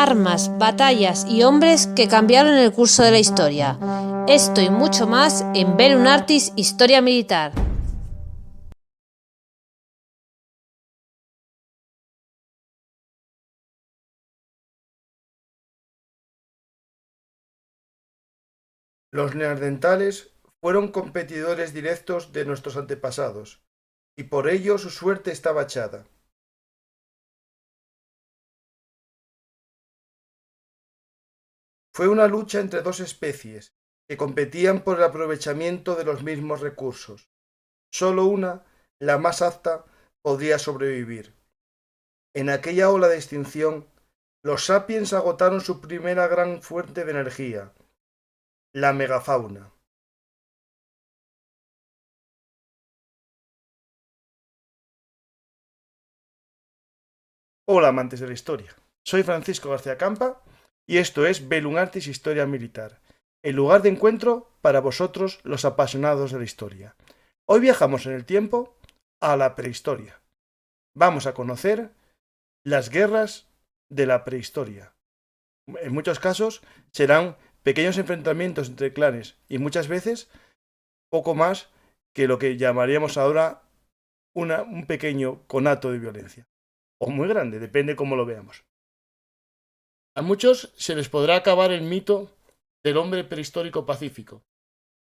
armas, batallas y hombres que cambiaron el curso de la historia. Esto y mucho más en Bellum Artis Historia Militar. Los neandertales fueron competidores directos de nuestros antepasados, y por ello su suerte estaba echada. Fue una lucha entre dos especies, que competían por el aprovechamiento de los mismos recursos. Solo una, la más apta, podría sobrevivir. En aquella ola de extinción, los sapiens agotaron su primera gran fuente de energía, la megafauna. Hola amantes de la historia, soy Francisco García Campa y esto es Bellum Artis Historia Militar, el lugar de encuentro para vosotros los apasionados de la historia. Hoy viajamos en el tiempo a la prehistoria. Vamos a conocer las guerras de la prehistoria. En muchos casos serán pequeños enfrentamientos entre clanes y muchas veces poco más que lo que llamaríamos ahora un pequeño conato de violencia. O muy grande, depende cómo lo veamos. A muchos se les podrá acabar el mito del hombre prehistórico pacífico,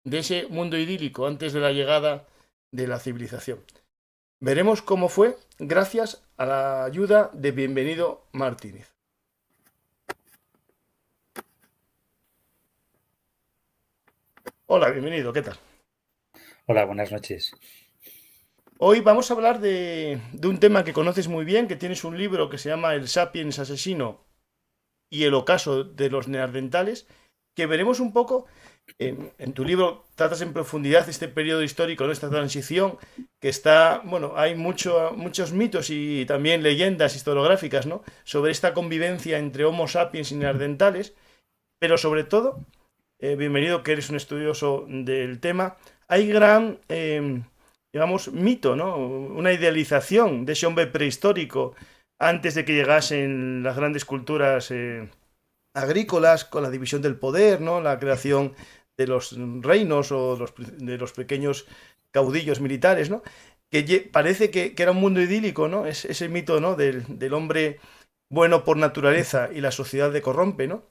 de ese mundo idílico antes de la llegada de la civilización. Veremos cómo fue gracias a la ayuda de Bienvenido Martínez. Hola, bienvenido, ¿qué tal? Hola, buenas noches. Hoy vamos a hablar de un tema que conoces muy bien, que tienes un libro que se llama El Sapiens Asesino y el ocaso de los neandertales, que veremos un poco. En tu libro tratas en profundidad este periodo histórico, ¿no? Esta transición que está, bueno, hay muchos mitos y también leyendas historiográficas, ¿no? Sobre esta convivencia entre Homo sapiens y neandertales, pero sobre todo, bienvenido que eres un estudioso del tema, hay gran, digamos, mito, ¿no? Una idealización de ese hombre prehistórico antes de que llegasen las grandes culturas agrícolas, con la división del poder, ¿no? La creación de los reinos o de los pequeños caudillos militares, ¿no? Que parece que era un mundo idílico, ¿no? Es ese mito, ¿no? Del hombre bueno por naturaleza y la sociedad le corrompe, ¿no?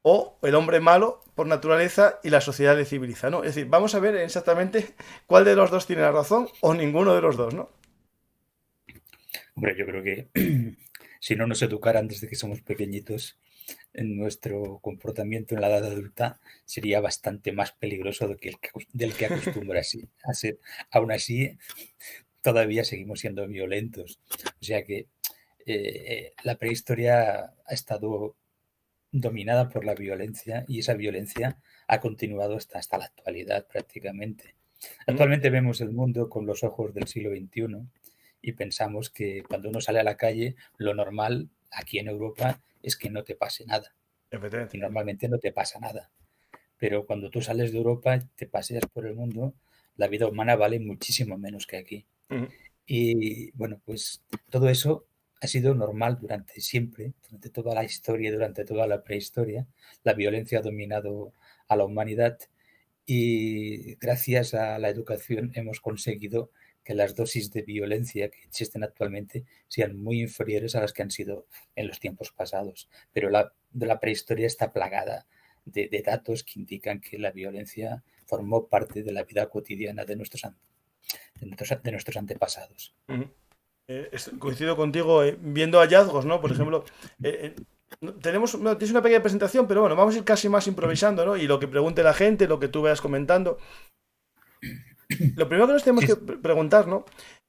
O el hombre malo por naturaleza y la sociedad le civiliza, ¿no? Es decir, vamos a ver exactamente cuál de los dos tiene la razón o ninguno de los dos, ¿no? Hombre, yo creo que si no nos educaran desde que somos pequeñitos, en nuestro comportamiento en la edad adulta sería bastante más peligroso del que acostumbra a ser. Aún así, todavía seguimos siendo violentos. O sea que la prehistoria ha estado dominada por la violencia y esa violencia ha continuado hasta la actualidad prácticamente. Mm. Actualmente vemos el mundo con los ojos del siglo XXI y pensamos que cuando uno sale a la calle, lo normal aquí en Europa es que no te pase nada. Y Efectivamente. normalmente no te pasa nada. Pero cuando tú sales de Europa, te paseas por el mundo, la vida humana vale muchísimo menos que aquí. Mm. Y bueno, pues todo eso ha sido normal durante siempre, durante toda la historia, durante toda la prehistoria. La violencia ha dominado a la humanidad y gracias a la educación hemos conseguido que las dosis de violencia que existen actualmente sean muy inferiores a las que han sido en los tiempos pasados. Pero la prehistoria está plagada de datos que indican que la violencia formó parte de la vida cotidiana de nuestros antepasados. Mm. Coincido contigo viendo hallazgos, ¿no? Por ejemplo, tienes una pequeña presentación, pero bueno, vamos a ir casi más improvisando, ¿no? Y lo que pregunte la gente, lo que tú veas comentando. Lo primero que nos tenemos Sí, que preguntar, ¿no?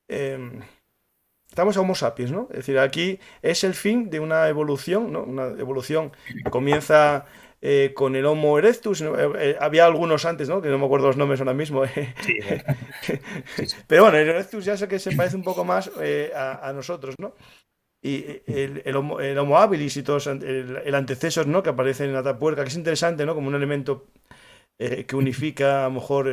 Estamos a Homo sapiens, ¿no? Es decir, aquí es el fin de una evolución, ¿no? Una evolución que comienza con el Homo erectus. ¿No? Había algunos antes, ¿no? Que no me acuerdo los nombres ahora mismo. sí, sí, sí. Pero bueno, el erectus ya sé que se parece un poco más a nosotros, ¿no? Y el homo habilis y todos el antecesor, ¿no? Que aparece en Atapuerca, que es interesante, ¿no? Como un elemento que unifica a lo mejor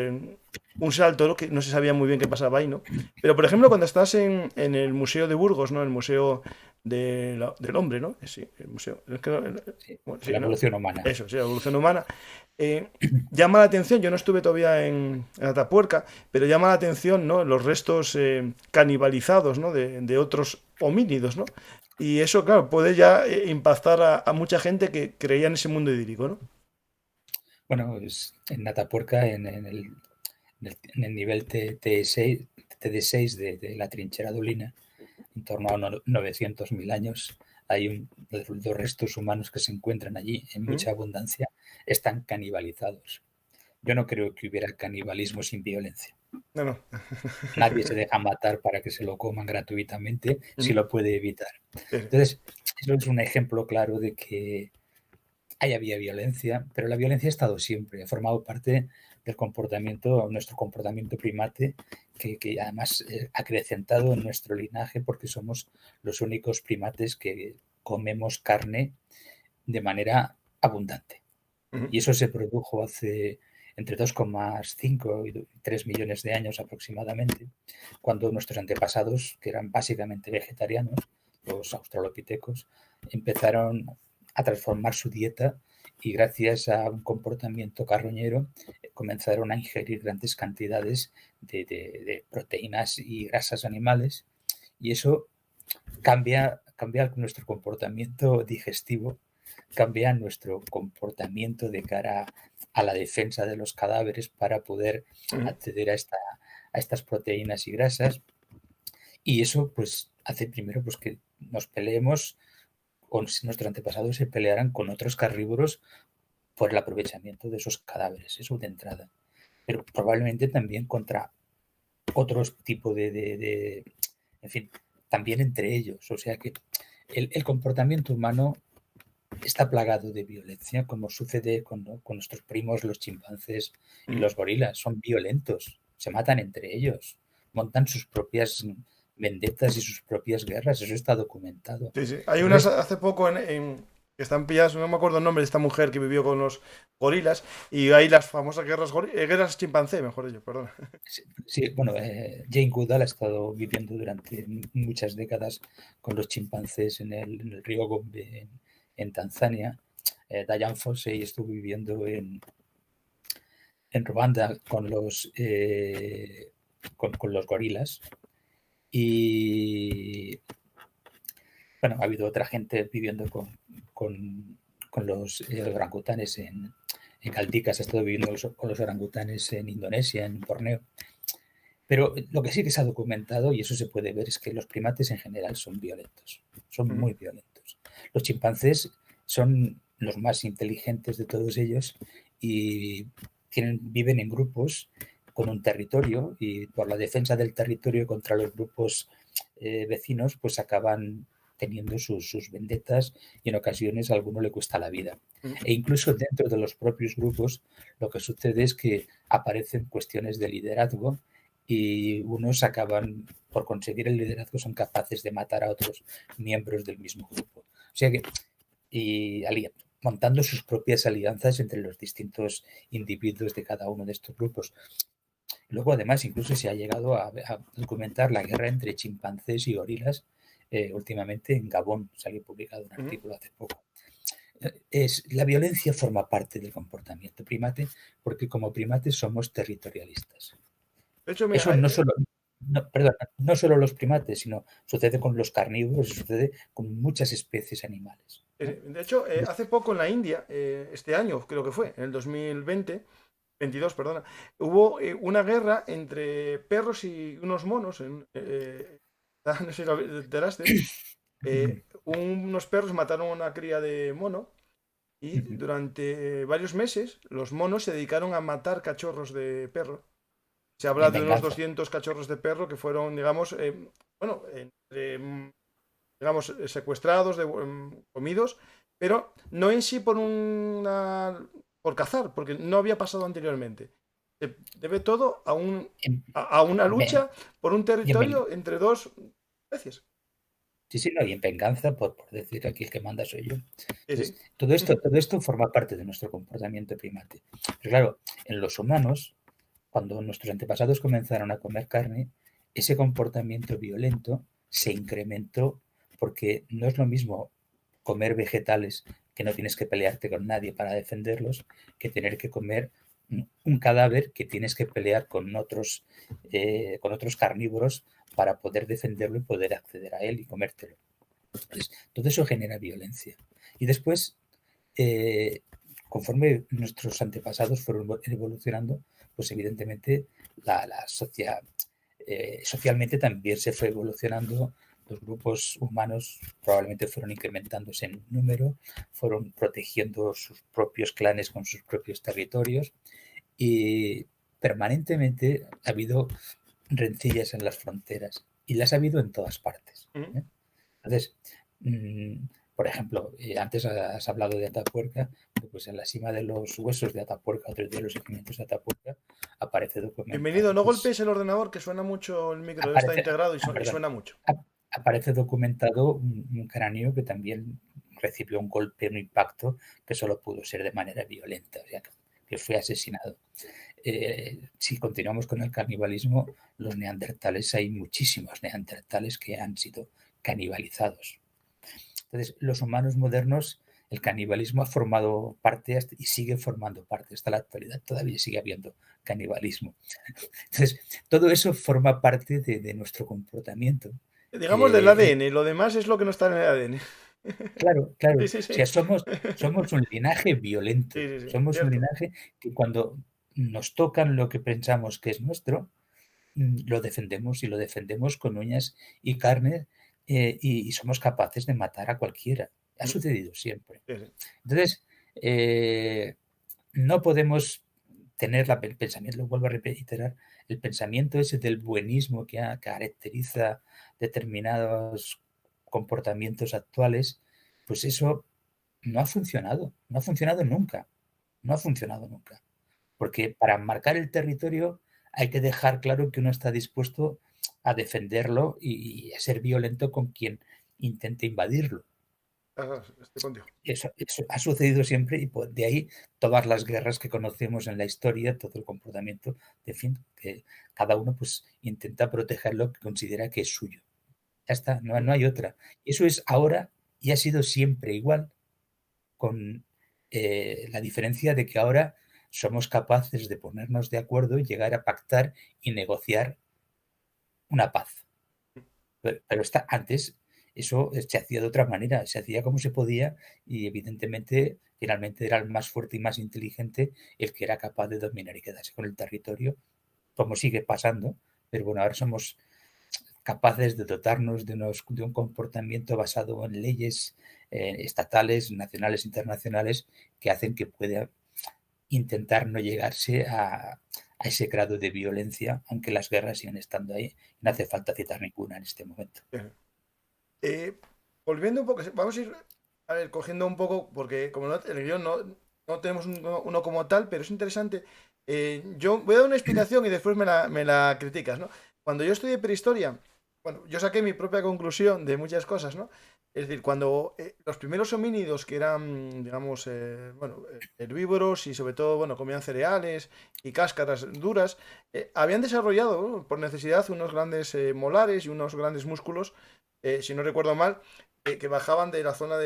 un salto, ¿no? Que no se sabía muy bien qué pasaba ahí, ¿no? Pero, por ejemplo, cuando estás en el Museo de Burgos, ¿no? El Museo del Hombre, ¿no? Sí, el museo. Es que Sí, bueno, la sí, ¿no? evolución humana. Eso, sí, la evolución humana. Eh, llama la atención, yo no estuve todavía en Atapuerca, pero llama la atención, ¿no? Los restos canibalizados, ¿no? De otros homínidos, ¿no? Y eso, claro, puede ya impactar a mucha gente que creía en ese mundo idílico, ¿no? Bueno, pues en Atapuerca, en el nivel TD6, TD6 de la trinchera de Ulina, en torno a 900.000 años, hay los restos humanos que se encuentran allí en ¿Mm? mucha abundancia, están canibalizados. Yo no creo que hubiera canibalismo sin violencia. No, no. Nadie se deja matar para que se lo coman gratuitamente si ¿Mm? lo puede evitar. Sí, Entonces, eso es un ejemplo claro de que había violencia, pero la violencia ha estado siempre, ha formado parte del comportamiento, nuestro comportamiento primate, que además ha acrecentado en nuestro linaje porque somos los únicos primates que comemos carne de manera abundante. ujú, Y eso se produjo hace entre 2,5 y 3 millones de años aproximadamente, cuando nuestros antepasados, que eran básicamente vegetarianos, los australopitecos, empezaron a transformar su dieta y gracias a un comportamiento carroñero comenzaron a ingerir grandes cantidades de proteínas y grasas animales y eso cambia nuestro comportamiento digestivo, cambia nuestro comportamiento de cara a la defensa de los cadáveres para poder ujú. acceder a estas proteínas y grasas. Y eso pues hace primero pues, que nos peleemos, o nuestros antepasados se pelearan con otros carnívoros por el aprovechamiento de esos cadáveres, eso de entrada. Pero probablemente también contra otros tipos en fin, también entre ellos. O sea que el comportamiento humano está plagado de violencia, como sucede con nuestros primos, los chimpancés y Mm. los gorilas. Son violentos, se matan entre ellos, montan sus propias vendetas y sus propias guerras. Eso está documentado. Sí, sí. Hay unas Entonces, hace poco que están pilladas, no me acuerdo el nombre de esta mujer que vivió con los gorilas, y hay las famosas guerras chimpancé, mejor dicho, perdón. sí, sí, bueno, Jane Goodall ha estado viviendo durante muchas décadas con los chimpancés en el río Gombe, en Tanzania. Diane Fossey estuvo viviendo en Ruanda con los gorilas. Y bueno, ha habido otra gente viviendo con los orangutanes en Caldicas, ha estado viviendo con los orangutanes en Indonesia, en Borneo. Pero lo que sí que se ha documentado, y eso se puede ver, es que los primates en general son violentos, son Ujú. muy violentos. Los chimpancés son los más inteligentes de todos ellos y viven en grupos con un territorio y por la defensa del territorio contra los grupos vecinos, pues acaban teniendo sus vendetas y en ocasiones a alguno le cuesta la vida. Ujú. E incluso dentro de los propios grupos lo que sucede es que aparecen cuestiones de liderazgo y unos acaban, por conseguir el liderazgo, son capaces de matar a otros miembros del mismo grupo. O sea que, y montando sus propias alianzas entre los distintos individuos de cada uno de estos grupos. Luego, además, incluso se ha llegado a documentar la guerra entre chimpancés y gorilas. Últimamente en Gabón salió publicado un Ujú. artículo hace poco. La violencia forma parte del comportamiento primate porque como primates somos territorialistas. De hecho, mira, Eso no solo, perdón, no solo los primates, sino sucede con los carnívoros, sucede con muchas especies animales. de hecho, hace poco en la India, este año creo que fue, en el 2022, perdona, hubo una guerra entre perros y unos monos. No sé si lo enteraste. Unos perros mataron a una cría de mono y durante varios meses los monos se dedicaron a matar cachorros de perro. Se habla En de unos venganza. 200 cachorros de perro que fueron, digamos, bueno, digamos, secuestrados, comidos, pero no en sí por cazar, porque no había pasado anteriormente. Se debe todo En- a una en- lucha por un y en ven- territorio entre dos especies. sí, sí, no, y en venganza por decir aquí el que manda soy yo. Sí, Entonces, sí. todo esto forma parte de nuestro comportamiento primate. Pero claro, en los humanos cuando nuestros antepasados comenzaron a comer carne, ese comportamiento violento se incrementó porque no es lo mismo comer vegetales que no tienes que pelearte con nadie para defenderlos que tener que comer un cadáver que tienes que pelear con otros carnívoros para poder defenderlo y poder acceder a él y comértelo. Entonces, todo eso genera violencia. Y después, conforme nuestros antepasados fueron evolucionando, pues evidentemente socialmente también se fue evolucionando. Los grupos humanos probablemente fueron incrementándose en número, fueron protegiendo sus propios clanes con sus propios territorios y permanentemente ha habido rencillas en las fronteras y las ha habido en todas partes. Entonces, por ejemplo, antes has hablado de Atapuerca, pues en la cima de los huesos de Atapuerca, otro de los yacimientos de Atapuerca, aparece documentado. Bienvenido, no golpees el ordenador, que suena mucho el micro, está integrado y suena mucho. Aparece documentado un cráneo que también recibió un golpe, un impacto, que solo pudo ser de manera violenta, o sea, que fue asesinado. Si continuamos con el canibalismo, los neandertales, hay muchísimos neandertales que han sido canibalizados. Entonces, los humanos modernos, el canibalismo ha formado parte y sigue formando parte hasta la actualidad, todavía sigue habiendo canibalismo. Entonces, todo eso forma parte de nuestro comportamiento. Digamos del ADN, lo demás es lo que no está en el ADN. Claro. Sí. O sea, somos un linaje violento. Sí, somos cierto. Un linaje que cuando nos tocan lo que pensamos que es nuestro, lo defendemos y lo defendemos con uñas y carne y somos capaces de matar a cualquiera. Ha sucedido siempre. Sí. Entonces, no podemos tener el pensamiento, lo vuelvo a reiterar, el pensamiento ese del buenismo que caracteriza determinados comportamientos actuales, pues eso no ha funcionado nunca. Porque para marcar el territorio hay que dejar claro que uno está dispuesto a defenderlo y a ser violento con quien intente invadirlo. Estoy contigo. Eso ha sucedido siempre y de ahí todas las guerras que conocemos en la historia, todo el comportamiento, en fin, que cada uno pues intenta proteger lo que considera que es suyo. Ya está, no hay otra. Eso es ahora y ha sido siempre igual, con la diferencia de que ahora somos capaces de ponernos de acuerdo y llegar a pactar y negociar una paz. Pero antes eso se hacía de otra manera, se hacía como se podía y evidentemente finalmente era el más fuerte y más inteligente el que era capaz de dominar y quedarse con el territorio, como sigue pasando, pero bueno, ahora somos capaces de dotarnos de un comportamiento basado en leyes estatales, nacionales, internacionales, que hacen que pueda intentar no llegarse a ese grado de violencia, aunque las guerras siguen estando ahí. No hace falta citar ninguna en este momento. Volviendo un poco, vamos a ir cogiendo un poco, porque como el guión no tenemos uno como tal, pero es interesante. Yo voy a dar una explicación y después me la criticas, ¿no? Cuando yo estudié prehistoria, bueno, yo saqué mi propia conclusión de muchas cosas, ¿no? Es decir, cuando los primeros homínidos que eran, digamos, herbívoros y sobre todo, bueno, comían cereales y cáscaras duras, habían desarrollado, por necesidad, unos grandes molares y unos grandes músculos, si no recuerdo mal, que bajaban de la zona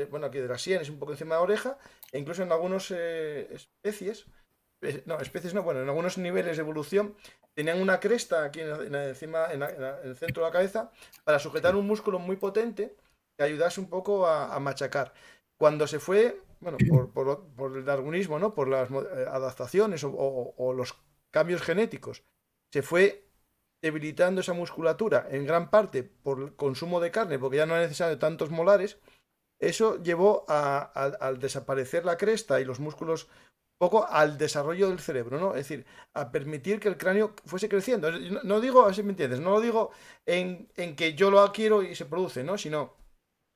bueno, aquí de las sienes, un poco encima de la oreja, e incluso en algunas especies bueno, en algunos niveles de evolución tenían una cresta aquí encima, en el centro de la cabeza, para sujetar un músculo muy potente que ayudase un poco a machacar. Cuando se fue, bueno, por el darwinismo, ¿no? Por las adaptaciones o los cambios genéticos, se fue debilitando esa musculatura en gran parte por el consumo de carne, porque ya no era necesario tantos molares. Eso llevó al desaparecer la cresta y los músculos poco al desarrollo del cerebro, ¿no? Es decir, a permitir que el cráneo fuese creciendo. No digo, así me entiendes, no lo digo en que yo lo adquiero y se produce, ¿no? Sino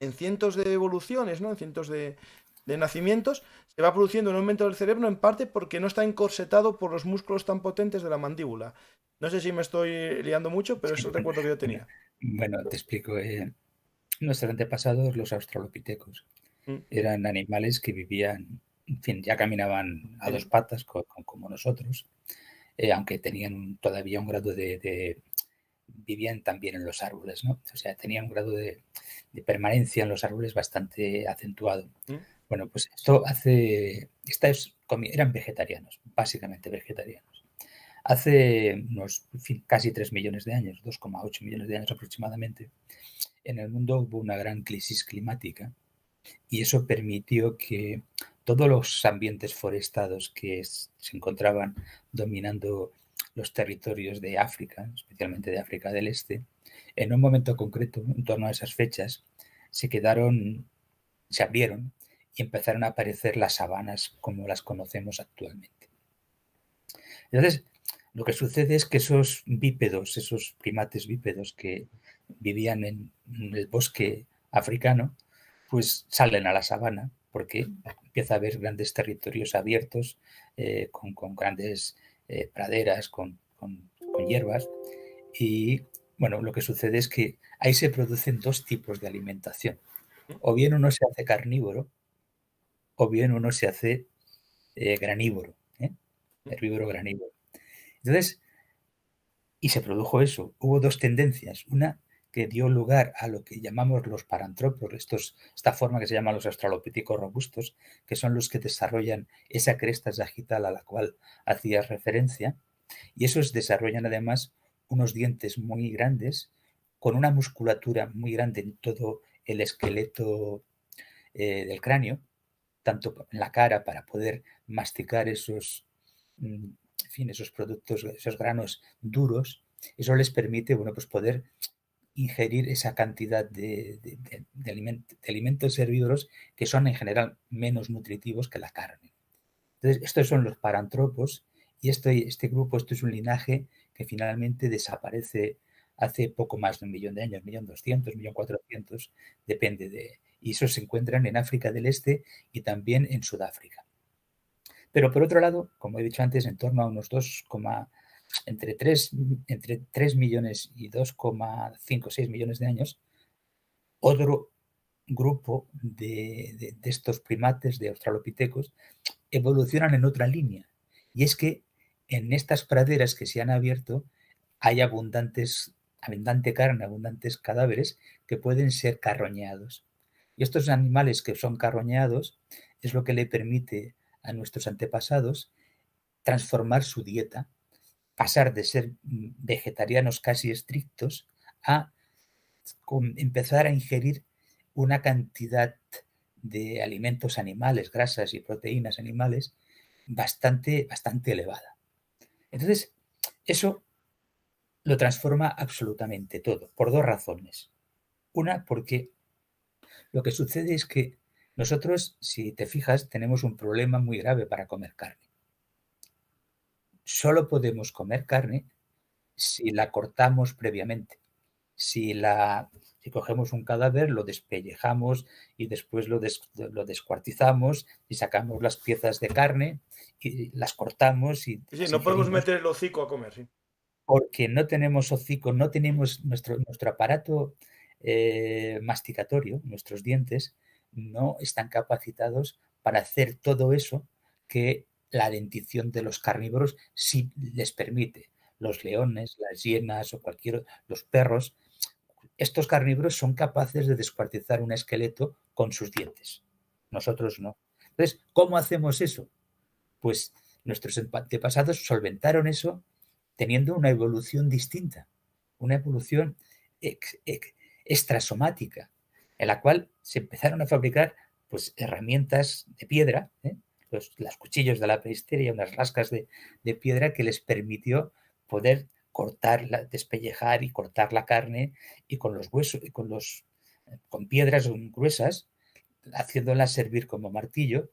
en cientos de evoluciones, ¿no? En cientos de nacimientos, se va produciendo un aumento del cerebro en parte porque no está encorsetado por los músculos tan potentes de la mandíbula. No sé si me estoy liando mucho, pero es el recuerdo que yo tenía. Bueno, te explico. Nuestros antepasados, los australopitecos, eran animales que vivían, en fin, ya caminaban a dos patas como nosotros aunque tenían todavía un grado vivían también en los árboles, ¿no? O sea, tenían un grado de permanencia en los árboles bastante acentuado. Bueno, pues eran vegetarianos, básicamente vegetarianos. Hace unos casi 3 millones de años, 2,8 millones de años aproximadamente, en el mundo hubo una gran crisis climática y eso permitió que todos los ambientes forestados que se encontraban dominando los territorios de África, especialmente de África del Este, en un momento concreto, en torno a esas fechas, se abrieron y empezaron a aparecer las sabanas como las conocemos actualmente. Entonces, lo que sucede es que esos bípedos, esos primates bípedos que vivían en el bosque africano, pues salen a la sabana porque empieza a haber grandes territorios abiertos con grandes praderas, con hierbas. Y bueno, lo que sucede es que ahí se producen dos tipos de alimentación. O bien uno se hace carnívoro o bien uno se hace granívoro, herbívoro granívoro. Entonces, y se produjo eso. Hubo dos tendencias. Una que dio lugar a lo que llamamos los parantropos, esta forma que se llama los australopithecus robustos, que son los que desarrollan esa cresta sagital a la cual hacías referencia, y esos desarrollan además unos dientes muy grandes, con una musculatura muy grande en todo el esqueleto del cráneo, tanto en la cara para poder masticar esos productos, esos granos duros. Eso les permite, bueno, pues poder ingerir esa cantidad de alimentos herbívoros que son en general menos nutritivos que la carne. Entonces, estos son los parantropos y este grupo, esto es un linaje que finalmente desaparece hace poco más de 1 millón de años, 1.200.000, 1.400.000, depende de... Y esos se encuentran en África del Este y también en Sudáfrica. Pero por otro lado, como he dicho antes, en torno a unos entre 3 millones y 2,5 o 6 millones de años, otro grupo de estos primates, de australopithecus, evolucionan en otra línea. Y es que en estas praderas que se han abierto hay abundante carne, abundantes cadáveres que pueden ser carroñados. Y estos animales que son carroñados es lo que le permite a nuestros antepasados transformar su dieta, pasar de ser vegetarianos casi estrictos a empezar a ingerir una cantidad de alimentos animales, grasas y proteínas animales bastante elevada. Entonces, eso lo transforma absolutamente todo, por dos razones. Una, porque lo que sucede es que nosotros, si te fijas, tenemos un problema muy grave para comer carne. Solo podemos comer carne si la cortamos previamente. Si cogemos un cadáver, lo despellejamos y después lo descuartizamos y sacamos las piezas de carne y las cortamos y sí, no podemos meter el hocico a comer, sí. Porque no tenemos hocico, no tenemos nuestro aparato masticatorio, nuestros dientes, no están capacitados para hacer todo eso que la dentición de los carnívoros sí les permite. Los leones, las hienas o los perros, estos carnívoros son capaces de descuartizar un esqueleto con sus dientes. Nosotros no. Entonces, ¿cómo hacemos eso? Pues nuestros antepasados solventaron eso teniendo una evolución distinta, una evolución extrasomática, en la cual se empezaron a fabricar pues, herramientas de piedra, los cuchillos de la prehistoria, unas rascas de piedra que les permitió poder despellejar y cortar la carne y con los huesos y con piedras gruesas, haciéndolas servir como martillo,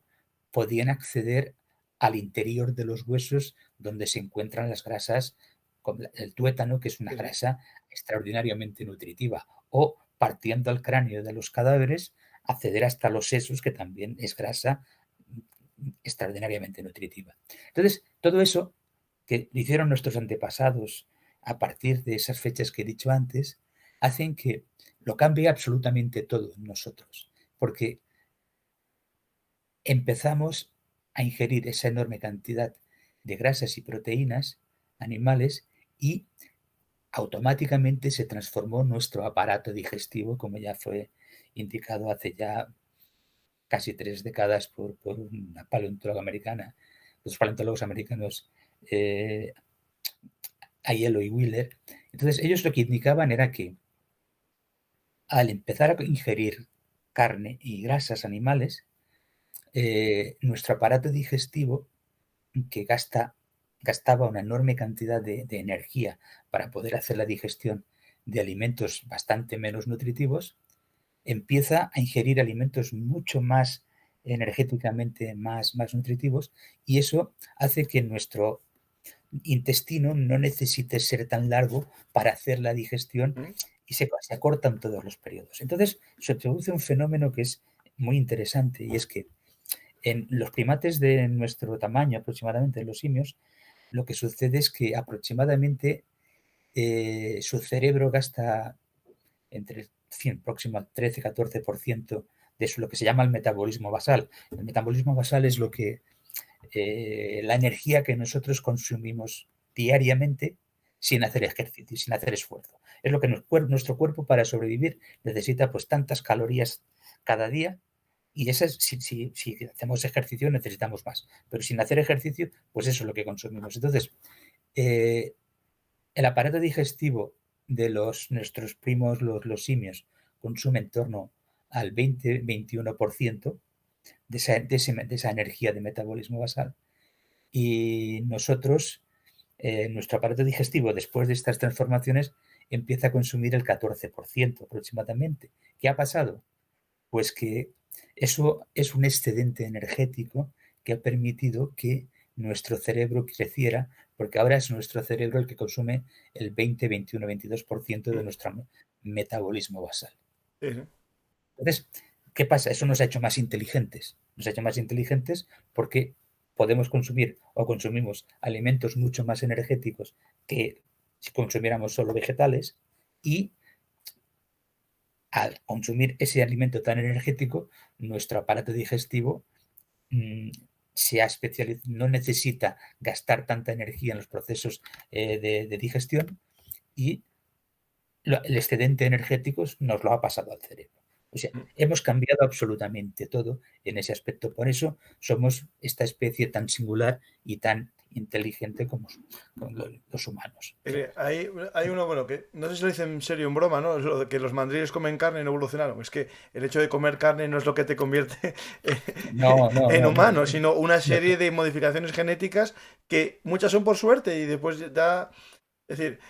podían acceder al interior de los huesos donde se encuentran las grasas, como el tuétano, que es una grasa extraordinariamente nutritiva, o partiendo el cráneo de los cadáveres, acceder hasta los sesos, que también es grasa extraordinariamente nutritiva. Entonces, todo eso que hicieron nuestros antepasados a partir de esas fechas que he dicho antes, hacen que lo cambie absolutamente todo en nosotros, porque empezamos a ingerir esa enorme cantidad de grasas y proteínas animales y automáticamente se transformó nuestro aparato digestivo, como ya fue indicado hace ya casi 3 décadas por una paleontóloga americana, los paleontólogos americanos Aiello y Wheeler. Entonces, ellos lo que indicaban era que al empezar a ingerir carne y grasas animales, nuestro aparato digestivo, que gastaba una enorme cantidad de energía para poder hacer la digestión de alimentos bastante menos nutritivos, empieza a ingerir alimentos mucho más energéticamente más nutritivos, y eso hace que nuestro intestino no necesite ser tan largo para hacer la digestión y se acortan todos los periodos. Entonces se produce un fenómeno que es muy interesante, y es que en los primates de nuestro tamaño, aproximadamente en los simios, lo que sucede es que aproximadamente su cerebro gasta entre próximo al 13-14% de lo que se llama el metabolismo basal. El metabolismo basal es la energía que nosotros consumimos diariamente sin hacer ejercicio, sin hacer esfuerzo. Es lo que nuestro cuerpo, para sobrevivir, necesita pues tantas calorías cada día, y esas, si hacemos ejercicio, necesitamos más. Pero sin hacer ejercicio, pues eso es lo que consumimos. Entonces, el aparato digestivo de nuestros primos, los simios, consume en torno al 20-21% de esa energía de metabolismo basal. Y nosotros, nuestro aparato digestivo, después de estas transformaciones, empieza a consumir el 14% aproximadamente. ¿Qué ha pasado? Pues que eso es un excedente energético que ha permitido que nuestro cerebro creciera, porque ahora es nuestro cerebro el que consume el 20, 21, 22% de nuestro metabolismo basal. Entonces, ¿qué pasa? Eso nos ha hecho más inteligentes. Nos ha hecho más inteligentes porque podemos consumir o consumimos alimentos mucho más energéticos que si consumiéramos solo vegetales, y al consumir ese alimento tan energético, nuestro aparato digestivo se ha especializado, no necesita gastar tanta energía en los procesos de digestión, y el excedente energético nos lo ha pasado al cerebro. O sea, hemos cambiado absolutamente todo en ese aspecto. Por eso somos esta especie tan singular y tan inteligente como los humanos. Hay uno, bueno, que no sé si lo dicen en serio en broma, ¿no? Lo de que los mandriles comen carne y no evolucionaron. Es que el hecho de comer carne no es lo que te convierte en humano, sino una serie de modificaciones genéticas que muchas son por suerte y después da... Es decir,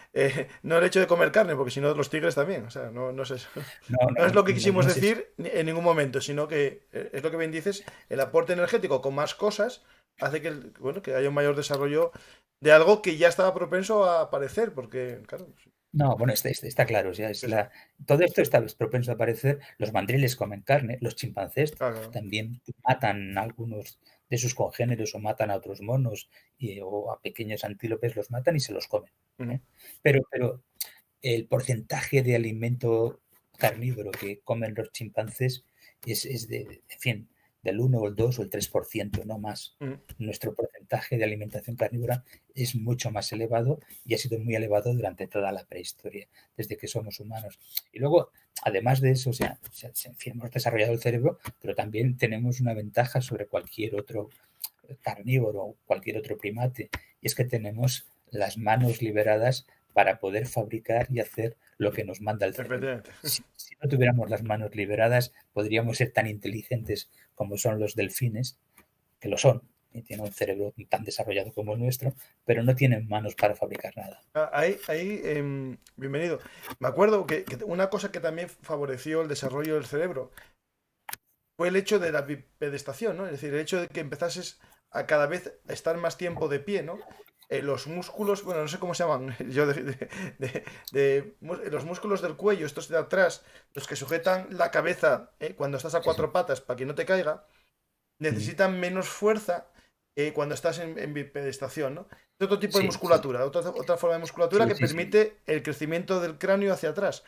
no el hecho de comer carne, porque si no los tigres también. O sea, no es eso. No es lo que quisimos decir en ningún momento, sino que es lo que bien dices, el aporte energético con más cosas hace que haya un mayor desarrollo de algo que ya estaba propenso a aparecer, porque, claro... No, bueno, está claro. O sea, todo esto está propenso a aparecer. Los mandriles comen carne, los chimpancés también matan a algunos de sus congéneros o matan a otros monos o a pequeños antílopes, los matan y se los comen. Pero el porcentaje de alimento carnívoro que comen los chimpancés es del 1 o el 2 o el 3%, no más. Nuestro porcentaje de alimentación carnívora es mucho más elevado, y ha sido muy elevado durante toda la prehistoria, desde que somos humanos. Y luego, además de eso, hemos desarrollado el cerebro, pero también tenemos una ventaja sobre cualquier otro carnívoro o cualquier otro primate, y es que tenemos las manos liberadas para poder fabricar y hacer lo que nos manda el cerebro. Si no tuviéramos las manos liberadas, podríamos ser tan inteligentes como son los delfines, que lo son, y tienen un cerebro tan desarrollado como el nuestro, pero no tienen manos para fabricar nada. Bienvenido. Me acuerdo que una cosa que también favoreció el desarrollo del cerebro fue el hecho de la bipedestación, ¿no? Es decir, el hecho de que empezases a cada vez estar más tiempo de pie, ¿no? Los músculos, bueno, no sé cómo se llaman, los músculos del cuello, estos de atrás, los que sujetan la cabeza cuando estás a cuatro patas para que no te caiga, necesitan menos fuerza cuando estás en bipedestación, ¿no? Es otro tipo de musculatura, otra forma de musculatura que permite el crecimiento del cráneo hacia atrás.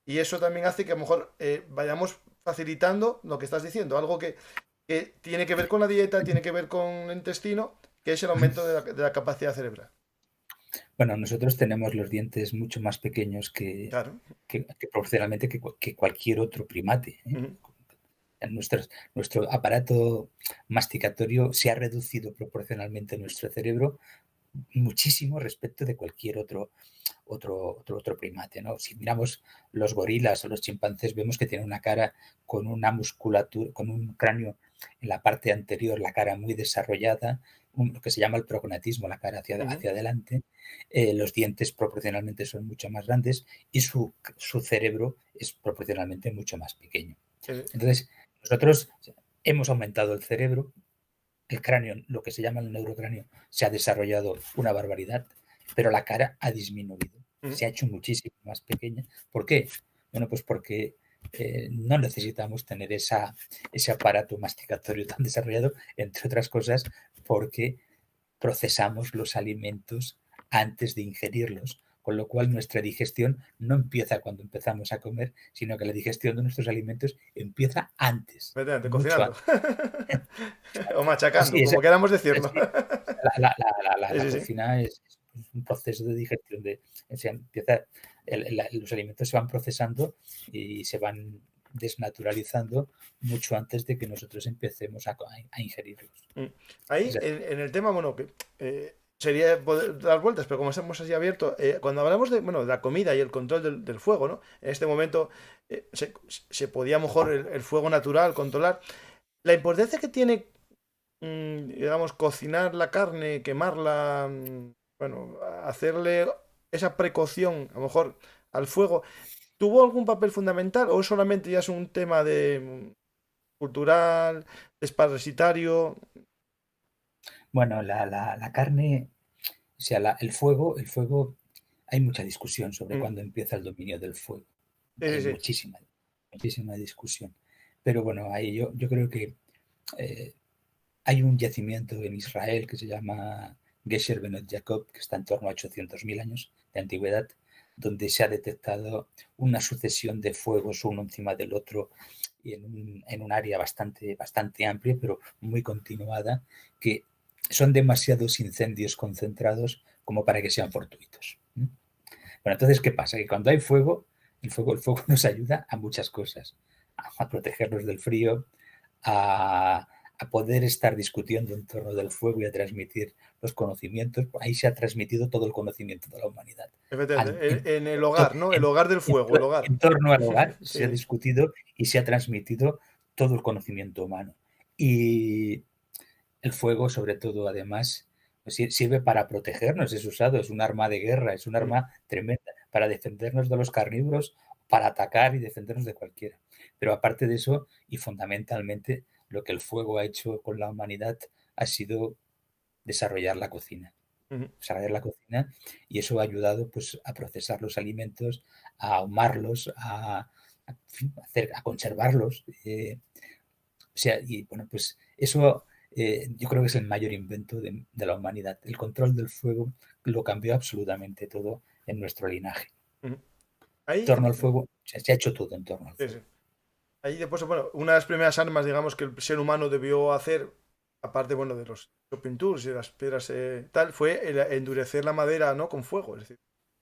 Y eso también hace que a lo mejor vayamos facilitando lo que estás diciendo, algo que tiene que ver con la dieta, tiene que ver con el intestino, que es el aumento de la capacidad cerebral. Bueno, nosotros tenemos los dientes mucho más pequeños Claro. que proporcionalmente que cualquier otro primate, ¿eh? Ujú. Nuestro aparato masticatorio se ha reducido proporcionalmente en nuestro cerebro muchísimo respecto de cualquier otro primate, ¿no? Si miramos los gorilas o los chimpancés, vemos que tienen una cara con una musculatura, con un cráneo en la parte anterior, la cara muy desarrollada, lo que se llama el prognatismo, la cara Ujú. hacia adelante. Los dientes proporcionalmente son mucho más grandes y su cerebro es proporcionalmente mucho más pequeño. Eh, Entonces, nosotros hemos aumentado el cerebro, el cráneo, lo que se llama el neurocráneo, se ha desarrollado una barbaridad, pero la cara ha disminuido, ujú. se ha hecho muchísimo más pequeña. ¿Por qué? Bueno, pues porque no necesitamos tener ese aparato masticatorio tan desarrollado, entre otras cosas, porque procesamos los alimentos antes de ingerirlos, con lo cual nuestra digestión no empieza cuando empezamos a comer, sino que la digestión de nuestros alimentos empieza antes, Efectivamente, mucho cocinando. antes. O Sí, machacando, como queramos decirlo. sí. Sí, La sí, sí. cocina es un proceso de digestión. Se empieza, los alimentos se van procesando y se van desnaturalizando mucho antes de que nosotros empecemos a ingerirlos. Mm. Ahí, en el tema, bueno, que sería poder dar vueltas, pero como estamos así abiertos, cuando hablamos de, bueno, de la comida y el control del fuego, ¿no? En este momento se podía mejor el fuego natural controlar. La importancia que tiene, digamos, cocinar la carne, quemarla, bueno, hacerle esa precaución, a lo mejor, al fuego, ¿tuvo algún papel fundamental o solamente ya es un tema de cultural, desparasitario? Bueno, la carne, o sea, el fuego, hay mucha discusión sobre Mm. cuándo empieza el dominio del fuego. Sí, sí, Hay sí. muchísima discusión. Pero bueno, ahí yo creo que eh, hay un yacimiento en Israel que se llama Gesher Benot Jacob, que está en torno a 800.000 años de antigüedad, donde se ha detectado una sucesión de fuegos uno encima del otro y en un área bastante amplia, pero muy continuada, que son demasiados incendios concentrados como para que sean fortuitos. Bueno, entonces, ¿qué pasa? Que cuando hay fuego, el fuego nos ayuda a muchas cosas, a protegernos del frío, a, a poder estar discutiendo en torno del fuego y a transmitir los conocimientos. Ahí se ha transmitido todo el conocimiento de la humanidad. Efectivamente, en el hogar, ¿no? El hogar del fuego, el hogar. En torno al hogar se ha Sí, discutido y se ha transmitido todo el conocimiento humano. Y el fuego, sobre todo, además, pues sirve para protegernos, es usado, es un arma de guerra, es un mm, arma tremenda para defendernos de los carnívoros, para atacar y defendernos de cualquiera. Pero aparte de eso, y fundamentalmente, lo que el fuego ha hecho con la humanidad ha sido desarrollar la cocina. ujú, Desarrollar la cocina y eso ha ayudado pues, a procesar los alimentos, a ahumarlos, a conservarlos. O sea, y bueno, pues eso yo creo que es el mayor invento de la humanidad. El control del fuego lo cambió absolutamente todo en nuestro linaje. ujú. En Ahí, torno al fuego, se ha hecho todo en torno al sí, sí. fuego. Ahí después, bueno, una de las primeras armas, digamos, que el ser humano debió hacer, aparte, bueno, de los chopping tools y de las piedras tal, fue endurecer la madera, ¿no? Con fuego. Es decir,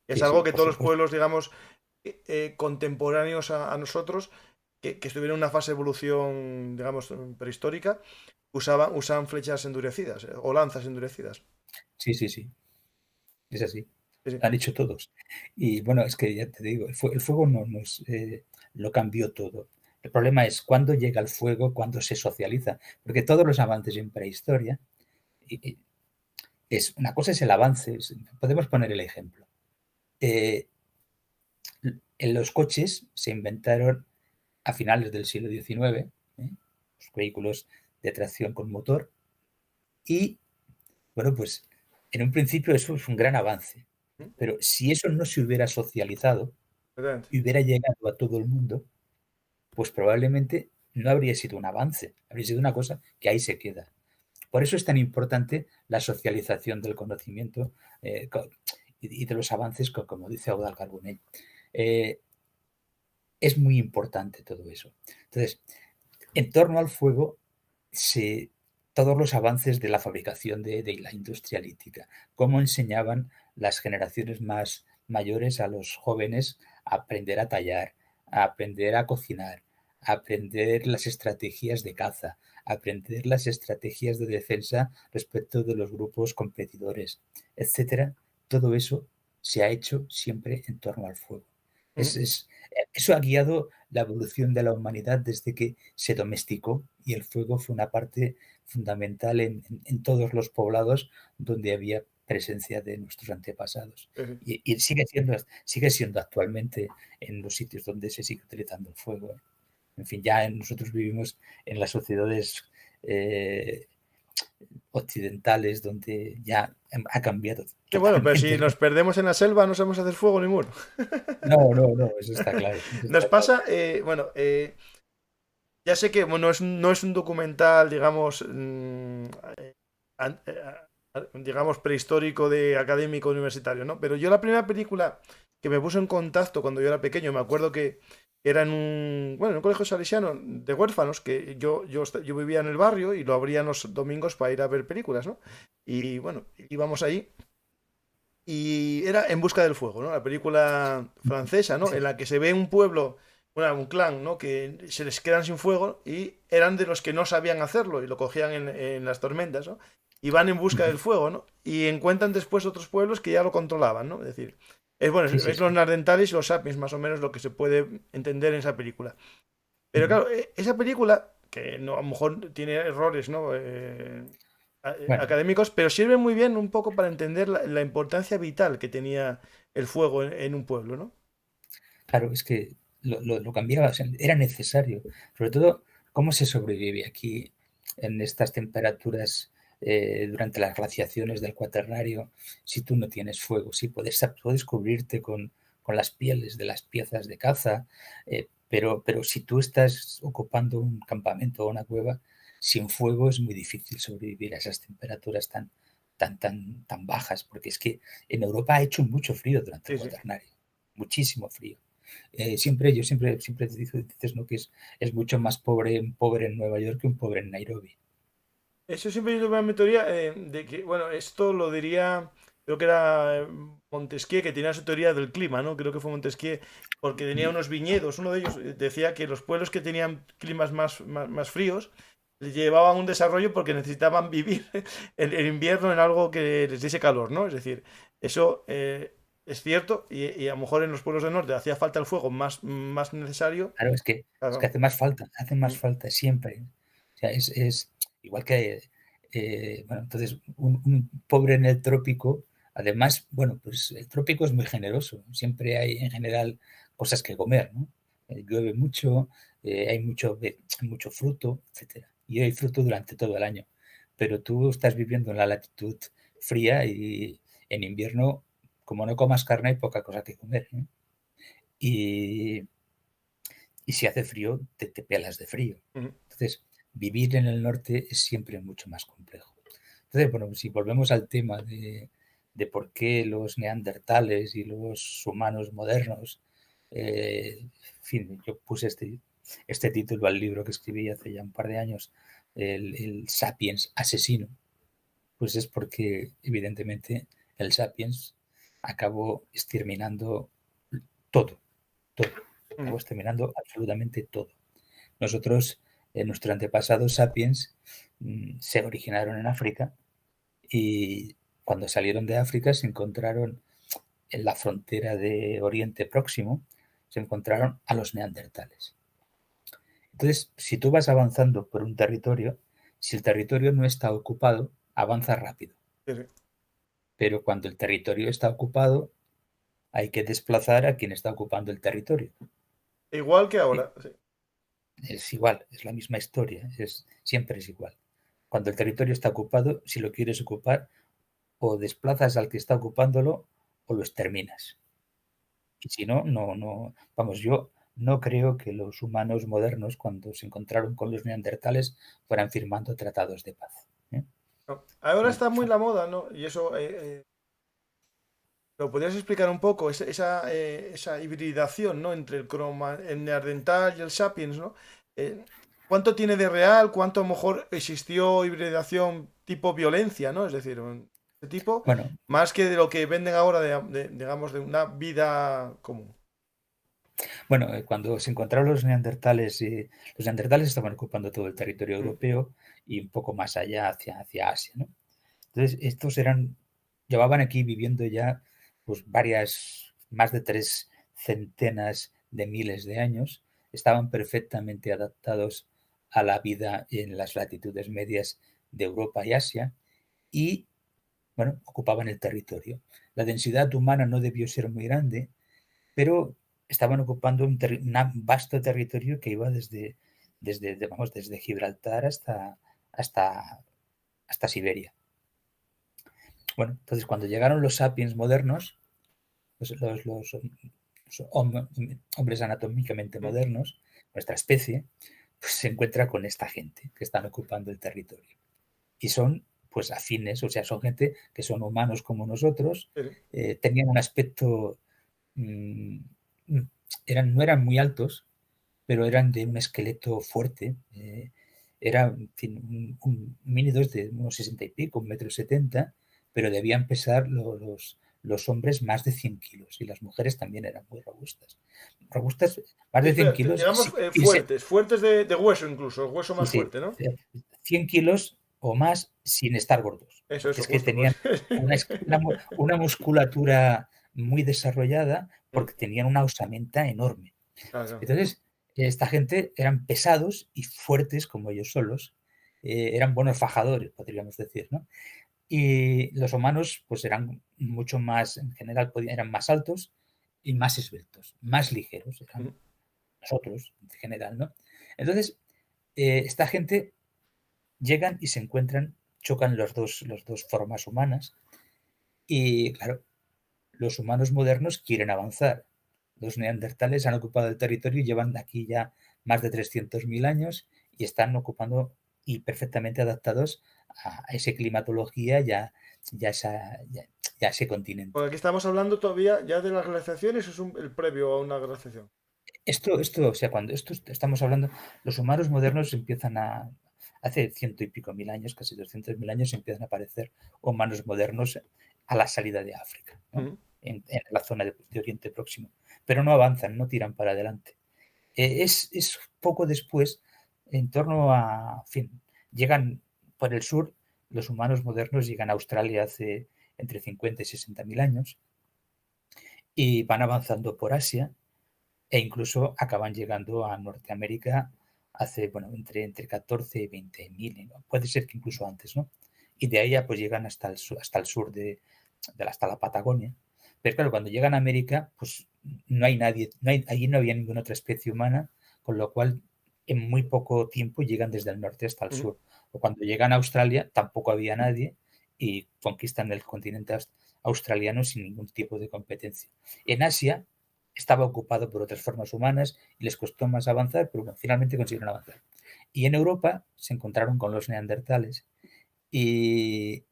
es Sí, algo sí, que por todos los supuesto. pueblos, digamos, contemporáneos a nosotros, que estuvieron en una fase de evolución, digamos, prehistórica, usaban flechas endurecidas o lanzas endurecidas. Sí, sí, sí, es así. Sí, sí. Lo han hecho todos. Y bueno, es que ya te digo, el fuego no lo cambió todo. El problema es cuándo llega el fuego, cuándo se socializa. Porque todos los avances en prehistoria, y una cosa es el avance, podemos poner el ejemplo. Eh, en los coches se inventaron a finales del siglo XIX, los vehículos de tracción con motor, y bueno, pues en un principio eso es un gran avance. ¿Mm? Pero si eso no se hubiera socializado Efectivamente. y hubiera llegado a todo el mundo, pues probablemente no habría sido un avance, habría sido una cosa que ahí se queda. Por eso es tan importante la socialización del conocimiento y de los avances, como dice Audal Carbonell. Eh, es muy importante todo eso. Entonces, en torno al fuego, todos los avances de la fabricación de la industria lítica, cómo enseñaban las generaciones más mayores a los jóvenes a aprender a tallar, a aprender a cocinar, a aprender las estrategias de caza, a aprender las estrategias de defensa respecto de los grupos competidores, etcétera. Todo eso se ha hecho siempre en torno al fuego. Eso ha guiado la evolución de la humanidad desde que se domesticó, y el fuego fue una parte fundamental en todos los poblados donde había presencia de nuestros antepasados. Y sigue siendo actualmente en los sitios donde se sigue utilizando el fuego. En fin, ya nosotros vivimos en las sociedades occidentales donde ya ha cambiado. Que bueno, pero si nos perdemos en la selva no sabemos hacer fuego ni muro. No, eso está claro. Nos pasa, ya sé que bueno, no es un documental, digamos, digamos, prehistórico de académico universitario, ¿no? Pero yo la primera película que me puso en contacto cuando yo era pequeño, me acuerdo que era en un colegio salesiano de huérfanos, que yo vivía en el barrio y lo abrían los domingos para ir a ver películas, ¿no? Y bueno, íbamos ahí. Y era En busca del fuego, ¿no? La película francesa, ¿no? En la que se ve un pueblo, un clan, ¿no? Que se les quedan sin fuego y eran de los que no sabían hacerlo y lo cogían en las tormentas, ¿no? Y van en busca del fuego, ¿no? Y encuentran después otros pueblos que ya lo controlaban, ¿no? Es decir, es los Nardentales y los Sapiens, más o menos lo que se puede entender en esa película. Pero claro, esa película, que no, a lo mejor tiene errores, ¿no? Bueno, Académicos, pero sirve muy bien un poco para entender la importancia vital que tenía el fuego en un pueblo, ¿no? claro, es que lo cambiaba, o sea, era necesario. Sobre todo, cómo se sobrevive aquí en estas temperaturas durante las glaciaciones del Cuaternario si tú no tienes fuego. Sí, puedes cubrirte con las pieles de las piezas de caza, pero si tú estás ocupando un campamento o una cueva, sin fuego es muy difícil sobrevivir a esas temperaturas tan bajas, porque es que en Europa ha hecho mucho frío durante el Sí, sí. Cuaternario, muchísimo frío. Yo siempre dices, ¿no? Que es mucho más un pobre en Nueva York que un pobre en Nairobi. Eso siempre yo tuve mi teoría de que, bueno, esto lo diría, creo que era Montesquieu, que tenía su teoría del clima, ¿no? Creo que fue Montesquieu, porque tenía unos viñedos. Uno de ellos decía que los pueblos que tenían climas más fríos les llevaban un desarrollo porque necesitaban vivir el invierno en algo que les diese calor, ¿no? Es decir, eso es cierto y a lo mejor en los pueblos del norte hacía falta el fuego más necesario. Claro, es que Claro. hace más falta siempre. O sea, es igual que, bueno, entonces, un pobre en el trópico, además, bueno, pues el trópico es muy generoso, siempre hay en general cosas que comer, ¿no? Llueve mucho, hay mucho fruto, etcétera. Y hay fruto durante todo el año. Pero tú estás viviendo en la latitud fría y en invierno, como no comas carne, hay poca cosa que comer, ¿eh? Y, y si hace frío, te pelas de frío. Ujú. Entonces, vivir en el norte es siempre mucho más complejo. Entonces, bueno, si volvemos al tema de por qué los neandertales y los humanos modernos, en fin, yo puse este título al libro que escribí hace ya un par de años, el Sapiens asesino, pues es porque evidentemente el Sapiens acabó exterminando todo, todo, acabó Ujú. exterminando absolutamente todo. Nosotros, nuestros antepasados sapiens, se originaron en África y cuando salieron de África se encontraron en la frontera de Oriente Próximo, se encontraron a los neandertales. Entonces, si tú vas avanzando por un territorio, si el territorio no está ocupado, avanza rápido. Sí, sí. Pero cuando el territorio está ocupado, hay que desplazar a quien está ocupando el territorio. Igual que ¿Sí? ahora, sí. Es igual, es la misma historia, siempre es igual. Cuando el territorio está ocupado, si lo quieres ocupar, o desplazas al que está ocupándolo o lo exterminas. Y si no, vamos, yo no creo que los humanos modernos, cuando se encontraron con los neandertales, fueran firmando tratados de paz. No. Ahora No, está muy la moda, ¿no? Y eso, ¿lo podrías explicar un poco? Esa hibridación, ¿no? Entre el Neandertal y el Sapiens, ¿no? Eh, ¿Cuánto tiene de real? ¿Cuánto a lo mejor existió hibridación tipo violencia, ¿no? Es decir, este tipo, Bueno, más que de lo que venden ahora, digamos, de una vida común. bueno, cuando se encontraron los neandertales estaban ocupando todo el territorio Mm, europeo y un poco más allá hacia Asia, ¿no? Entonces, llevaban aquí viviendo ya pues más de 3 centenas de miles de años, estaban perfectamente adaptados a la vida en las latitudes medias de Europa y Asia y, bueno, ocupaban el territorio. La densidad humana no debió ser muy grande, pero estaban ocupando un vasto territorio que iba desde Gibraltar hasta, hasta Siberia. Bueno, entonces cuando llegaron los sapiens modernos, los hombres anatómicamente mm. modernos, nuestra especie, pues se encuentra con esta gente que están ocupando el territorio. Y son pues afines, o sea, son gente que son humanos como nosotros, Sí. tenían un aspecto, mmm, no eran muy altos, pero eran de un esqueleto fuerte, era en fin, un mini-2 de unos 60 y pico, 1,70 m, pero debían pesar los hombres más de 100 kilos y las mujeres también eran muy robustas. Robustas, más de 100 kilos, Digamos, fuertes de hueso incluso, el hueso sí, más sí, fuerte, ¿no? 100 kilos o más sin estar gordos, porque Eso, es que justo. Pues. tenían una musculatura muy desarrollada Mm, porque tenían una osamenta enorme. claro. Entonces, esta gente eran pesados y fuertes como ellos solos, eran buenos fajadores, podríamos decir, ¿no? Y los humanos, pues eran mucho más, en general, eran más altos y más esbeltos, más ligeros, Mm. eran nosotros, en general, ¿no? Entonces, esta gente llegan y se encuentran, chocan las dos formas humanas y, claro, los humanos modernos quieren avanzar. Los neandertales han ocupado el territorio y llevan aquí ya más de 300.000 años y están ocupando y perfectamente adaptados a esa climatología ya ese continente. Porque aquí estamos hablando todavía ya de las glaciaciones, es el previo a una glaciación. O sea, cuando esto estamos hablando, los humanos modernos hace ciento y pico mil años, casi 200.000 años, empiezan a aparecer humanos modernos a la salida de África, ¿no? Mm. En la zona de Oriente Próximo, pero no avanzan, no tiran para adelante. Es poco después, en torno a, en fin, llegan por el sur, los humanos modernos llegan a Australia hace entre 50 y 60.000 años y van avanzando por Asia e incluso acaban llegando a Norteamérica hace, bueno, entre 14 y 20.000, ¿no? Puede ser que incluso antes, ¿no? Y de ahí ya pues llegan hasta el sur hasta la Patagonia. Pero claro, cuando llegan a América, pues no hay nadie, allí no había ninguna otra especie humana, con lo cual en muy poco tiempo llegan desde el norte hasta el Mm. sur. O cuando llegan a Australia, tampoco había nadie y conquistan el continente australiano sin ningún tipo de competencia. En Asia estaba ocupado por otras formas humanas y les costó más avanzar, pero bueno, finalmente consiguieron avanzar. Y en Europa se encontraron con los neandertales y,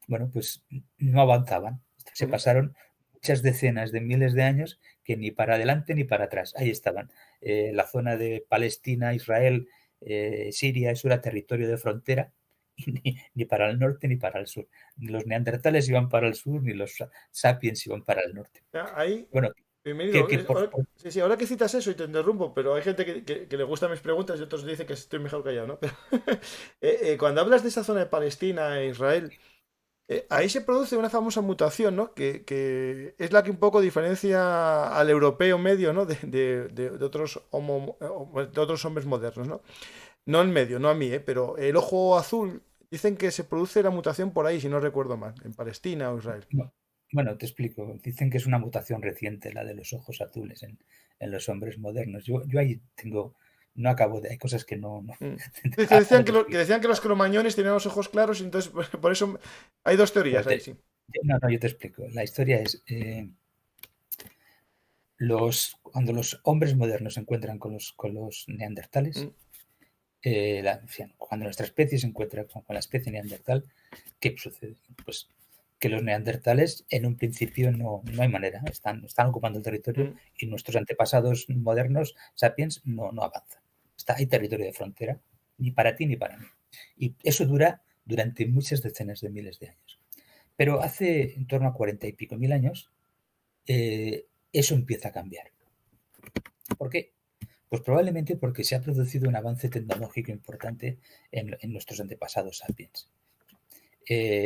bueno, pues no avanzaban. Se Mm. pasaron muchas decenas de miles de años que ni para adelante ni para atrás. Ahí estaban. La zona de Palestina, Israel, Siria, eso era territorio de frontera y ni para el norte ni para el sur. Ni los neandertales iban para el sur ni los sapiens iban para el norte. Ahí, Bueno, bienvenido. por, Sí, sí, ahora que citas eso y te interrumpo, pero hay gente que le gustan mis preguntas y otros dicen que estoy mejor callado, ¿no? Pero, cuando hablas de esa zona de Palestina e Israel, ahí se produce una famosa mutación, ¿no? Que es la que un poco diferencia al europeo medio, ¿no? De otros de otros hombres modernos, ¿no? No en medio, no a mí, pero el ojo azul, dicen que se produce la mutación por ahí, si no recuerdo mal, en Palestina o Israel. Bueno, te explico. Dicen que es una mutación reciente la de los ojos azules en los hombres modernos. Yo ahí no acabo hay cosas que no. Mm. Es que Ahora decían te que explico. decían que los cromañones tenían los ojos claros y entonces por eso hay dos Pero teorías ahí, sí. no, yo te explico. La historia es, cuando los hombres modernos se encuentran con los neandertales, Mm. cuando nuestra especie se encuentra con la especie neandertal, ¿qué sucede? Pues que los neandertales en un principio no hay manera, están ocupando el territorio Mm. y nuestros antepasados modernos, sapiens, no avanzan. Hay territorio de frontera, ni para ti ni para mí. Y eso dura durante muchas decenas de miles de años. Pero hace en torno a 40 y pico mil años, eso empieza a cambiar. ¿Por qué? Pues probablemente porque se ha producido un avance tecnológico importante en nuestros antepasados sapiens.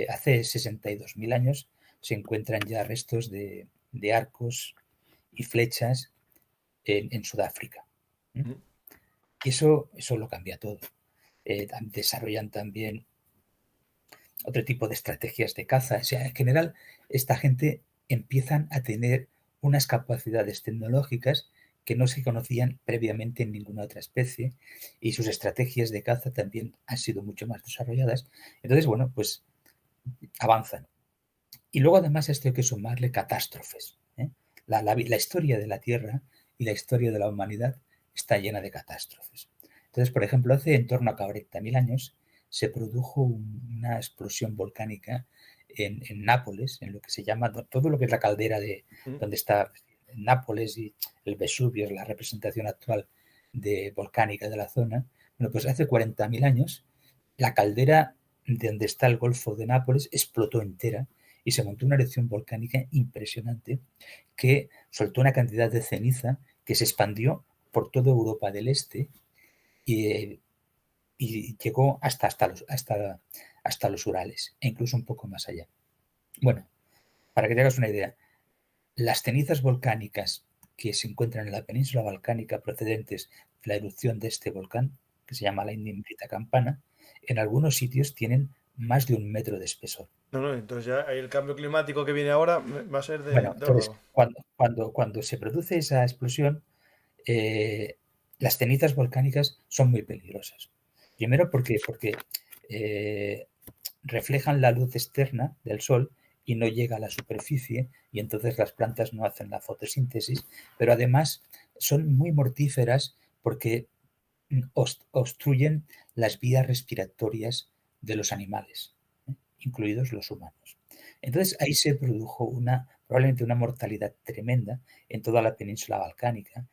Hace 62.000 años se encuentran ya restos de arcos y flechas en Sudáfrica. Y eso lo cambia todo. Desarrollan también otro tipo de estrategias de caza. O sea, en general, esta gente empiezan a tener unas capacidades tecnológicas que no se conocían previamente en ninguna otra especie, y sus estrategias de caza también han sido mucho más desarrolladas. Entonces, bueno, pues avanzan. Y luego además esto hay que sumarle catástrofes. La historia de la Tierra y la historia de la humanidad está llena de catástrofes. Entonces, por ejemplo, hace en torno a 40.000 años se produjo una explosión volcánica en Nápoles, en lo que se llama todo lo que es la caldera de donde está Nápoles, y el Vesubio es la representación actual volcánica de la zona. Bueno, pues hace 40.000 años la caldera de donde está el Golfo de Nápoles explotó entera y se montó una erupción volcánica impresionante que soltó una cantidad de ceniza que se expandió por toda Europa del Este y llegó hasta los Urales e incluso un poco más allá. Bueno, para que te hagas una idea, las cenizas volcánicas que se encuentran en la península balcánica procedentes de la erupción de este volcán, que se llama la Indimbrita Campana, en algunos sitios tienen más de 1 metro de espesor. No, entonces ya el cambio climático que viene ahora va a ser Bueno, de entonces, horror. cuando se produce esa explosión, las cenizas volcánicas son muy peligrosas. Primero porque reflejan la luz externa del sol y no llega a la superficie, y entonces las plantas no hacen la fotosíntesis, pero además son muy mortíferas porque obstruyen las vías respiratorias de los animales, incluidos los humanos. Entonces ahí se produjo probablemente una mortalidad tremenda en toda la península balcánica,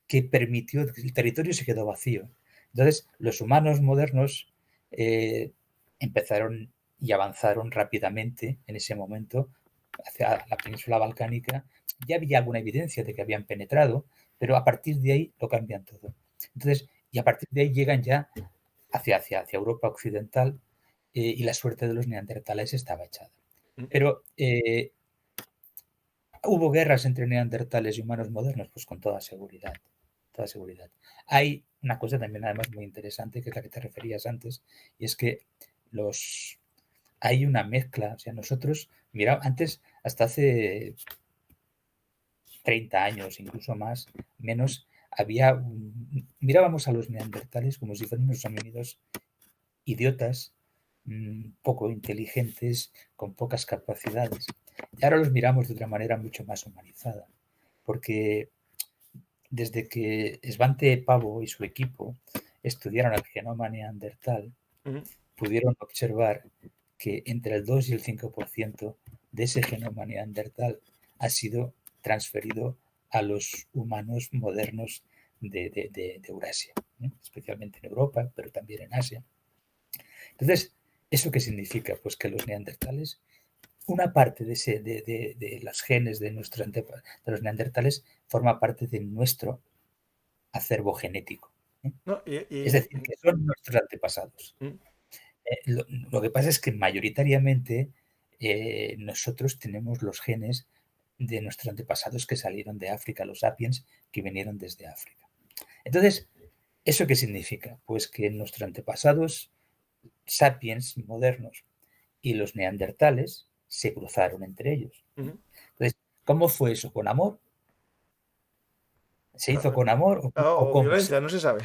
que permitió que el territorio se quedó vacío. Entonces los humanos modernos empezaron y avanzaron rápidamente en ese momento hacia la península balcánica. Ya había alguna evidencia de que habían penetrado, pero a partir de ahí lo cambian todo. Entonces, y a partir de ahí llegan ya hacia Europa occidental, y la suerte de los neandertales estaba echada. Pero ¿hubo guerras entre neandertales y humanos modernos? Pues con toda seguridad. Toda seguridad. Hay una cosa también además muy interesante, que es la que te referías antes, y es que hay una mezcla. O sea, nosotros, mira, antes, hasta hace 30 años, incluso más, menos, mirábamos a los neandertales como si fueran unos homínidos idiotas, poco inteligentes, con pocas capacidades. Y ahora los miramos de otra manera mucho más humanizada, porque desde que Svante Pavo y su equipo estudiaron el genoma neandertal, pudieron observar que entre el 2 y el 5% de ese genoma neandertal ha sido transferido a los humanos modernos de Eurasia, especialmente en Europa, pero también en Asia. Entonces, ¿eso qué significa? Pues que los neandertales, una parte de los genes de los neandertales forma parte de nuestro acervo genético. No, Es decir, que son nuestros antepasados. Lo que pasa es que mayoritariamente nosotros tenemos los genes de nuestros antepasados que salieron de África, los sapiens que vinieron desde África. Entonces, ¿eso qué significa? Pues que nuestros antepasados sapiens modernos y los neandertales se cruzaron entre ellos. Entonces, ¿cómo fue eso? ¿Con amor? ¿Se hizo con amor o violencia? No se sabe.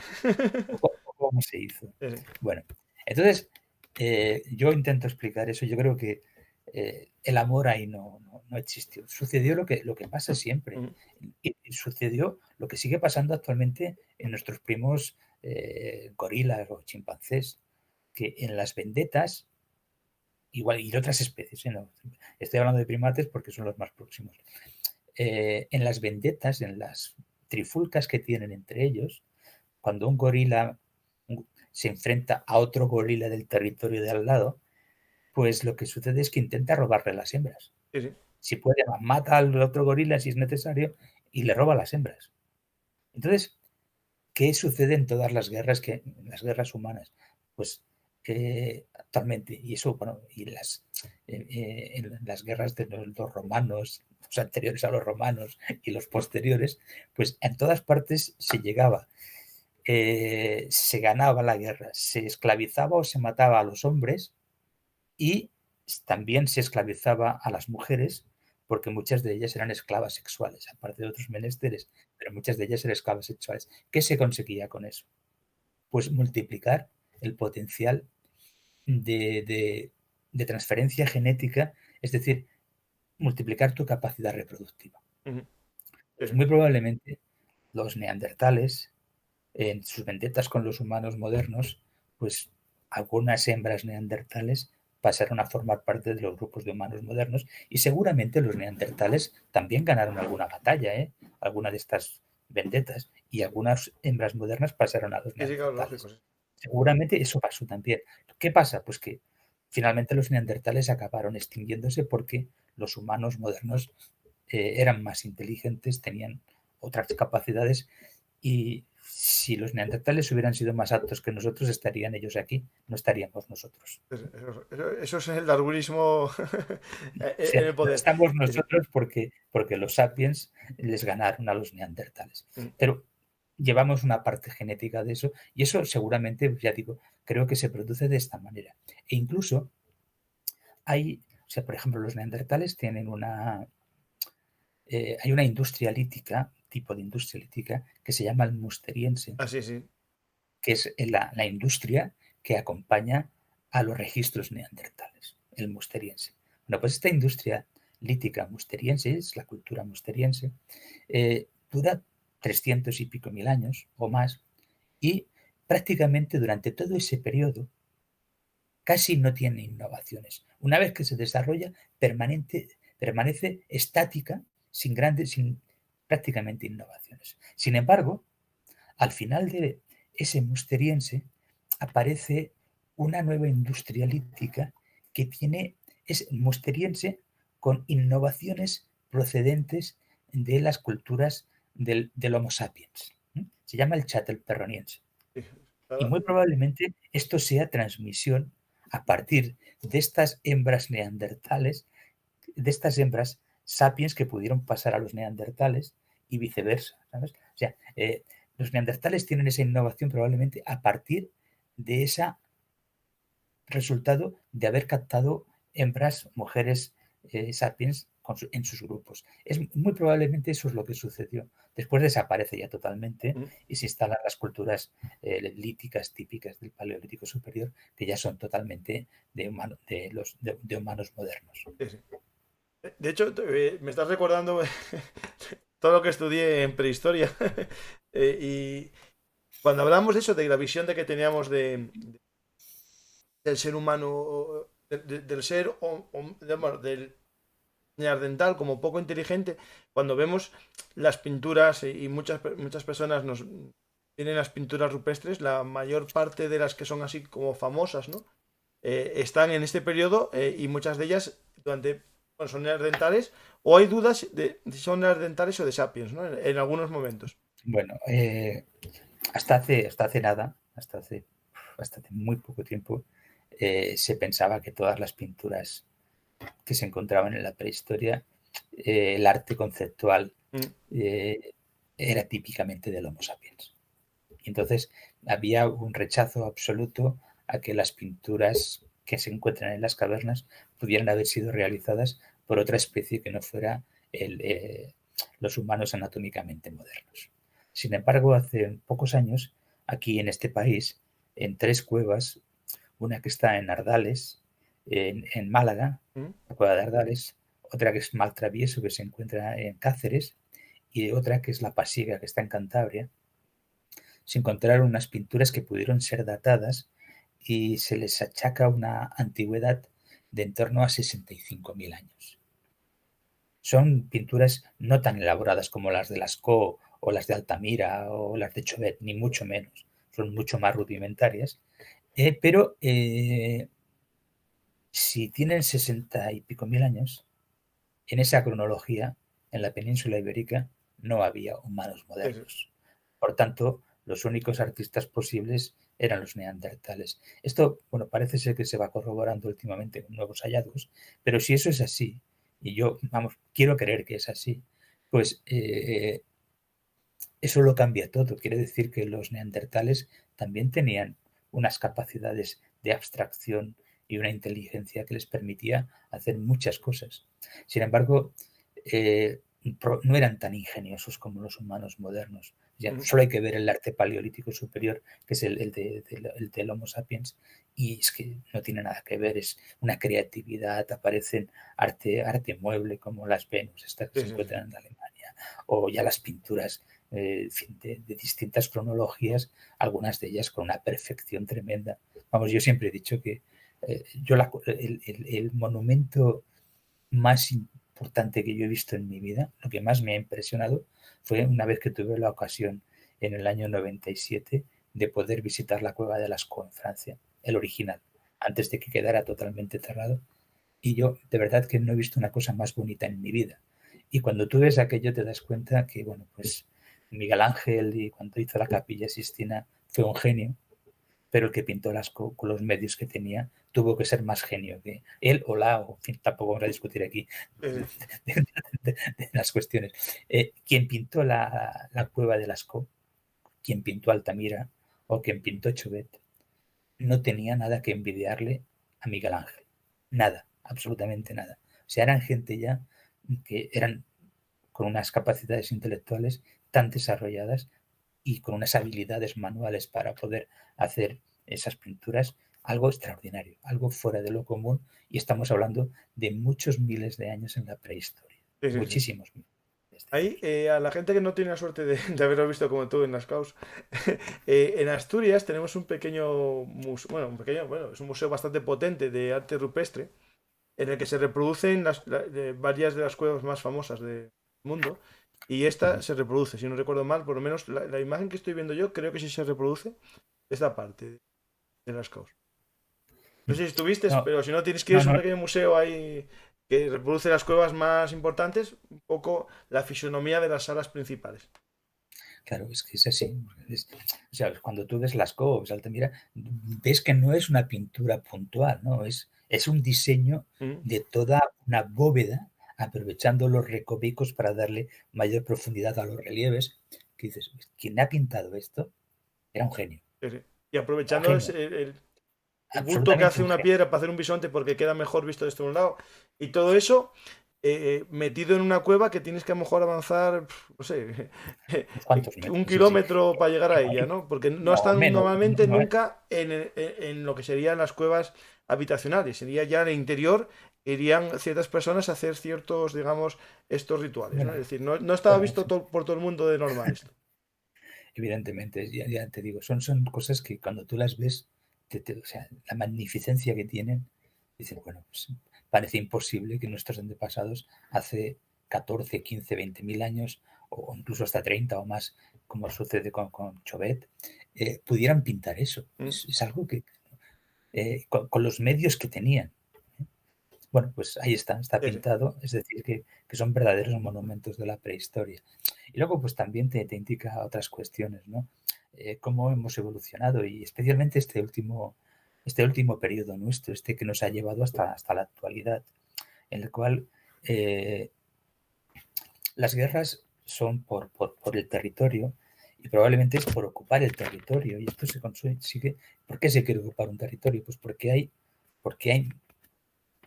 ¿Cómo se hizo? Sí. Bueno, entonces yo intento explicar eso. Yo creo que el amor ahí no existió. Sucedió lo que pasa siempre. Y sucedió lo que sigue pasando actualmente en nuestros primos gorilas o chimpancés, que en las vendetas, igual, y de otras especies, no, estoy hablando de primates porque son los más próximos, en las vendetas, en las trifulcas que tienen entre ellos, cuando un gorila se enfrenta a otro gorila del territorio de al lado, pues lo que sucede es que intenta robarle las hembras. Sí, sí. Si puede, mata al otro gorila si es necesario y le roba las hembras. Entonces, ¿qué sucede en todas las guerras, las guerras humanas? Pues actualmente, y eso, bueno, y en las guerras de los romanos, los anteriores a los romanos y los posteriores, pues en todas partes se llegaba, se ganaba la guerra, se esclavizaba o se mataba a los hombres y también se esclavizaba a las mujeres porque muchas de ellas eran esclavas sexuales, aparte de otros menesteres, pero muchas de ellas eran esclavas sexuales. ¿Qué se conseguía con eso? Pues multiplicar el potencial de transferencia genética, es decir, multiplicar tu capacidad reproductiva. Ujú. Pues muy probablemente los neandertales, en sus vendetas con los humanos modernos, pues algunas hembras neandertales pasaron a formar parte de los grupos de humanos modernos y seguramente los neandertales también ganaron alguna batalla, alguna de estas vendetas, y algunas hembras modernas pasaron a los Sí, sí, claro, neandertales. lógico. Sí. Seguramente eso pasó también. ¿Qué pasa? Pues que finalmente los neandertales acabaron extinguiéndose porque los humanos modernos eran más inteligentes, tenían otras capacidades y si los neandertales hubieran sido más aptos que nosotros, estarían ellos aquí, no estaríamos nosotros. Eso es el darwinismo O sea, en el no poder. estamos Sí, sí. nosotros porque los sapiens les ganaron a los neandertales. Mm. Pero llevamos una parte genética de eso y eso seguramente, ya digo, creo que se produce de esta manera. E incluso hay, o sea, por ejemplo, los neandertales tienen hay una industria lítica, tipo de industria lítica, que se llama el musteriense, Ah, sí, sí. que es la industria que acompaña a los registros neandertales, el musteriense. Bueno, pues esta industria lítica musteriense, es la cultura musteriense, dura 300 y pico mil años o más y prácticamente durante todo ese periodo casi no tiene innovaciones. Una vez que se desarrolla, permanece estática, sin prácticamente innovaciones. Sin embargo, al final de ese musteriense aparece una nueva industria lítica que es musteriense con innovaciones procedentes de las culturas del Homo sapiens. Se llama el Chatelperroniense. Sí. Y muy probablemente esto sea transmisión a partir de estas hembras neandertales, de estas hembras sapiens que pudieron pasar a los neandertales y viceversa, ¿sabes? O sea, los neandertales tienen esa innovación probablemente a partir de ese resultado de haber captado hembras, mujeres sapiens en sus grupos. Muy probablemente eso es lo que sucedió. Después desaparece ya totalmente Mm. y se instalan las culturas líticas típicas del Paleolítico Superior, que ya son totalmente de humanos modernos. Sí, sí. De hecho, me estás recordando todo lo que estudié en prehistoria. Y cuando hablamos de eso, de la visión de que teníamos del ser humano, del ser, bueno, del neandertal como poco inteligente, cuando vemos las pinturas y muchas personas nos tienen las pinturas rupestres, la mayor parte de las que son así como famosas, ¿no? Están en este periodo y muchas de ellas bueno, son neandertales o hay dudas de si son neandertales o de sapiens, ¿no? En algunos momentos. Bueno, hasta hace nada, hasta hace muy poco tiempo, se pensaba que todas las pinturas que se encontraban en la prehistoria, el arte conceptual era típicamente del Homo sapiens. Y entonces había un rechazo absoluto a que las pinturas que se encuentran en las cavernas pudieran haber sido realizadas por otra especie que no fuera los humanos anatómicamente modernos. Sin embargo, hace pocos años, aquí en este país, en 3 cuevas, una que está en Ardales, en Málaga, la cueva de Ardales, otra que es Maltravieso, que se encuentra en Cáceres, y otra que es La Pasiega, que está en Cantabria, se encontraron unas pinturas que pudieron ser datadas y se les achaca una antigüedad de en torno a 65.000 años. Son pinturas no tan elaboradas como las de Lascaux o las de Altamira o las de Chauvet, ni mucho menos. Son mucho más rudimentarias, pero si tienen 60 y pico mil años, en esa cronología, en la península ibérica, no había humanos modernos. Por tanto, los únicos artistas posibles eran los neandertales. Esto, bueno, parece ser que se va corroborando últimamente con nuevos hallazgos, pero si eso es así, y yo, vamos, quiero creer que es así, pues eso lo cambia todo. Quiere decir que los neandertales también tenían unas capacidades de abstracción y una inteligencia que les permitía hacer muchas cosas. Sin embargo, no eran tan ingeniosos como los humanos modernos. Ya solo hay que ver el arte paleolítico superior, que es el del Homo sapiens, y es que no tiene nada que ver, es una creatividad, aparecen arte mueble como las Venus, estas que se encuentran en Alemania, o ya las pinturas de distintas cronologías, algunas de ellas con una perfección tremenda. Vamos, yo siempre he dicho que el monumento más importante que yo he visto en mi vida, lo que más me ha impresionado, fue una vez que tuve la ocasión en el año 97 de poder visitar la cueva de Lascaux en Francia, el original, antes de que quedara totalmente cerrado. Y yo de verdad que no he visto una cosa más bonita en mi vida. Y cuando tú ves aquello te das cuenta que, bueno, pues Miguel Ángel, y cuando hizo la Capilla Sistina, fue un genio, pero el que pintó Lascaux con los medios que tenía tuvo que ser más genio que él o en fin, tampoco vamos a discutir aquí de las cuestiones. Quien pintó la cueva de Lascaux, quien pintó Altamira o quien pintó Chauvet, no tenía nada que envidiarle a Miguel Ángel. Nada, absolutamente nada. O sea, eran gente ya que eran con unas capacidades intelectuales tan desarrolladas y con unas habilidades manuales para poder hacer esas pinturas, algo extraordinario, algo fuera de lo común, y estamos hablando de muchos miles de años en la prehistoria, muchísimos miles. Ahí, a la gente que no tiene la suerte de haberlo visto como tú en las CAUS, en Asturias tenemos un pequeño museo, bueno, es un museo bastante potente de arte rupestre, en el que se reproducen varias de las cuevas más famosas del mundo, y esta se reproduce, si no recuerdo mal, por lo menos la imagen que estoy viendo yo, creo que sí se reproduce esta parte de las CAUS. No sé si estuviste, No, pero si no tienes que ir, es un no, pequeño museo ahí que reproduce las cuevas más importantes, un poco la fisonomía de las salas principales. claro, es que es así. O sea, cuando tú ves Lascaux, Altamira, ves que no es una pintura puntual, ¿no? Es un diseño de toda una bóveda, aprovechando los recovecos para darle mayor profundidad a los relieves. Que dices, quien ha pintado esto era un genio. Y Un aprovechando genio. el bulto que Absolutamente hace un una genio. piedra para hacer un bisonte porque queda mejor visto desde un lado. Y todo eso metido en una cueva que tienes que a lo mejor avanzar, no sé, ¿Cuántos 1 kilómetro para llegar a ella, metros? ¿no? Porque no No, están menos. normalmente nunca en lo que serían las cuevas habitacionales. Sería ya en el interior, irían ciertas personas a hacer ciertos, digamos, estos rituales, ¿no? Bueno, Es decir, no estaba bueno, visto por todo el mundo de normal esto. evidentemente, ya te digo, son cosas que cuando tú las ves, o sea, la magnificencia que tienen, dices, bueno, pues parece imposible que nuestros antepasados hace 14, 15, 20 mil años, o incluso hasta 30 o más, como sucede con Chauvet, pudieran pintar eso. Es algo que, con los medios que tenían. Bueno, pues ahí está Sí, sí. pintado, es decir, que son verdaderos monumentos de la prehistoria. Y luego, pues también te indica otras cuestiones, ¿no? Cómo hemos evolucionado y especialmente este último periodo nuestro, que nos ha llevado hasta la actualidad, en el cual las guerras son por el territorio y probablemente es por ocupar el territorio. Y esto se consigue. ¿Por qué se quiere ocupar un territorio? Pues porque hay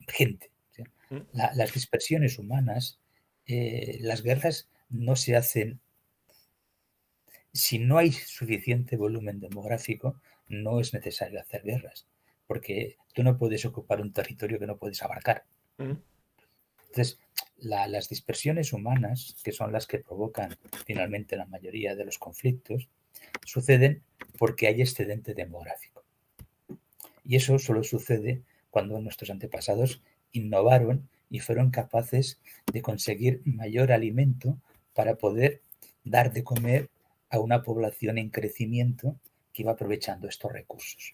gente. ¿Sí? Las dispersiones humanas, las guerras no se hacen. Si no hay suficiente volumen demográfico, no es necesario hacer guerras, porque tú no puedes ocupar un territorio que no puedes abarcar. Entonces, las dispersiones humanas, que son las que provocan finalmente la mayoría de los conflictos, suceden porque hay excedente demográfico. Y eso solo sucede cuando nuestros antepasados innovaron y fueron capaces de conseguir mayor alimento para poder dar de comer a una población en crecimiento que iba aprovechando estos recursos.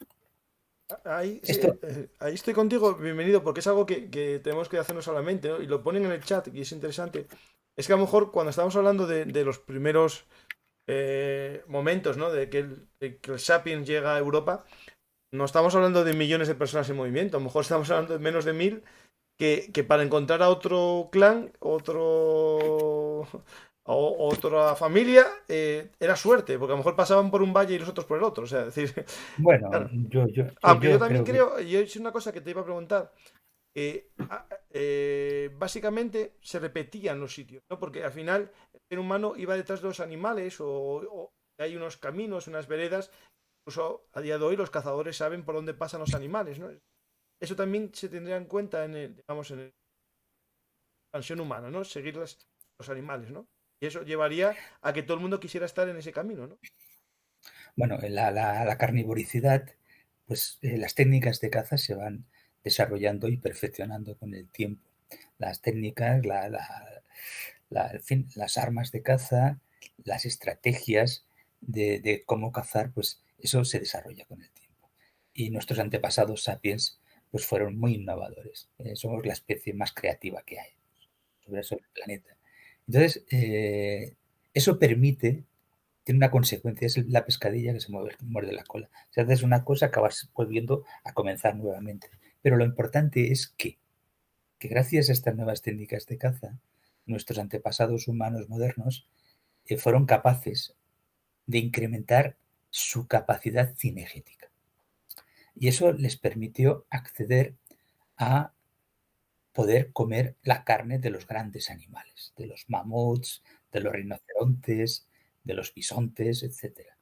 Ahí, sí, Esto, ahí estoy contigo, bienvenido, porque es algo que tenemos que hacernos a la mente, ¿no? Y lo ponen en el chat y es interesante. Es que a lo mejor cuando estamos hablando de los primeros momentos, ¿no? De que el Sapiens llega a Europa, no estamos hablando de millones de personas en movimiento, a lo mejor estamos hablando de menos de 1000 que para encontrar a otro clan, otra familia, era suerte, porque a lo mejor pasaban por un valle y los otros por el otro. O sea, es decir, bueno, claro. Aunque yo yo también creo que, creo, y es una cosa que te iba a preguntar, básicamente se repetían los sitios, ¿no? Porque al final el ser humano iba detrás de los animales o hay unos caminos, unas veredas. Incluso a día de hoy los cazadores saben por dónde pasan los animales, ¿no? Eso también se tendría en cuenta digamos, en la expansión humana, ¿no? Seguir los animales, ¿no? Y eso llevaría a que todo el mundo quisiera estar en ese camino, ¿no? bueno, la carnivoricidad, pues las técnicas de caza se van desarrollando y perfeccionando con el tiempo. Las técnicas, en fin, las armas de caza, las estrategias de cómo cazar, pues eso se desarrolla con el tiempo. Y nuestros antepasados sapiens, pues fueron muy innovadores. Somos la especie más creativa que hay sobre el planeta. Entonces, eso permite, tiene una consecuencia, es la pescadilla que se muerde la cola. Si haces una cosa, acabas volviendo a comenzar nuevamente. Pero lo importante es que gracias a estas nuevas técnicas de caza, nuestros antepasados humanos modernos fueron capaces de incrementar su capacidad cinegética. Y eso les permitió acceder a poder comer la carne de los grandes animales, de los mamuts, de los rinocerontes, de los bisontes, etcétera.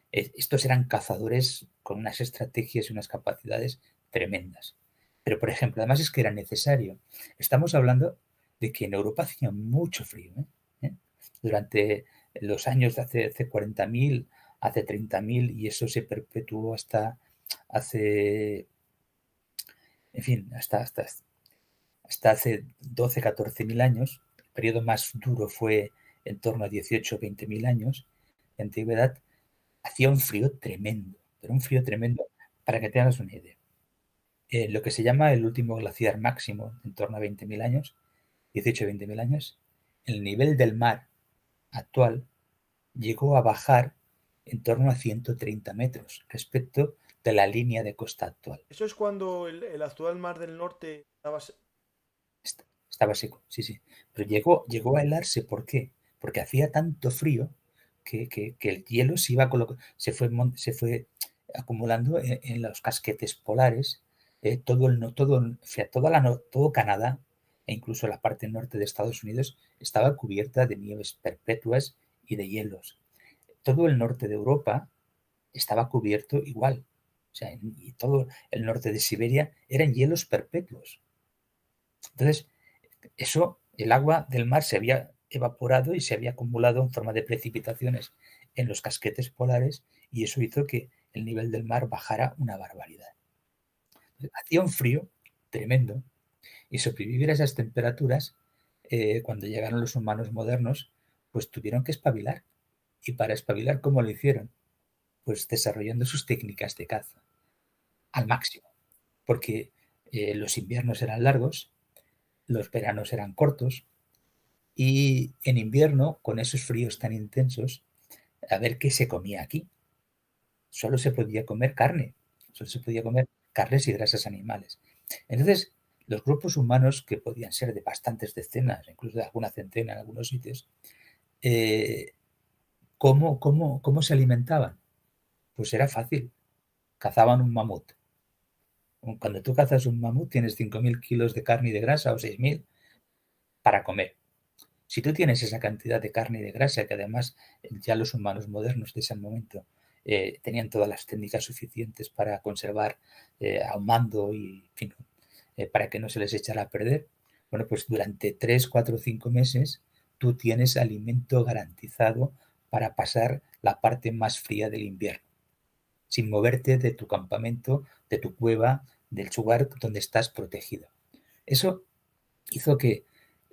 Estos eran cazadores con unas estrategias y unas capacidades tremendas. Pero, por ejemplo, además es que era necesario. Estamos hablando de que en Europa hacía mucho frío. ¿Eh? Durante los años de hace 40.000, hace 30.000, y eso se perpetuó hasta hace, en fin, hasta hace 12, 14.000 años. El periodo más duro fue en torno a 18, 20.000 años de antigüedad. Hacía un frío tremendo, pero un frío tremendo, para que te hagas una idea. Lo que se llama el último glaciar máximo, en torno a 20.000 años, 18 o 20.000 años, el nivel del mar actual llegó a bajar en torno a 130 metros respecto de la línea de costa actual. Eso es cuando el actual Mar del Norte estaba. Estaba seco, sí, sí. Pero llegó a helarse, ¿por qué? Porque hacía tanto frío que el hielo se fue acumulando en los casquetes polares. Todo Canadá e incluso la parte norte de Estados Unidos estaba cubierta de nieves perpetuas y de hielos. Todo el norte de Europa estaba cubierto igual. O sea, y todo el norte de Siberia eran hielos perpetuos. Entonces, eso, el agua del mar se había evaporado y se había acumulado en forma de precipitaciones en los casquetes polares, y eso hizo que el nivel del mar bajara una barbaridad. Hacía un frío tremendo, y sobrevivir a esas temperaturas, cuando llegaron los humanos modernos, pues tuvieron que espabilar. Y para espabilar, ¿cómo lo hicieron? Pues desarrollando sus técnicas de caza al máximo, porque los inviernos eran largos, los veranos eran cortos, y en invierno, con esos fríos tan intensos, a ver qué se comía aquí. Solo se podía comer carne, solo se podía comer carnes y grasas animales. Entonces, los grupos humanos, que podían ser de bastantes decenas, incluso de alguna centena en algunos sitios, eh, ¿cómo se alimentaban? Pues era fácil, cazaban un mamut. Cuando tú cazas un mamut tienes 5.000 kilos de carne y de grasa o 6.000 para comer. Si tú tienes esa cantidad de carne y de grasa, que además ya los humanos modernos de ese momento tenían todas las técnicas suficientes para conservar ahumando y, en fin, para que no se les echara a perder, bueno, pues durante 3, 4, 5 meses tú tienes alimento garantizado para pasar la parte más fría del invierno, sin moverte de tu campamento, de tu cueva, del lugar donde estás protegido. Eso hizo que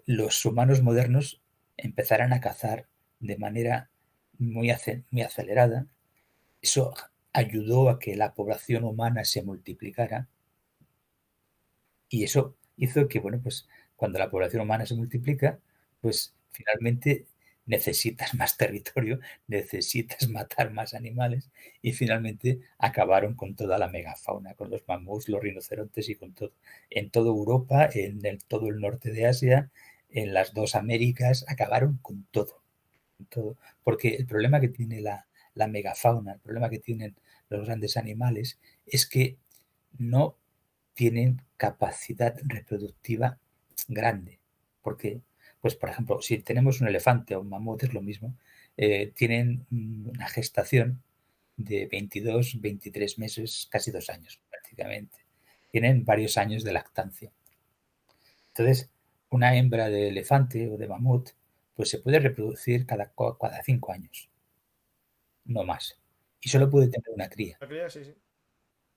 los humanos modernos empezaran a cazar de manera muy acelerada. Eso ayudó a que la población humana se multiplicara y eso hizo que, bueno, pues cuando la población humana se multiplica, pues finalmente necesitas más territorio, necesitas matar más animales y finalmente acabaron con toda la megafauna, con los mamuts, los rinocerontes y con todo. En toda Europa, todo el norte de Asia, en las dos Américas, acabaron con todo. Todo. Porque el problema que tiene la megafauna, el problema que tienen los grandes animales es que no tienen capacidad reproductiva grande. Porque, pues por ejemplo, si tenemos un elefante o un mamut es lo mismo, tienen una gestación de 22, 23 meses, casi 2 años prácticamente. Tienen varios años de lactancia. Entonces, una hembra de elefante o de mamut pues se puede reproducir cada 5 años, no más. Y solo puede tener una cría. La cría, sí, sí.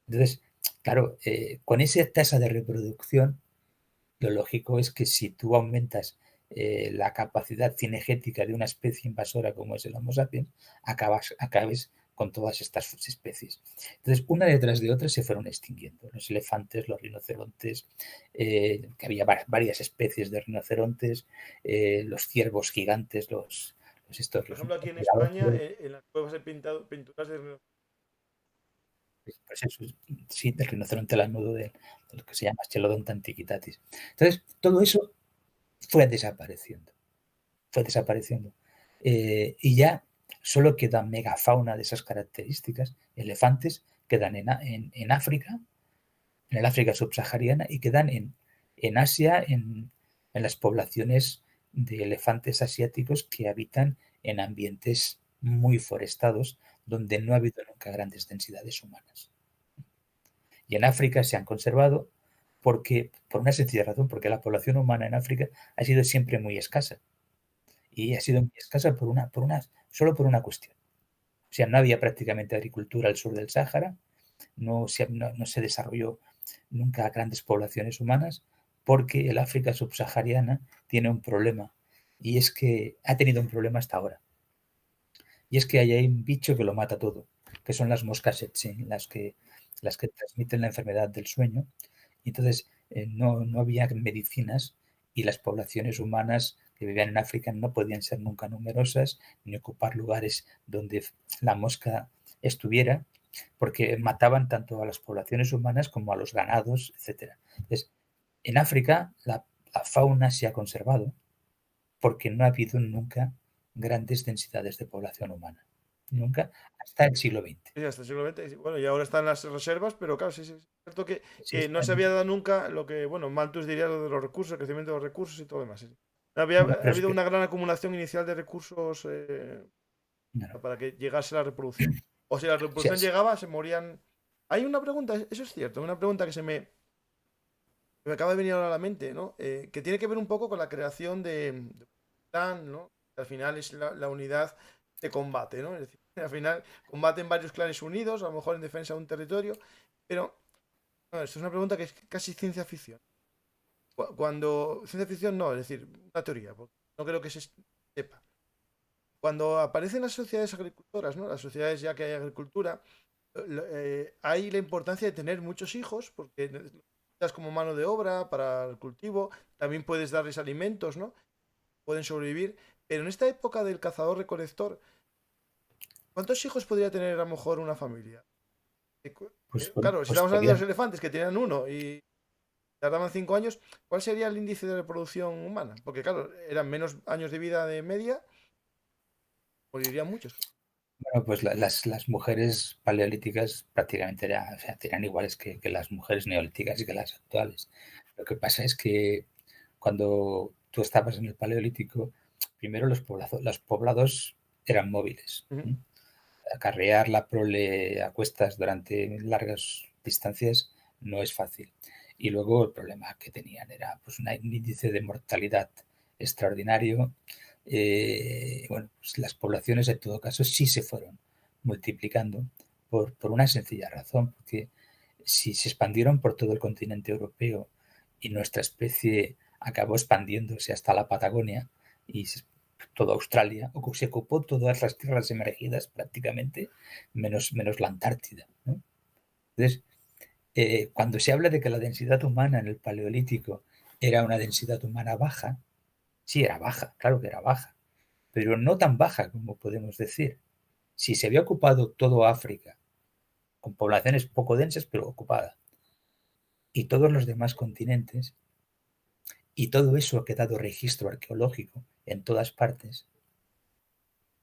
Entonces, claro, con esa tasa de reproducción, lo lógico es que si tú aumentas la capacidad cinegética de una especie invasora como es el Homo sapiens, acabes con todas estas especies. Entonces, una detrás de otra se fueron extinguiendo. Los elefantes, los rinocerontes, que había varias especies de rinocerontes, los ciervos gigantes, estos, Por los ejemplo, aquí en España, megalópodos, en las cuevas hay pinturas de... pues eso, sí, del rinoceronte lanudo, de lo que se llama Chelodonta antiquitatis. Entonces, todo eso fue desapareciendo, fue desapareciendo. Y ya solo queda megafauna de esas características, elefantes, quedan en África, en el África subsahariana, y quedan en Asia, en las poblaciones de elefantes asiáticos que habitan en ambientes muy forestados, donde no ha habido nunca grandes densidades humanas. Y en África se han conservado porque, por una sencilla razón, porque la población humana en África ha sido siempre muy escasa. Y ha sido muy escasa solo por una cuestión. O sea, no había prácticamente agricultura al sur del Sáhara, no se desarrolló nunca grandes poblaciones humanas, porque el África subsahariana tiene un problema, y es que ha tenido un problema hasta ahora. Y es que hay un bicho que lo mata todo, que son las moscas tsetse, las que transmiten la enfermedad del sueño. Y entonces no había medicinas y las poblaciones humanas que vivían en África no podían ser nunca numerosas ni ocupar lugares donde la mosca estuviera, porque mataban tanto a las poblaciones humanas como a los ganados, etc. Entonces, en África la fauna se ha conservado porque no ha habido nunca grandes densidades de población humana. Nunca, hasta el siglo XX. Sí, hasta el siglo XX. Bueno, y ahora están las reservas, pero claro, sí, sí, es cierto Sí, que no se había dado nunca lo que, bueno, Malthus diría lo de los recursos, el crecimiento de los recursos y todo lo demás. Sí. bueno, Ha pero es habido que, una gran acumulación inicial de recursos no, para que llegase la reproducción. O si la o sea, reproducción llegaba, se morían. Hay una pregunta, eso es cierto, una pregunta que me acaba de venir ahora a la mente, ¿no? Que tiene que ver un poco con la creación de clan, ¿no? Que al final es la unidad de combate, ¿no? Es decir, al final combaten varios clanes unidos, a lo mejor en defensa de un territorio, pero no, esto es una pregunta que es casi ciencia ficción. Cuando ciencia ficción no, es decir, una teoría, porque no creo que se sepa. Cuando aparecen las sociedades agricultoras, ¿no? Las sociedades ya que hay agricultura, hay la importancia de tener muchos hijos, porque necesitas como mano de obra para el cultivo, también puedes darles alimentos, ¿no? Pueden sobrevivir. Pero en esta época del cazador-recolector, ¿cuántos hijos podría tener a lo mejor una familia? Claro, si pues estamos hablando de los podían, elefantes que tenían uno y tardaban 5 años, ¿cuál sería el índice de reproducción humana? Porque claro, eran menos años de vida de media, morirían muchos. bueno, pues las mujeres paleolíticas prácticamente o sea, eran iguales que las mujeres neolíticas y que las actuales. Lo que pasa es que cuando tú estabas en el paleolítico, primero los poblados eran móviles. Ujú. Acarrear la prole a cuestas durante largas distancias no es fácil. Y luego el problema que tenían era pues, un índice de mortalidad extraordinario. Bueno, pues las poblaciones en todo caso sí se fueron multiplicando por una sencilla razón, porque si se expandieron por todo el continente europeo y nuestra especie acabó expandiéndose hasta la Patagonia y toda Australia, se ocupó todas las tierras emergidas prácticamente, menos la Antártida, ¿no? Entonces, cuando se habla de que la densidad humana en el Paleolítico era una densidad humana baja, sí era baja, claro que era baja, pero no tan baja como podemos decir. Si se había ocupado todo África, con poblaciones poco densas pero ocupada, y todos los demás continentes, y todo eso ha quedado registro arqueológico en todas partes,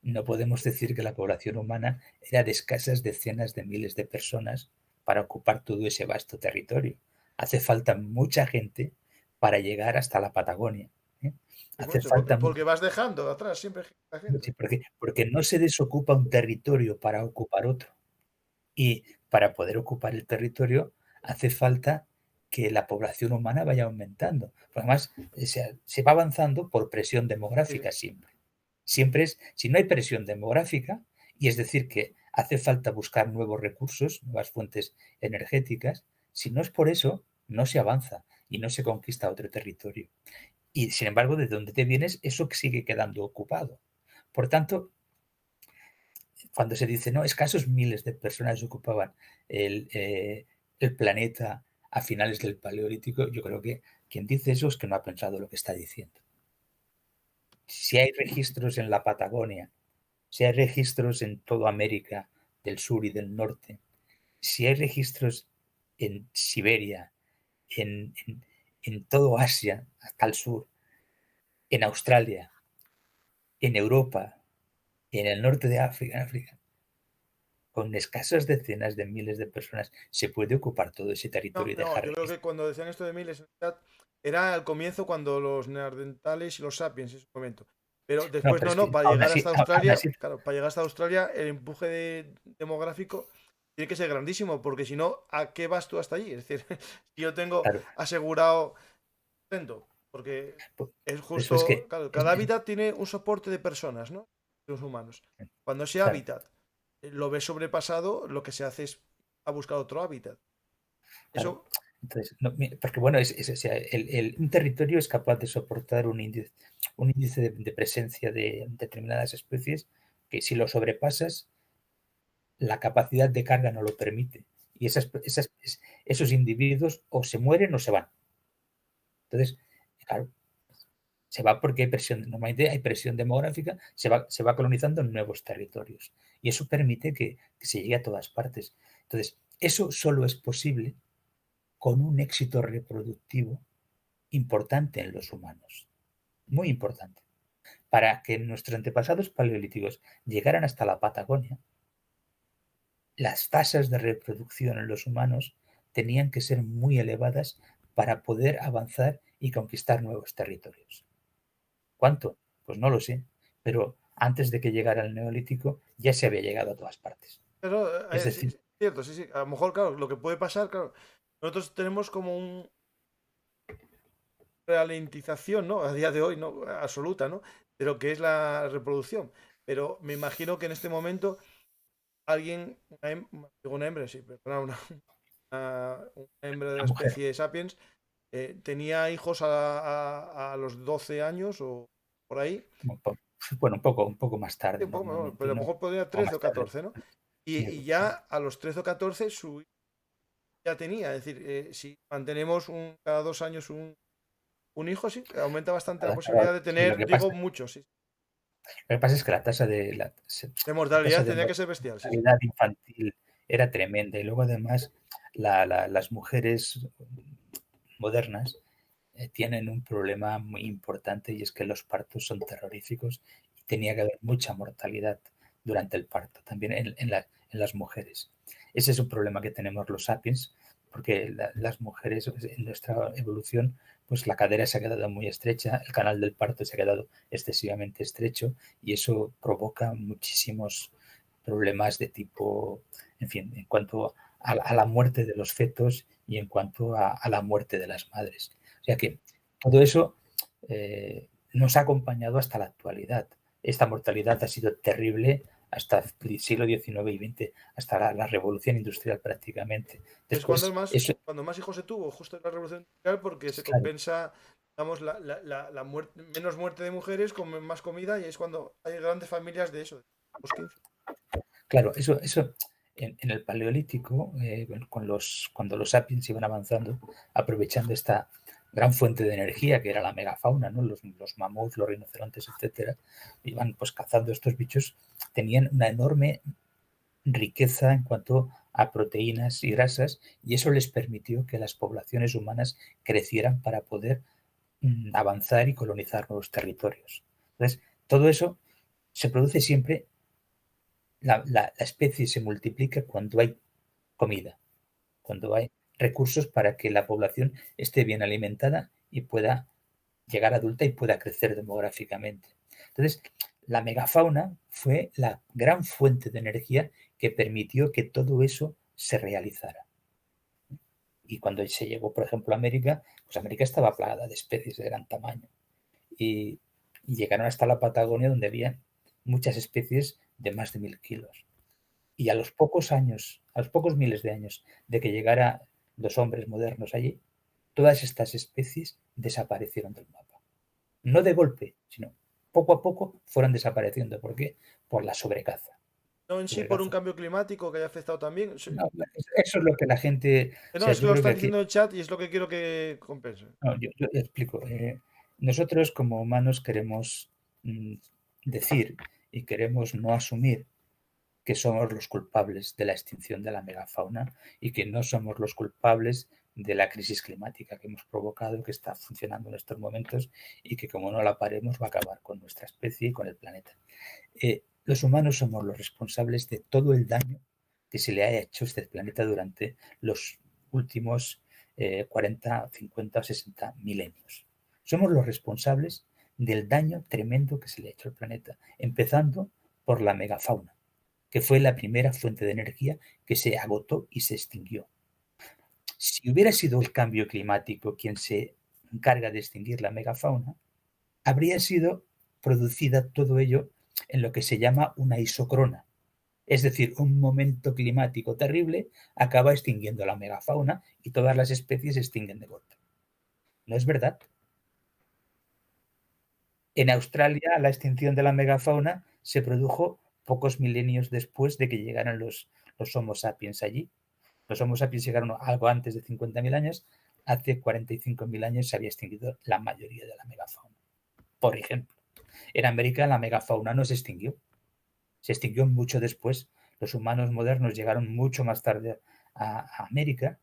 no podemos decir que la población humana era de escasas decenas de miles de personas para ocupar todo ese vasto territorio. Hace falta mucha gente para llegar hasta la Patagonia, ¿eh? Es Hace mucho, falta porque vas dejando atrás siempre la gente. sí, porque no se desocupa un territorio para ocupar otro. Y para poder ocupar el territorio hace falta que la población humana vaya aumentando. Además, se va avanzando por presión demográfica Sí. siempre. Siempre es, si no hay presión demográfica, y es decir, que hace falta buscar nuevos recursos, nuevas fuentes energéticas, si no es por eso, no se avanza y no se conquista otro territorio. Y sin embargo, de donde te vienes, eso sigue quedando ocupado. Por tanto, cuando se dice, no, escasos miles de personas ocupaban el planeta a finales del Paleolítico, yo creo que quien dice eso es que no ha pensado lo que está diciendo. Si hay registros en la Patagonia, si hay registros en toda América del Sur y del Norte, si hay registros en Siberia, en todo Asia, hasta el sur, en Australia, en Europa, en el norte de África, en África, con escasas decenas de miles de personas se puede ocupar todo ese No, territorio y no, dejar yo creo que registro. cuando decían esto de miles en el chat, era al comienzo cuando los neandertales y los sapiens en su momento. Pero No, después pero no, es no, que para aún llegar así, hasta aún Australia, así, claro, para llegar hasta Australia, el empuje demográfico tiene que ser grandísimo, porque si no, ¿a qué vas tú hasta allí? Es decir, si yo tengo claro, asegurado sustento, porque por es eso es justo, que, claro, cada hábitat tiene un soporte de personas, ¿no? Los humanos. Cuando ese claro, hábitat lo ves sobrepasado, lo que se hace es a buscar otro hábitat. claro. Eso, Entonces, no, porque bueno, o sea, un territorio es capaz de soportar un índice de presencia de determinadas especies que si lo sobrepasas, la capacidad de carga no lo permite. Y esos individuos o se mueren o se van. Entonces, claro, se va porque hay presión, normalmente hay presión demográfica, se va colonizando en nuevos territorios. Y eso permite que se llegue a todas partes. Entonces, eso solo es posible con un éxito reproductivo importante en los humanos, muy importante. Para que nuestros antepasados paleolíticos llegaran hasta la Patagonia, las tasas de reproducción en los humanos tenían que ser muy elevadas para poder avanzar y conquistar nuevos territorios. ¿Cuánto? Pues no lo sé, pero antes de que llegara el Neolítico ya se había llegado a todas partes. pero, Es sí, decir, sí, cierto, sí, sí. A lo mejor, claro, lo que puede pasar, claro, nosotros tenemos como una ralentización, ¿no? A día de hoy, ¿no? Absoluta, ¿no? De lo que es la reproducción. Pero me imagino que en este momento alguien, digo una hembra, sí, perdona, una hembra de la la mujer, especie Sapiens, tenía hijos a los 12 años o por ahí. bueno, un poco más Sí, tarde un poco mejor, normalmente, pero a lo ¿no? mejor podría O 13 más o tarde. 14, ¿no? Sí, Y ya a los 13 o 14 su ya tenía. Es decir, si mantenemos cada 2 años un hijo, sí, aumenta bastante la posibilidad de sí, tener, digo, muchos, sí. lo que pasa es que De la tasa mortalidad de tenía que ser bestial, sí, sí. mortalidad infantil era tremenda. Y luego además las mujeres modernas tienen un problema muy importante y es que los partos son terroríficos y tenía que haber mucha mortalidad durante el parto, también en las mujeres. Ese es un problema que tenemos los sapiens, porque las mujeres en nuestra evolución, pues la cadera se ha quedado muy estrecha, el canal del parto se ha quedado excesivamente estrecho y eso provoca muchísimos problemas de tipo, en fin, en cuanto a la muerte de los fetos y en cuanto a la muerte de las madres. O sea que todo eso nos ha acompañado hasta la actualidad. Esta mortalidad ha sido terrible hasta el siglo XIX y XX, hasta la revolución industrial prácticamente. Es cuando Después, eso, cuando más hijos se tuvo, justo en la Revolución Industrial, porque se claro, compensa digamos, menos muerte de mujeres con más comida y es cuando hay grandes familias de eso, de los 15. Claro, eso en el Paleolítico, bueno, cuando los sapiens iban avanzando, aprovechando esta gran fuente de energía que era la megafauna, ¿no? Los mamuts, los rinocerontes, etcétera, iban pues cazando estos bichos, tenían una enorme riqueza en cuanto a proteínas y grasas y eso les permitió que las poblaciones humanas crecieran para poder avanzar y colonizar nuevos territorios. Entonces, todo eso se produce siempre, la especie se multiplica cuando hay comida, cuando hay recursos para que la población esté bien alimentada y pueda llegar adulta y pueda crecer demográficamente. Entonces, la megafauna fue la gran fuente de energía que permitió que todo eso se realizara. Y cuando se llegó, por ejemplo, a América, pues América estaba plagada de especies de gran tamaño. Y llegaron hasta la Patagonia, donde había muchas especies de más de 1000 kilos. Y a los pocos años, a los pocos miles de años de que llegaran los hombres modernos allí, todas estas especies desaparecieron del mapa. No de golpe, sino poco a poco fueron desapareciendo. ¿Por qué? Por la sobrecaza. No en sí por un Sobrecaza. cambio climático que haya afectado también. No, eso es lo que la gente, o No, sea, es que yo lo creo que están aquí, diciendo en el chat y es lo que quiero que compense. no, yo explico. Nosotros como humanos queremos decir y queremos no asumir que somos los culpables de la extinción de la megafauna y que no somos los culpables de la crisis climática que hemos provocado, que está funcionando en estos momentos y que como no la paremos va a acabar con nuestra especie y con el planeta. Los humanos somos los responsables de todo el daño que se le ha hecho a este planeta durante los últimos 40, 50 o 60 milenios. Somos los responsables del daño tremendo que se le ha hecho al planeta, empezando por la megafauna, que fue la primera fuente de energía que se agotó y se extinguió. Si hubiera sido el cambio climático quien se encarga de extinguir la megafauna, habría sido producida todo ello en lo que se llama una isocrona. Es decir, un momento climático terrible acaba extinguiendo la megafauna y todas las especies se extinguen de golpe. ¿No es verdad? En Australia, la extinción de la megafauna se produjo pocos milenios después de que llegaran los Homo sapiens allí. Los Homo sapiens llegaron algo antes de 50.000 años. Hace 45.000 años se había extinguido la mayoría de la megafauna. Por ejemplo, en América la megafauna no se extinguió mucho después. Los humanos modernos llegaron mucho más tarde a América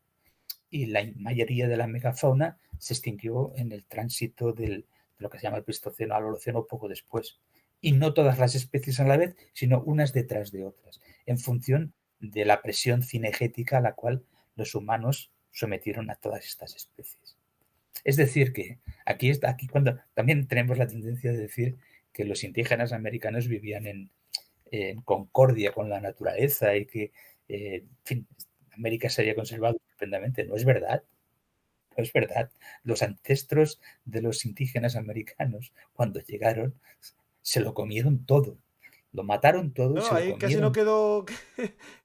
y la mayoría de la megafauna se extinguió en el tránsito de lo que se llama el Pleistoceno al Holoceno poco después. Y no todas las especies a la vez, sino unas detrás de otras, en función de la presión cinegética a la cual los humanos sometieron a todas estas especies. Es decir, que aquí cuando también tenemos la tendencia de decir que los indígenas americanos vivían en concordia con la naturaleza y que, en fin, América se había conservado estupendamente. No es verdad, no es verdad. Los ancestros de los indígenas americanos, cuando llegaron, se lo comieron todo. Lo mataron todo y No, se lo ahí casi no comieron. quedó No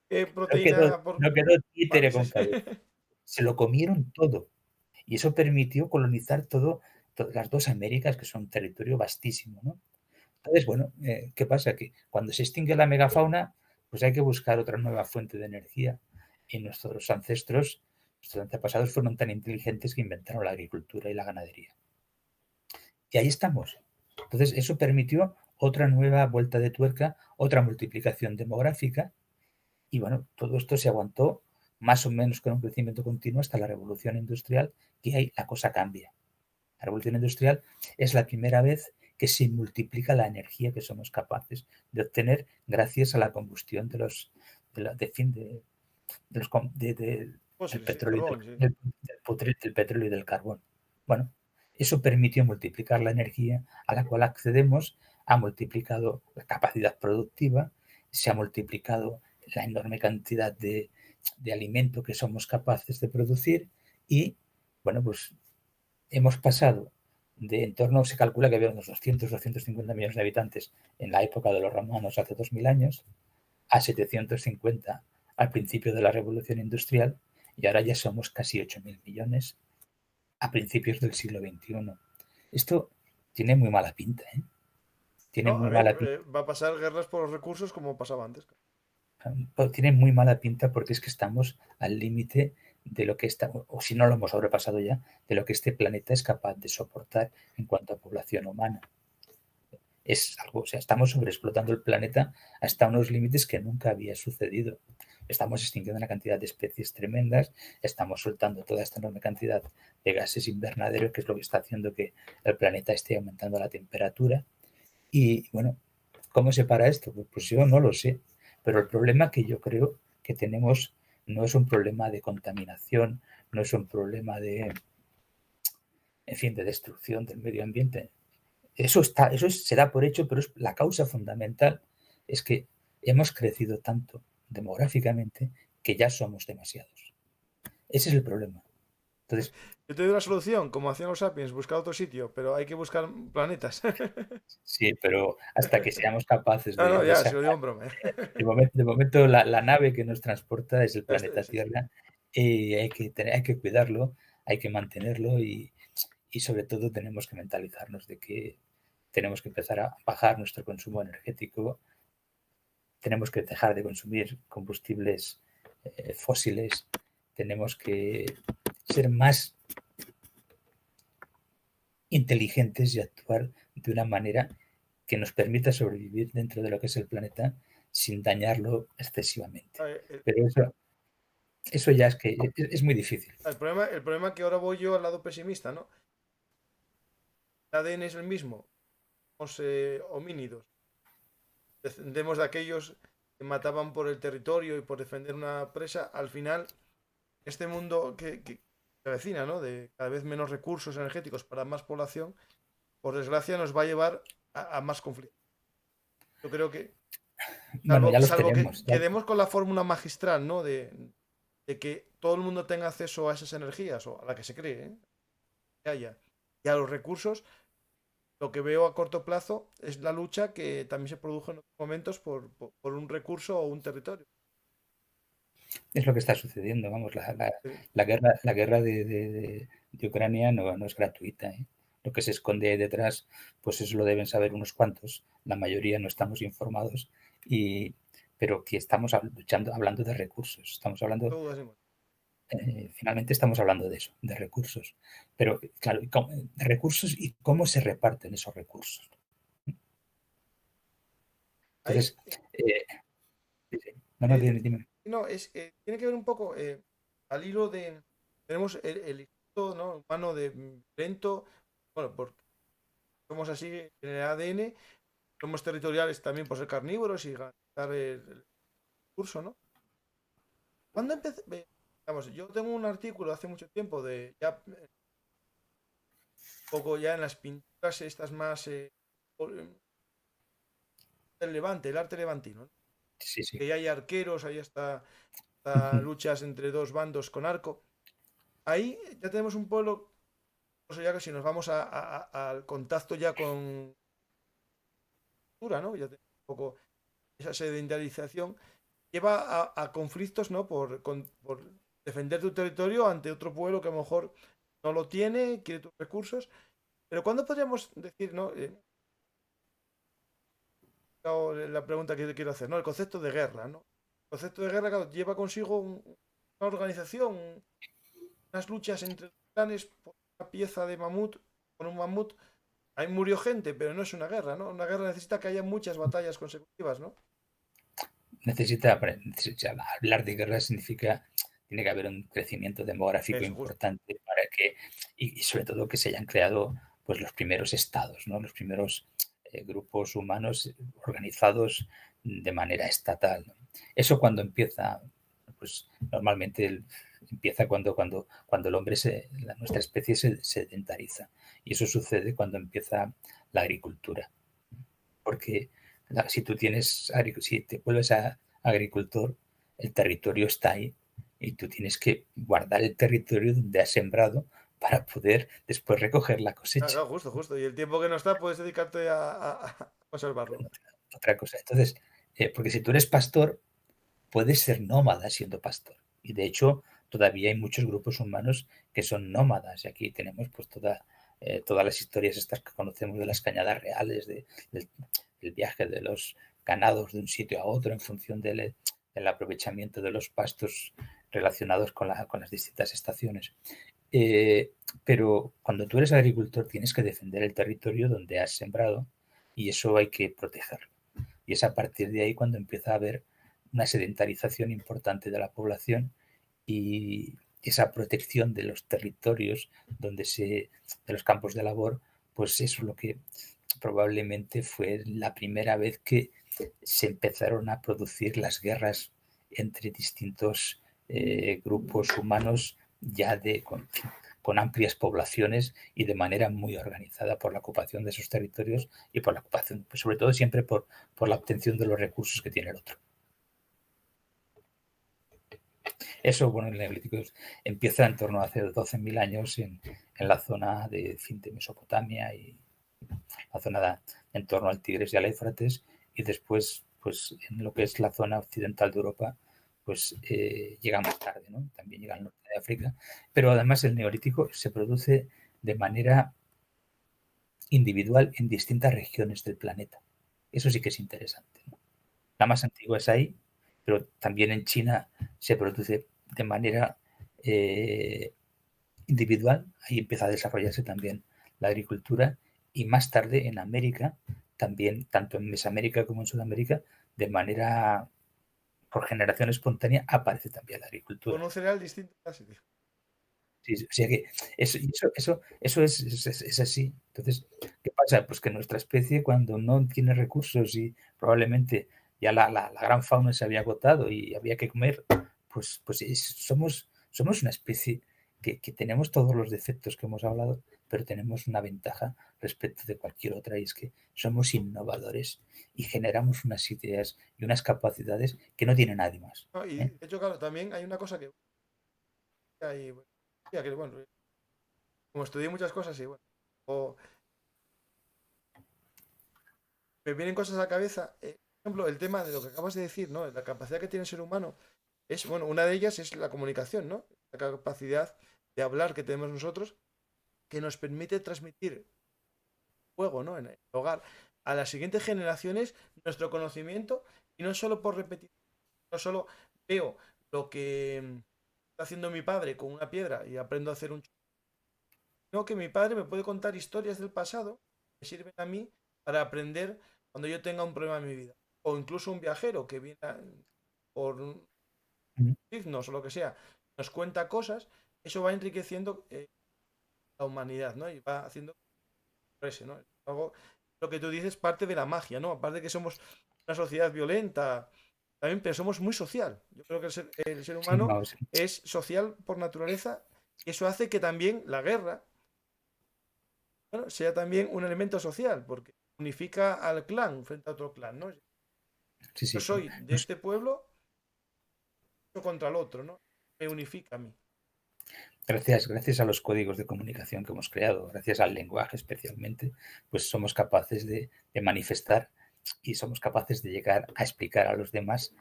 quedó, proteína por... no quedó Vale, títere sí. con cabeza. Se lo comieron todo. Y eso permitió colonizar las dos Américas, que son un territorio vastísimo, ¿no? Entonces, bueno, ¿qué pasa? Que cuando se extingue la megafauna, pues hay que buscar otra nueva fuente de energía. Y nuestros antepasados fueron tan inteligentes que inventaron la agricultura y la ganadería. Y ahí estamos. Entonces, eso permitió otra nueva vuelta de tuerca, otra multiplicación demográfica. Y bueno, todo esto se aguantó más o menos con un crecimiento continuo hasta la revolución industrial, que ahí la cosa cambia. La revolución industrial es la primera vez que se multiplica la energía que somos capaces de obtener gracias a la combustión del Fósiles, sí, petróleo, carbón, sí. del petróleo y del carbón. Bueno, eso permitió multiplicar la energía a la cual accedemos, ha multiplicado la capacidad productiva, se ha multiplicado la enorme cantidad de alimento que somos capaces de producir y, bueno, pues hemos pasado de en torno, se calcula que había unos 200-250 millones de habitantes en la época de los romanos hace 2000 años, a 750 al principio de la revolución industrial y ahora ya somos casi 8.000 millones a principios del siglo XXI. Esto tiene muy mala pinta, ¿eh? Tiene No, a muy ver, mala pinta. va a pasar guerras por los recursos como pasaba antes. Tiene muy mala pinta porque es que estamos al límite de lo que está, o si no lo hemos sobrepasado ya, de lo que este planeta es capaz de soportar en cuanto a población humana. Es algo, o sea, estamos sobreexplotando el planeta hasta unos límites que nunca había sucedido. Estamos extinguiendo una cantidad de especies tremendas, estamos soltando toda esta enorme cantidad de gases invernaderos, que es lo que está haciendo que el planeta esté aumentando la temperatura. Y bueno, ¿cómo se para esto? Pues yo no lo sé, pero el problema que yo creo que tenemos no es un problema de contaminación, no es un problema de, en fin, de destrucción del medio ambiente. Eso se da por hecho, pero es la causa fundamental es que hemos crecido tanto demográficamente que ya somos demasiados. Ese es el problema. Entonces, Yo te doy una solución, como hacían los sapiens, buscar otro sitio, pero hay que buscar planetas. sí, pero hasta que seamos capaces No, no, de ya, si lo digo sacar, en broma. de momento la nave que nos transporta es el planeta Sí, sí. Tierra y hay que cuidarlo, hay que mantenerlo y sobre todo tenemos que mentalizarnos de que tenemos que empezar a bajar nuestro consumo energético, tenemos que dejar de consumir combustibles fósiles, tenemos que ser más inteligentes y actuar de una manera que nos permita sobrevivir dentro de lo que es el planeta sin dañarlo excesivamente. El, Pero eso ya es que es muy difícil. el problema que ahora voy yo al lado pesimista, ¿no? El ADN es el mismo. Somos homínidos. Descendemos de aquellos que mataban por el territorio y por defender una presa. Al final, este mundo que se avecina, ¿no? De cada vez menos recursos energéticos para más población, por desgracia nos va a llevar a más conflictos. Yo creo que, Bueno, ya los salvo que tenemos. Ya, quedemos con la fórmula magistral, ¿no? De que todo el mundo tenga acceso a esas energías, o a la que se cree, ¿eh? Que haya, y a los recursos, lo que veo a corto plazo es la lucha que también se produjo en otros momentos por un recurso o un territorio. es lo que está sucediendo. Vamos, Sí. la guerra de Ucrania no es gratuita. ¿Eh? Lo que se esconde ahí detrás, pues eso lo deben saber unos cuantos. La mayoría no estamos informados, pero que estamos luchando, hablando de recursos. Estamos hablando, Todo así. finalmente estamos hablando de eso, de recursos. Pero claro, de recursos y cómo se reparten esos recursos. Ahí, Entonces, no, no, dime, te- dime. no, tiene que ver un poco al hilo de. Tenemos el instinto, ¿no? Humano de lento. Bueno, porque somos así en el ADN. Somos territoriales también por ser carnívoros y gastar el curso, ¿no? ¿Cuándo empecé? Vamos, yo tengo un artículo hace mucho tiempo de ya un poco ya en las pinturas estas más del Levante, el arte levantino, ¿no? Sí, sí. Que ya hay arqueros, ahí está luchas entre dos bandos con arco. Ahí ya tenemos un pueblo, o sea, ya que si nos vamos al contacto ya con cultura, ¿no? Ya tenemos un poco esa sedentarización, lleva a conflictos, ¿no? Por defender tu territorio ante otro pueblo que a lo mejor no lo tiene, quiere tus recursos. Pero ¿cuándo podríamos decir, ¿no? La pregunta que te quiero hacer, ¿no? El concepto de guerra, ¿no? El concepto de guerra, claro, lleva consigo una organización, unas luchas entre clanes por una pieza de mamut, con un mamut. Ahí murió gente, pero no es una guerra, ¿no? Una guerra necesita que haya muchas batallas consecutivas, ¿no? necesita hablar de guerra significa tiene que haber un crecimiento demográfico Eso, justo. importante para que y sobre todo que se hayan creado pues los primeros estados, ¿no? Los primeros grupos humanos organizados de manera estatal, ¿no? Eso cuando empieza, pues normalmente empieza cuando el hombre nuestra especie se sedentariza y eso sucede cuando empieza la agricultura porque si tú tienes, si te vuelves a agricultor, el territorio está ahí y tú tienes que guardar el territorio donde has sembrado para poder después recoger la Ah, cosecha. claro, justo, justo. Y el tiempo que no está, puedes dedicarte a conservarlo. Otra cosa. Entonces, porque si tú eres pastor, puedes ser nómada siendo pastor. Y de hecho, todavía hay muchos grupos humanos que son nómadas. Y aquí tenemos pues toda todas las historias estas que conocemos de las cañadas reales, del viaje de los ganados de un sitio a otro en función del aprovechamiento de los pastos relacionados con las distintas estaciones. Pero cuando tú eres agricultor tienes que defender el territorio donde has sembrado y eso hay que protegerlo. Y es a partir de ahí cuando empieza a haber una sedentarización importante de la población y esa protección de los territorios de los campos de labor, pues eso es lo que probablemente fue la primera vez que se empezaron a producir las guerras entre distintos grupos humanos ya con amplias poblaciones y de manera muy organizada por la ocupación de esos territorios y por la ocupación, pues sobre todo siempre por la obtención de los recursos que tiene el otro. Eso, bueno, el Neolítico empieza en torno a hace 12.000 años en la zona de Mesopotamia y la zona en torno al Tigris y al Éufrates, y después, pues en lo que es la zona occidental de Europa, pues llega más tarde, ¿no? También llega al norte de África, pero además el Neolítico se produce de manera individual en distintas regiones del planeta. Eso sí que es interesante, ¿no? La más antigua es ahí, pero también en China se produce de manera individual. Ahí empieza a desarrollarse también la agricultura y más tarde en América, también tanto en Mesoamérica como en Sudamérica, de manera por generación espontánea aparece también la agricultura. Con un cereal distinto casi. Sí, o sea que eso es así. Entonces, ¿qué pasa? Pues que nuestra especie, cuando no tiene recursos y probablemente ya la gran fauna se había agotado y había que comer, pues somos una especie que tenemos todos los defectos que hemos hablado, pero tenemos una ventaja respecto de cualquier otra, y es que somos innovadores y generamos unas ideas y unas capacidades que no tiene nadie más. No, y de hecho, claro, también hay una cosa que bueno, como estudié muchas cosas y bueno, me vienen cosas a la cabeza. Por ejemplo, el tema de lo que acabas de decir, ¿no? La capacidad que tiene el ser humano es, bueno, una de ellas es la comunicación, ¿no? La capacidad de hablar que tenemos nosotros, que nos permite transmitir juego, ¿no? En el hogar a las siguientes generaciones nuestro conocimiento, y no solo por repetir, no solo veo lo que está haciendo mi padre con una piedra y aprendo a hacer sino que mi padre me puede contar historias del pasado que sirven a mí para aprender cuando yo tenga un problema en mi vida. O incluso un viajero que viene por signos o lo que sea, nos cuenta cosas, eso va enriqueciendo la humanidad, ¿no? Y va haciendo ese, ¿no? Algo, lo que tú dices, parte de la magia, ¿no? Aparte de que somos una sociedad violenta, también, pero somos muy social. Yo creo que el ser Sí, humano no, sí. es social por naturaleza, y eso hace que también la guerra, bueno, sea también un elemento social, porque unifica al clan frente a otro clan, ¿no? Sí, Yo sí. soy de este pueblo contra el otro, ¿no? Me unifica a mí. Gracias a los códigos de comunicación que hemos creado, gracias al lenguaje especialmente, pues somos capaces de manifestar y somos capaces de llegar a explicar a los demás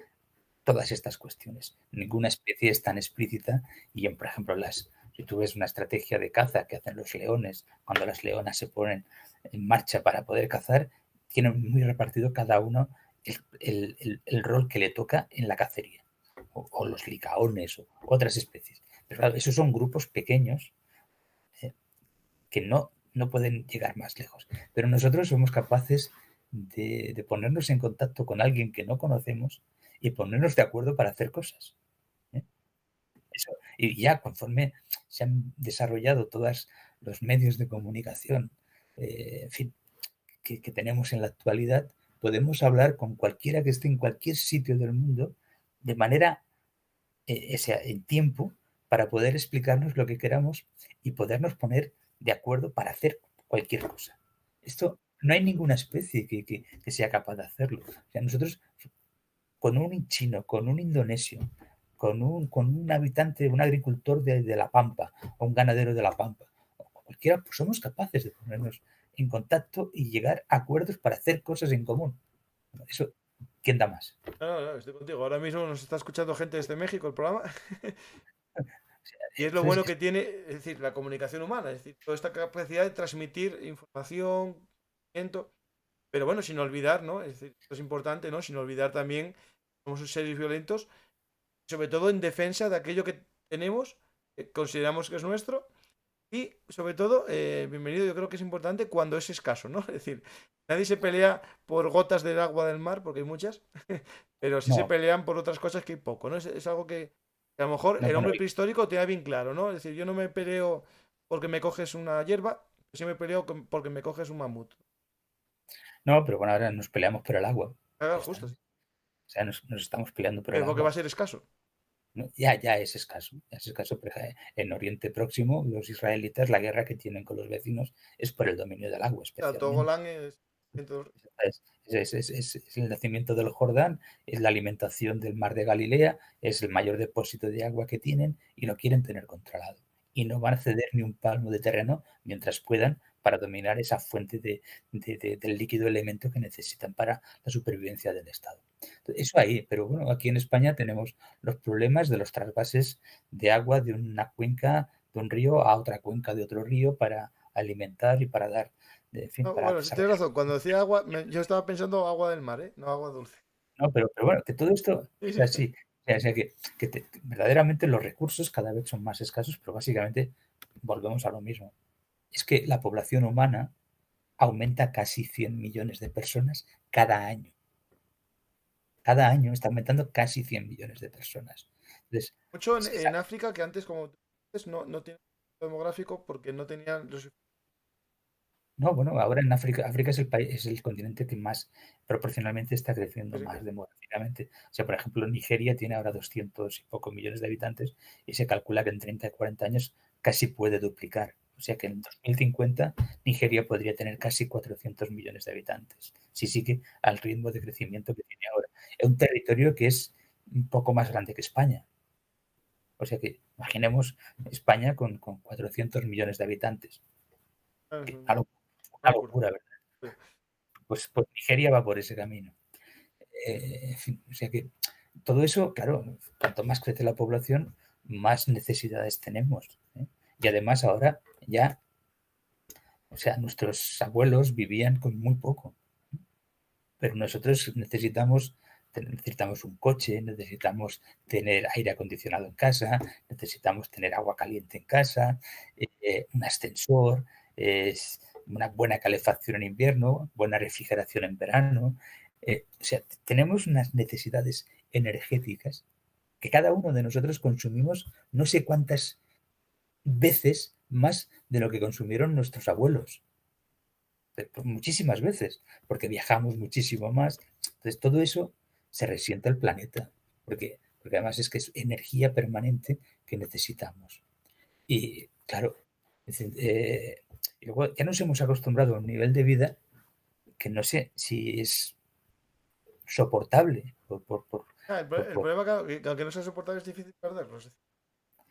todas estas cuestiones. Ninguna especie es tan explícita y, por ejemplo, si tú ves una estrategia de caza que hacen los leones, cuando las leonas se ponen en marcha para poder cazar, tienen muy repartido cada uno el rol que le toca en la cacería, o los licaones o otras especies. Pero claro, esos son grupos pequeños que no pueden llegar más lejos. Pero nosotros somos capaces de ponernos en contacto con alguien que no conocemos y ponernos de acuerdo para hacer cosas. Eso. Y ya conforme se han desarrollado todos los medios de comunicación, en fin, que tenemos en la actualidad, podemos hablar con cualquiera que esté en cualquier sitio del mundo de manera en tiempo para poder explicarnos lo que queramos y podernos poner de acuerdo para hacer cualquier cosa. Esto no hay ninguna especie que sea capaz de hacerlo. O sea, nosotros con un chino, con un indonesio, con un habitante, un agricultor de la Pampa o un ganadero de la Pampa, o cualquiera, pues somos capaces de ponernos en contacto y llegar a acuerdos para hacer cosas en común. Eso, ¿quién da más? No, estoy contigo. Ahora mismo nos está escuchando gente desde México el programa. Y es lo bueno que tiene, es decir, la comunicación humana, es decir, toda esta capacidad de transmitir información, conocimiento, pero bueno, sin olvidar, ¿no? Es decir, esto es importante, ¿no? Sin olvidar también que somos seres violentos, sobre todo en defensa de aquello que tenemos, que consideramos que es nuestro, y sobre todo, bienvenido, yo creo que es importante cuando es escaso, ¿no? Es decir, nadie se pelea por gotas del agua del mar, porque hay muchas, pero sí se No, pelean por otras cosas que hay poco, ¿no? Es algo que a lo mejor no, el bueno, hombre prehistórico tenía bien claro, ¿no? Es decir, yo no me peleo porque me coges una hierba, sí me peleo porque me coges un mamut. no, pero bueno, ahora nos peleamos por el agua. Ah, Ya está. justo, sí. O sea, nos estamos peleando por el Pero porque va agua. a ser escaso. ¿No? Ya es escaso, ya es escaso, pero en Oriente Próximo, los israelitas, la guerra que tienen con los vecinos es por el dominio del agua, Claro, todo especialmente. Golán es... Es el nacimiento del Jordán, es la alimentación del mar de Galilea, es el mayor depósito de agua que tienen y lo quieren tener controlado. Y no van a ceder ni un palmo de terreno mientras puedan para dominar esa fuente del líquido elemento que necesitan para la supervivencia del Estado. Eso ahí, pero bueno, aquí en España tenemos los problemas de los trasvases de agua de una cuenca de un río a otra cuenca de otro río para alimentar y para dar, en fin, No, para bueno, sí tienes desarrollar. razón, cuando decía agua, yo estaba pensando agua del mar, ¿eh? No agua dulce. No, pero bueno, que todo esto Sí, es sí. así. O sea, verdaderamente los recursos cada vez son más escasos, pero básicamente volvemos a lo mismo. Es que la población humana aumenta casi 100 millones de personas cada año. Cada año está aumentando casi 100 millones de personas. Entonces, Mucho es que en África, que antes, como tú dices, no tiene demográfico porque no tenían los... no, bueno, ahora en África, África es el país, es el continente que más proporcionalmente está creciendo más demográficamente. O sea, por ejemplo, Nigeria tiene ahora 200 y pocos millones de habitantes y se calcula que en 30 y 40 años casi puede duplicar. O sea que en 2050 Nigeria podría tener casi 400 millones de habitantes, si sigue al ritmo de crecimiento que tiene ahora. Es un territorio que es un poco más grande que España. O sea que imaginemos España con 400 millones de habitantes. Es Que una una locura. locura, ¿verdad? Pues Nigeria va por ese camino. En fin, o sea que todo eso, claro, cuanto más crece la población, más necesidades tenemos. ¿Eh? Y además ahora ya, o sea, nuestros abuelos vivían con muy poco, pero nosotros necesitamos un coche, necesitamos tener aire acondicionado en casa, necesitamos tener agua caliente en casa, un ascensor, una buena calefacción en invierno, buena refrigeración en verano. O sea, tenemos unas necesidades energéticas que cada uno de nosotros consumimos no sé cuántas veces más de lo que consumieron nuestros abuelos. Muchísimas veces, porque viajamos muchísimo más. Entonces, todo eso se resiente al planeta, porque además es que es energía permanente que necesitamos. Y claro, y luego ya nos hemos acostumbrado a un nivel de vida que no sé si es soportable El problema, claro, que aunque no sea soportable, es difícil perderlos.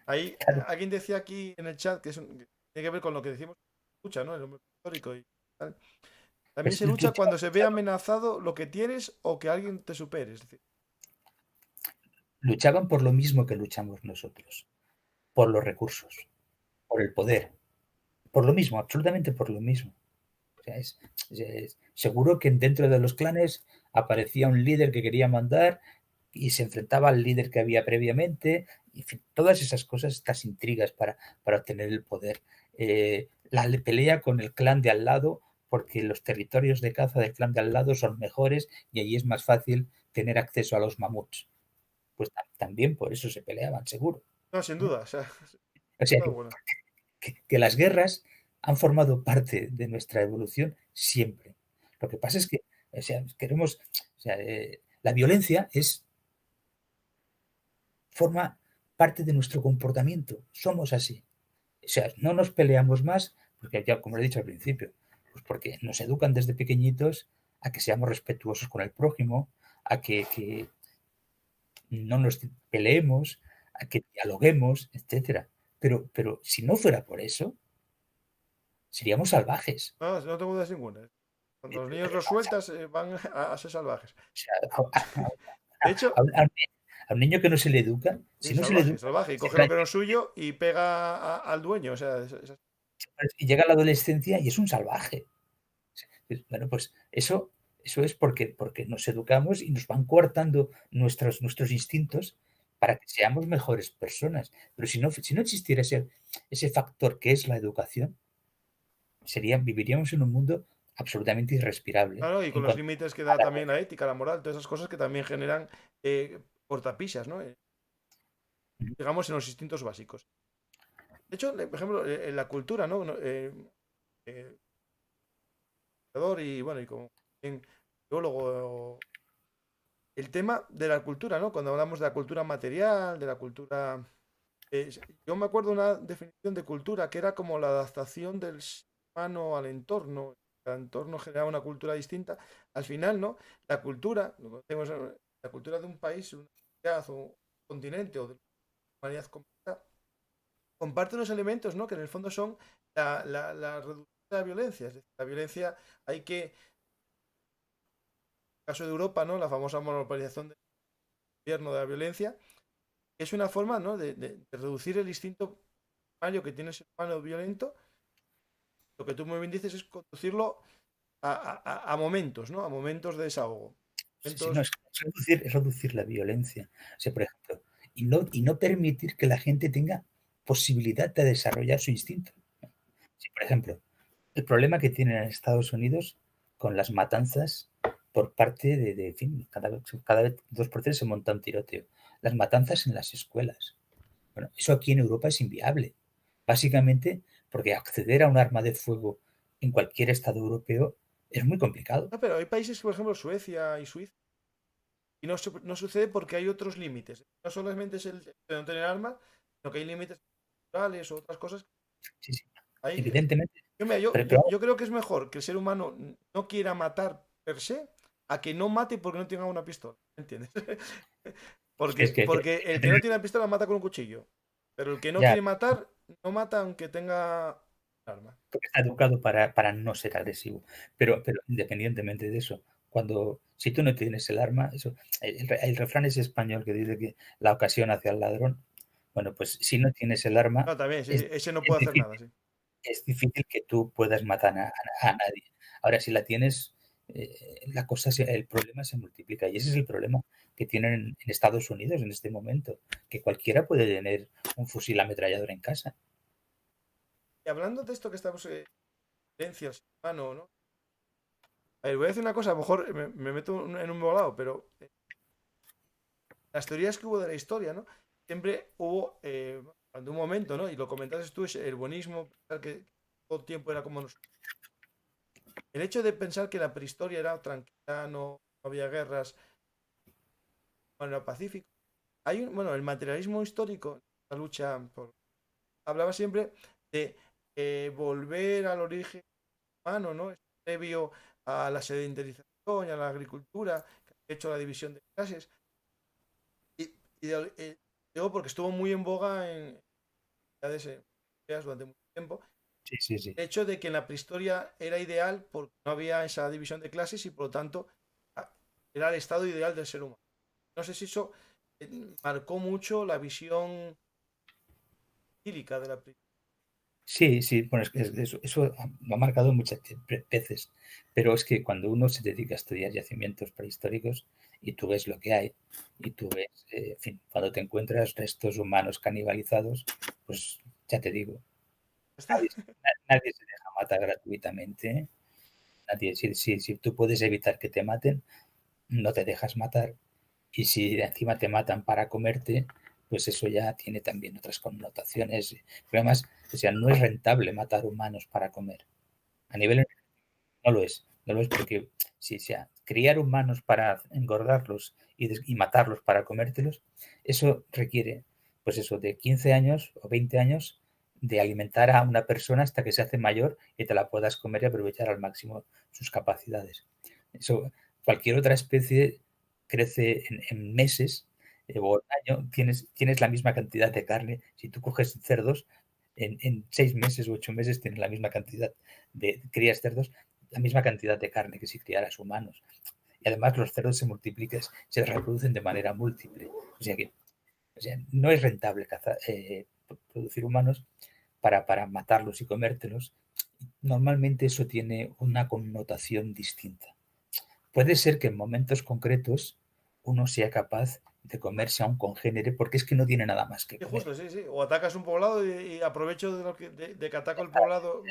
Ahí claro, alguien decía aquí en el chat que, que tiene que ver con lo que decimos, lucha, ¿no? El hombre histórico y tal. También pues se lucha cuando se ve amenazado lo que tienes o que alguien te supere. Es decir, luchaban por lo mismo que luchamos nosotros, por los recursos, por el poder, por lo mismo, absolutamente por lo mismo. O sea, seguro que dentro de los clanes aparecía un líder que quería mandar y se enfrentaba al líder que había previamente, y en fin, todas esas cosas, estas intrigas para obtener el poder. La pelea con el clan de al lado, porque los territorios de caza del clan de al lado son mejores y allí es más fácil tener acceso a los mamuts. Pues también por eso se peleaban, seguro. no, sin ¿Eh? duda, o sea, O sea, bueno. que las guerras han formado parte de nuestra evolución siempre. Lo que pasa es que, o sea, queremos, o sea, la violencia forma parte de nuestro comportamiento. Somos así. O sea, no nos peleamos más, porque ya, como he dicho al principio, pues porque nos educan desde pequeñitos a que seamos respetuosos con el prójimo, a que no nos peleemos, a que dialoguemos, etcétera. Pero si no fuera por eso, seríamos salvajes. No, no tengo dudas ninguna. Cuando los niños los sueltas, van a ser salvajes. O sea, De hecho, A un niño que no se le educa, Sí, si no se le salvaje, educa, salvaje. Y se coge lo que no crece, es suyo y pega al dueño. O sea, y llega a la adolescencia y es un salvaje. Bueno, pues eso es porque nos educamos y nos van coartando nuestros instintos para que seamos mejores personas. Pero si no existiera ese factor que es la educación, viviríamos en un mundo absolutamente irrespirable claro, y con en los cuanto límites que a da la también la ética, la moral, todas esas cosas que también generan cortapisas, ¿no? Digamos, en los instintos básicos. De hecho, por ejemplo, en la cultura, ¿no? Eh, y bueno, y como bien biólogo, el tema de la cultura, ¿no? Cuando hablamos de la cultura material, de la cultura... eh, yo me acuerdo una definición de cultura que era como la adaptación del ser humano al entorno. El entorno genera una cultura distinta. Al final, ¿no? La cultura, lo conocemos, la cultura de un país, una sociedad o un continente o de la humanidad completa, comparte unos elementos, ¿no? Que en el fondo son la reducción de la violencia. Es decir, la violencia hay que, en el caso de Europa, ¿no? La famosa monopolización del gobierno de la violencia, es una forma, ¿no? De reducir el instinto primario que tiene el ser humano violento. Lo que tú muy bien dices es conducirlo a momentos, ¿no? A momentos de desahogo. Sí, sí, no, Momentos... es reducir la violencia. O sea, por ejemplo, y no permitir que la gente tenga posibilidad de desarrollar su instinto. Sí, por ejemplo, el problema que tienen en Estados Unidos con las matanzas por parte en fin, cada vez 2 por 3 se monta un tiroteo. Las matanzas en las escuelas. Bueno, eso aquí en Europa es inviable. Básicamente porque acceder a un arma de fuego en cualquier estado europeo es muy complicado. No, pero hay países, por ejemplo, Suecia y Suiza, y no sucede porque hay otros límites. No solamente es el de no tener armas, sino que hay límites culturales o otras cosas. Sí, sí, Hay, evidentemente. Mira, yo, Pero, yo, pero yo creo que es mejor que el ser humano no quiera matar per se a que no mate porque no tenga una pistola. ¿Entiendes? es Porque, que, que- porque el que que- no tiene una pistola mata con un cuchillo. Pero el que no ya, quiere matar, no mata aunque tenga arma. porque está educado para no ser agresivo. Pero independientemente de eso, si tú no tienes el arma, el refrán es español que dice que la ocasión hace al ladrón. Bueno, pues si no tienes el arma, No, también, sí, es, sí, ese no es puede hacer difícil, nada, sí. es difícil que tú puedas matar a nadie. Ahora, si la tienes, el problema se multiplica. Y ese es el problema que tienen en Estados Unidos en este momento, que cualquiera puede tener un fusil ametrallador en casa. Y hablando de esto que estamos, violencia al ser humano, ¿no? A ver, voy a decir una cosa, a lo mejor me meto en un volado, pero las teorías que hubo de la historia, ¿no? Siempre hubo, en un momento, ¿no? Y lo comentaste tú, es el buenismo, pensar que todo el tiempo era como nosotros. El hecho de pensar que la prehistoria era tranquila, no había guerras, bueno, era pacífico. Bueno, el materialismo histórico, la lucha hablaba siempre de volver al origen humano, ¿no? Es previo a la sedentarización y a la agricultura, que ha hecho la división de clases. Digo porque estuvo muy en boga en edades durante mucho tiempo. Sí, sí, sí. El hecho de que en la prehistoria era ideal porque no había esa división de clases y por lo tanto era el estado ideal del ser humano. No sé si eso marcó mucho la visión idílica de la prehistoria. Sí, sí, bueno, es que eso lo ha marcado muchas veces, pero es que cuando uno se dedica a estudiar yacimientos prehistóricos y tú ves lo que hay, y tú ves, en fin, cuando te encuentras restos humanos canibalizados, pues ya te digo, ¿Está? nadie, nadie se deja matar gratuitamente, ¿eh? Nadie, si tú puedes evitar que te maten, no te dejas matar. Y si encima te matan para comerte, pues eso ya tiene también otras connotaciones. Pero además, o sea, no es rentable matar humanos para comer. A nivel no lo es. No lo es porque si sea criar humanos para engordarlos y matarlos para comértelos, eso requiere, pues eso, de 15 años o 20 años de alimentar a una persona hasta que se hace mayor y te la puedas comer y aprovechar al máximo sus capacidades. Eso, cualquier otra especie crece en meses o en año, tienes la misma cantidad de carne. Si tú coges cerdos, en 6 meses o 8 meses tienes la misma cantidad de crías cerdos, la misma cantidad de carne que si criaras humanos. Y además los cerdos se reproducen de manera múltiple. O sea que no es rentable producir humanos para matarlos y comértelos. Normalmente eso tiene una connotación distinta. Puede ser que en momentos concretos uno sea capaz de comerse a un congénere porque es que no tiene nada más que Sí, comer. justo, sí, sí. O atacas un poblado y aprovecho de que ataco el poblado.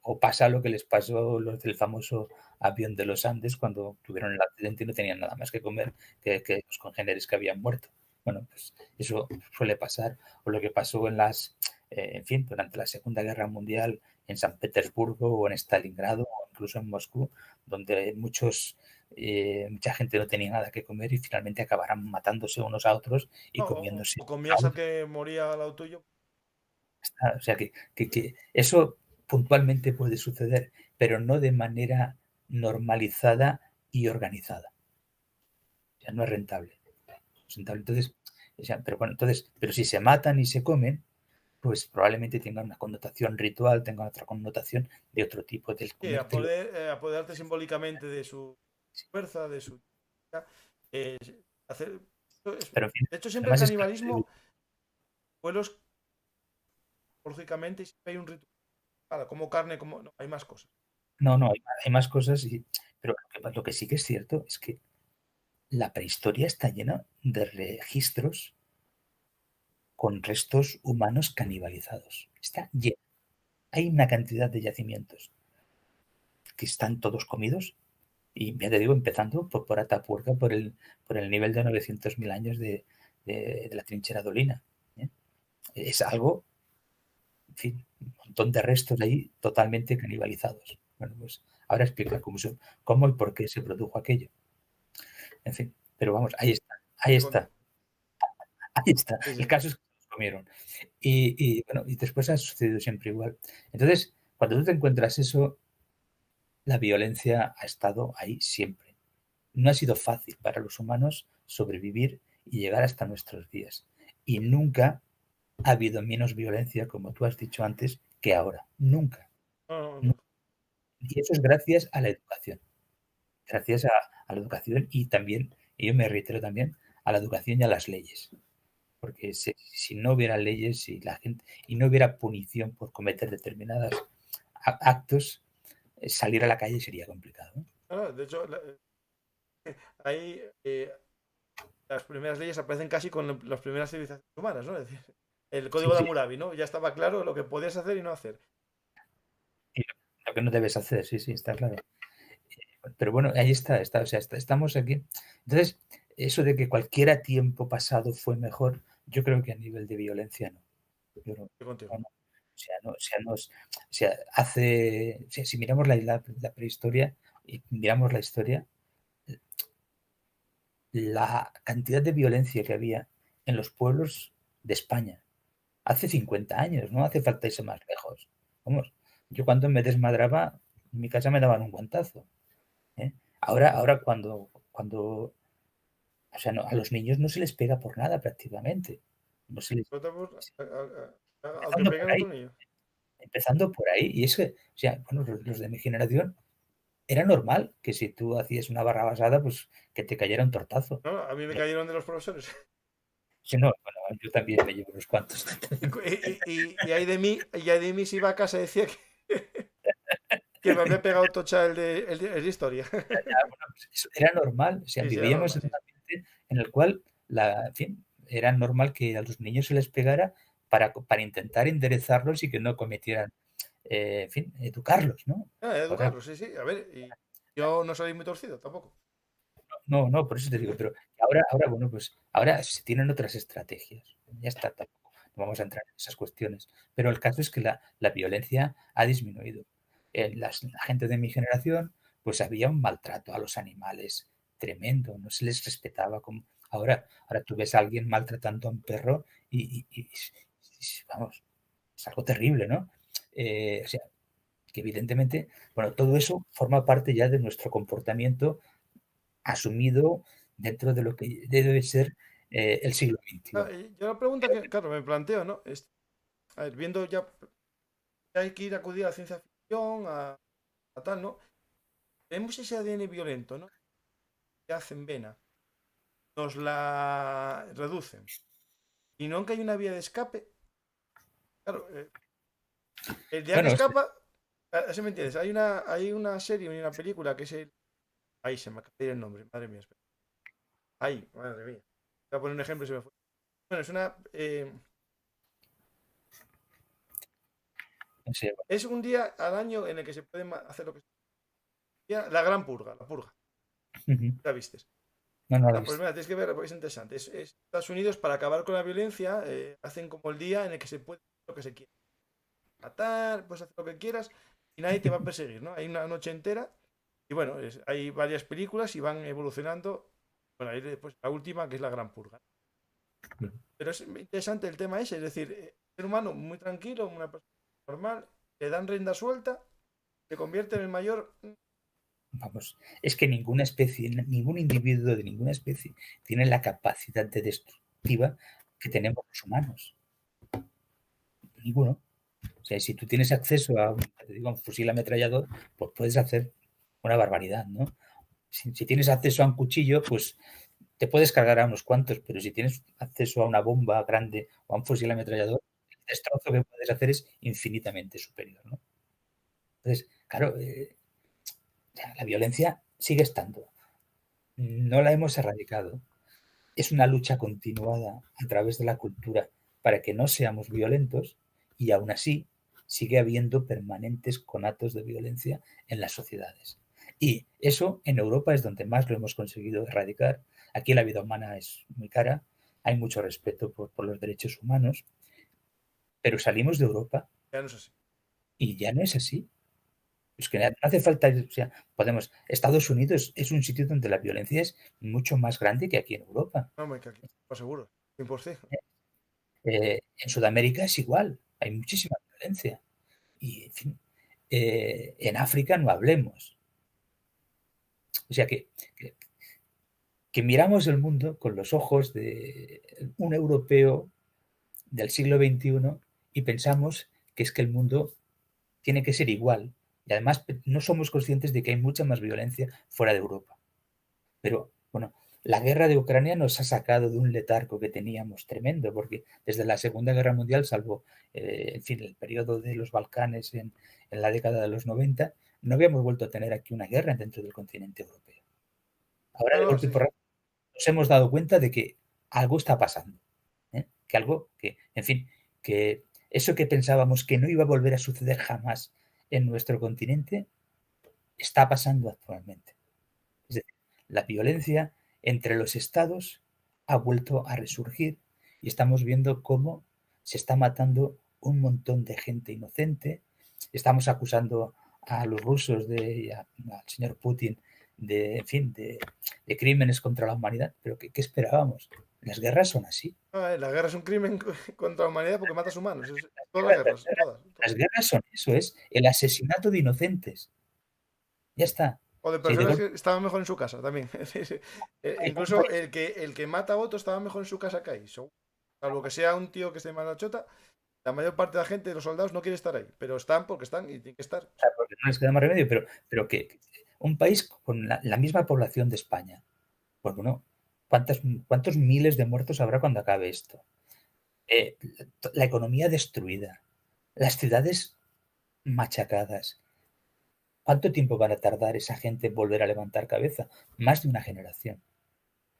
O pasa lo que les pasó los del famoso avión de los Andes cuando tuvieron el accidente y no tenían nada más que comer que los congéneres que habían muerto. Bueno, pues eso suele pasar. O lo que pasó en fin, durante la Segunda Guerra Mundial en San Petersburgo o en Stalingrado o incluso en Moscú, donde mucha gente no tenía nada que comer y finalmente acabarán matándose unos a otros y No, comiéndose o a comías al otros. que moría al lado tuyo. O sea que eso puntualmente puede suceder, pero no de manera normalizada y organizada. O sea, no es rentable. Entonces, pero si se matan y se comen, pues probablemente tengan una connotación ritual, tengan otra connotación de otro tipo del Sí, comértelo. apoderarte simbólicamente de su fuerza, de su... eh, hacer, Pero en fin, de hecho, siempre el además es que canibalismo, pueblos, lógicamente, y siempre hay un ritual. Como carne, como... No, hay más cosas. no, hay más cosas, pero lo que sí que es cierto es que la prehistoria está llena de registros con restos humanos canibalizados. Está llena. Hay una cantidad de yacimientos que están todos comidos y ya te digo, empezando por Atapuerca, por el nivel de 900.000 años de la trinchera dolina. ¿Eh? Es algo, en fin, un montón de restos ahí totalmente canibalizados. Bueno, pues ahora explica cómo y por qué se produjo aquello. En fin, pero vamos, ahí está, ahí está, ahí está. Sí, El sí. caso es que los comieron. Bueno, y después ha sucedido siempre igual. Entonces, cuando tú te encuentras eso, la violencia ha estado ahí siempre. No ha sido fácil para los humanos sobrevivir y llegar hasta nuestros días. Y nunca ha habido menos violencia, como tú has dicho antes, que ahora. Nunca. No, no, no. Nunca. Y eso es gracias a la educación. Gracias a la educación y también, y yo me reitero también, a la educación y a las leyes. Porque si no hubiera leyes y no hubiera punición por cometer determinados actos, salir a la calle sería complicado. No, de hecho, ahí las primeras leyes aparecen casi con las primeras civilizaciones humanas, ¿no? Es decir, el Sí, código de sí. Hammurabi, ¿no? Ya estaba claro lo que podías hacer y no hacer. Y lo que no debes hacer, sí, sí, está claro. Pero bueno, ahí está, o sea, estamos aquí. Entonces, eso de que cualquier tiempo pasado fue mejor, yo creo que a nivel de violencia no. Yo Estoy contigo. no. O sea, no, si miramos la prehistoria y miramos la historia, la cantidad de violencia que había en los pueblos de España hace 50 años, no hace falta irse más lejos. Vamos, yo cuando me desmadraba, en mi casa me daban un guantazo. ¿Eh? Ahora cuando o sea, a los niños no se les pega por nada prácticamente. No se les, Aunque empezando peguen por a ahí, otro niño. empezando por ahí. Y es que, o sea, bueno, los de mi generación era normal que si tú hacías una barra basada, pues que te cayera un tortazo. No, a mí me cayeron de los profesores. Si no, bueno, yo también me llevo unos cuantos. Y ahí de mí si iba a casa y decía que me había pegado tocha el de historia. Eso era normal. O sea, Sí, sí, era vivíamos normal, en sí. un ambiente en el cual, en fin, era normal que a los niños se les pegara para intentar enderezarlos y que no cometieran, en fin, educarlos, ¿no? Ahora, Educarlo, sí, sí. A ver, y yo no soy muy torcido tampoco. no, por eso te digo, pero bueno, pues ahora se tienen otras estrategias. Ya está, tampoco no vamos a entrar en esas cuestiones. Pero el caso es que la violencia ha disminuido. La gente de mi generación, pues había un maltrato a los animales tremendo, no se les respetaba como. Ahora tú ves a alguien maltratando a un perro y vamos, es algo terrible, ¿no? O sea, que evidentemente, bueno, todo eso forma parte ya de nuestro comportamiento asumido dentro de lo que debe ser el siglo XXI. Y yo la pregunta que, claro, me planteo, ¿no? A ver, viendo ya que hay que ir a acudir a la ciencia ficción, a tal, ¿no? Vemos ese ADN violento, ¿no? en vena, nos la reducen y nunca hay una vía de escape, claro, el día que Bueno, escapa, ¿sí me entiendes? Hay una serie, una película que es el... Ahí se me acaba de ir el nombre, madre mía, espera. Ahí, madre mía. Voy a poner un ejemplo y se me fue. Bueno, no sé, es un día al año en el que se puede hacer lo que sea. La gran purga, la purga. ujú. ¿La vistes? No, no lo he Ah, pues visto. mira, tienes que ver porque es interesante. Estados Unidos, para acabar con la violencia, hacen como el día en el que se puede hacer lo que se quiera. Matar, puedes hacer lo que quieras y nadie te va a perseguir, ¿no? Hay una noche entera y bueno, hay varias películas y van evolucionando. Bueno, ahí después la última, que es la gran purga. Pero es interesante el tema ese, es decir, ser humano muy tranquilo, una persona normal, le dan rienda suelta, se convierte en el mayor. Vamos, es que ninguna especie, ningún individuo de ninguna especie tiene la capacidad de destructiva que tenemos los humanos. Ninguno. O sea, si tú tienes acceso a te digo, un fusil ametrallador, pues puedes hacer una barbaridad, ¿no? Si tienes acceso a un cuchillo, pues te puedes cargar a unos cuantos, pero si tienes acceso a una bomba grande o a un fusil ametrallador, el destrozo que puedes hacer es infinitamente superior, ¿no? Entonces, claro, la violencia sigue estando. No la hemos erradicado. Es una lucha continuada a través de la cultura para que no seamos violentos y aún así sigue habiendo permanentes conatos de violencia en las sociedades. Y eso en Europa es donde más lo hemos conseguido erradicar. Aquí la vida humana es muy cara, hay mucho respeto por los derechos humanos, pero salimos de Europa Ya no es así. y ya no es así. Es que no hace falta, o sea, podemos, Estados Unidos es un sitio donde la violencia es mucho más grande que aquí en Europa. No, me que aquí, lo aseguro, 100%. En Sudamérica es igual, hay muchísima violencia. Y, en fin, en África no hablemos. O sea que miramos el mundo con los ojos de un europeo del siglo XXI y pensamos que es que el mundo tiene que ser igual. Y además no somos conscientes de que hay mucha más violencia fuera de Europa. Pero bueno, la guerra de Ucrania nos ha sacado de un letargo que teníamos tremendo, porque desde la Segunda Guerra Mundial, salvo en fin, el periodo de los Balcanes en la década de los 90, no habíamos vuelto a tener aquí una guerra dentro del continente europeo. Ahora, No, de no, golpe y sí, sí. porrazo, nos hemos dado cuenta de que algo está pasando. ¿Eh? Que algo que, en fin, que eso que pensábamos que no iba a volver a suceder jamás en nuestro continente está pasando actualmente. Es decir, la violencia entre los estados ha vuelto a resurgir y estamos viendo cómo se está matando un montón de gente inocente. Estamos acusando a los rusos al señor Putin de, en fin, de crímenes contra la humanidad, pero ¿qué esperábamos? Las guerras son así. La guerra es un crimen contra la humanidad porque matas humanos. Todas las guerras, todas, Las todas. guerras son eso, es el asesinato de inocentes. Ya está. O de Si de personas golpe, que estaban mejor en su casa también. Incluso el que mata a otro estaba mejor en su casa que ahí. Salvo que sea un tío que esté mala chota, la mayor parte de la gente, de los soldados, no quiere estar ahí. Pero están porque están y tienen que estar. porque no les queda más remedio, pero que un país con la misma población de España, pues bueno, ¿cuántos miles de muertos habrá cuando acabe esto? Eh, la economía destruida, las ciudades machacadas. ¿Cuánto tiempo van a tardar esa gente en volver a levantar cabeza? Más de una generación.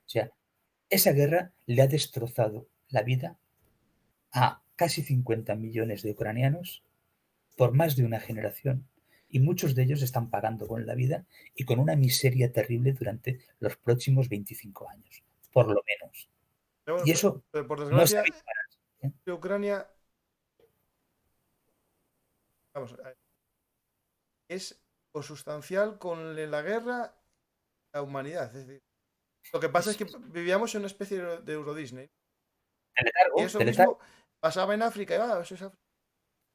O sea, esa guerra le ha destrozado la vida a casi 50 millones de ucranianos por más de una generación y muchos de ellos están pagando con la vida y con una miseria terrible durante los próximos 25 años, por lo menos. Pero Y bueno, eso por no se desgracia, ha visto. Ucrania, vamos, es consustancial con la guerra la humanidad. Es decir, lo que pasa es Es que vivíamos en una especie de Euro Disney. de Y letargo, eso de letargo. mismo pasaba en África. Y, eso es África.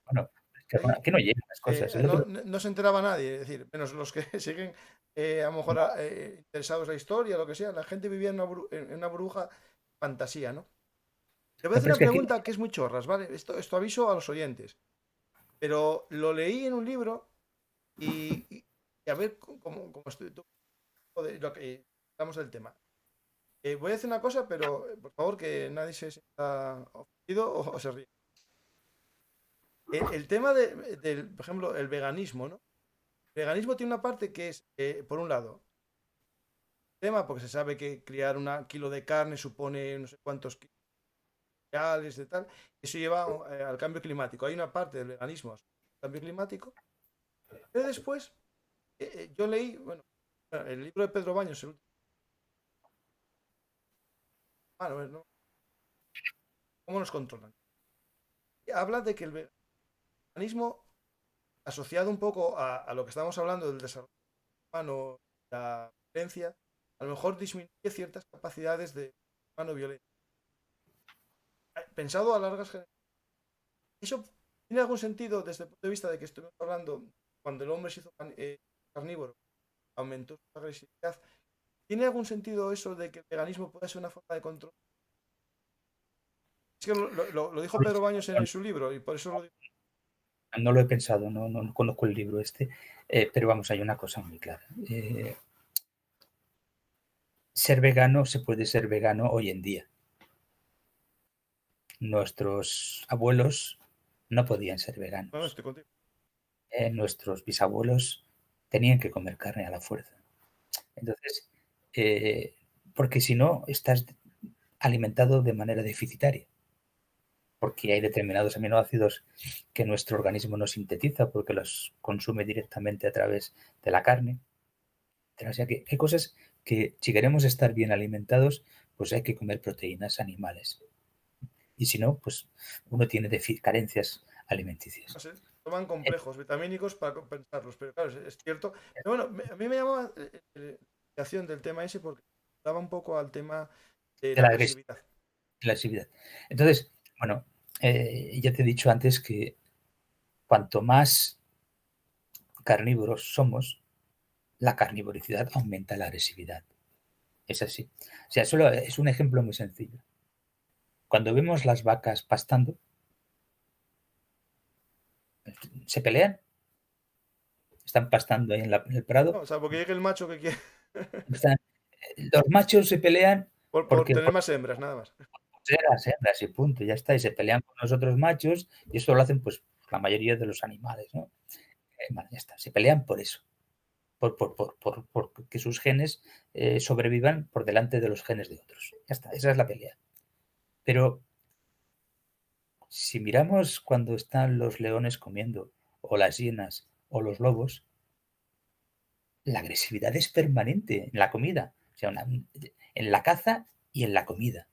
Bueno, Ahí, que no llegan las cosas. El no, otro, no se enteraba nadie, es decir, menos los que siguen a lo mejor interesados en la historia, lo que sea. La gente vivía en una burbuja fantasía, ¿no? Te voy a no, hacer pero es una que aquí pregunta que es muy chorras, ¿vale? Esto aviso a los oyentes. Pero lo leí en un libro y a ver cómo estoy. Lo que hablamos del tema. Voy a decir una cosa, pero por favor que nadie se sienta ofendido o se ríe. El tema del, por ejemplo, el veganismo, ¿no? El veganismo tiene una parte que es, por un lado, tema, porque se sabe que criar un kilo de carne supone no sé cuántos kilos de cereales, de tal. Eso lleva al cambio climático. Hay una parte del veganismo al cambio climático. Pero después, yo leí, bueno, el libro de Pedro Baños, el último. Bueno, ¿no? ¿Cómo nos controlan? Habla de que el veganismo, asociado un poco a lo que estamos hablando del desarrollo humano, la violencia, a lo mejor disminuye ciertas capacidades de humano violento. Pensado a largas generaciones. ¿Eso tiene algún sentido desde el punto de vista de que estuvimos hablando cuando el hombre se hizo carnívoro, aumentó su agresividad? ¿Tiene algún sentido eso de que el veganismo pueda ser una forma de control? Es que lo dijo Pedro Baños en su libro y por eso lo digo. No lo he pensado, no conozco el libro pero vamos, hay una cosa muy clara. Ser vegano, se puede ser vegano hoy en día. Nuestros abuelos no podían ser veganos. No, estoy contigo. Nuestros bisabuelos tenían que comer carne a la fuerza. Entonces, porque si no, estás alimentado de manera deficitaria. Porque hay determinados aminoácidos que nuestro organismo no sintetiza porque los consume directamente a través de la carne. O sea que hay cosas que si queremos estar bien alimentados, pues hay que comer proteínas animales. Y si no, pues uno tiene carencias alimenticias. No sé, toman complejos vitamínicos para compensarlos, pero claro, es cierto. Pero bueno, a mí me llamaba la atención del tema ese porque daba un poco al tema de De la la agresividad. agresividad. Entonces, bueno, ya te he dicho antes que cuanto más carnívoros somos, la carnivoricidad aumenta la agresividad. Es así. O sea, solo es un ejemplo muy sencillo. Cuando vemos las vacas pastando, se pelean, están pastando ahí en el prado. No, o sea, porque llegue el macho que quiere. Los machos se pelean por porque tener más hembras, nada más. ser las hembras y punto, ya está. Y se pelean con los otros machos y eso lo hacen pues la mayoría de los animales, ¿no? Bueno, ya está. Se pelean por eso. Por que sus genes sobrevivan por delante de los genes de otros. Ya está, esa es la pelea. Pero si miramos cuando están los leones comiendo, o las hienas, o los lobos, la agresividad es permanente en la comida, o sea, en la caza y en la comida,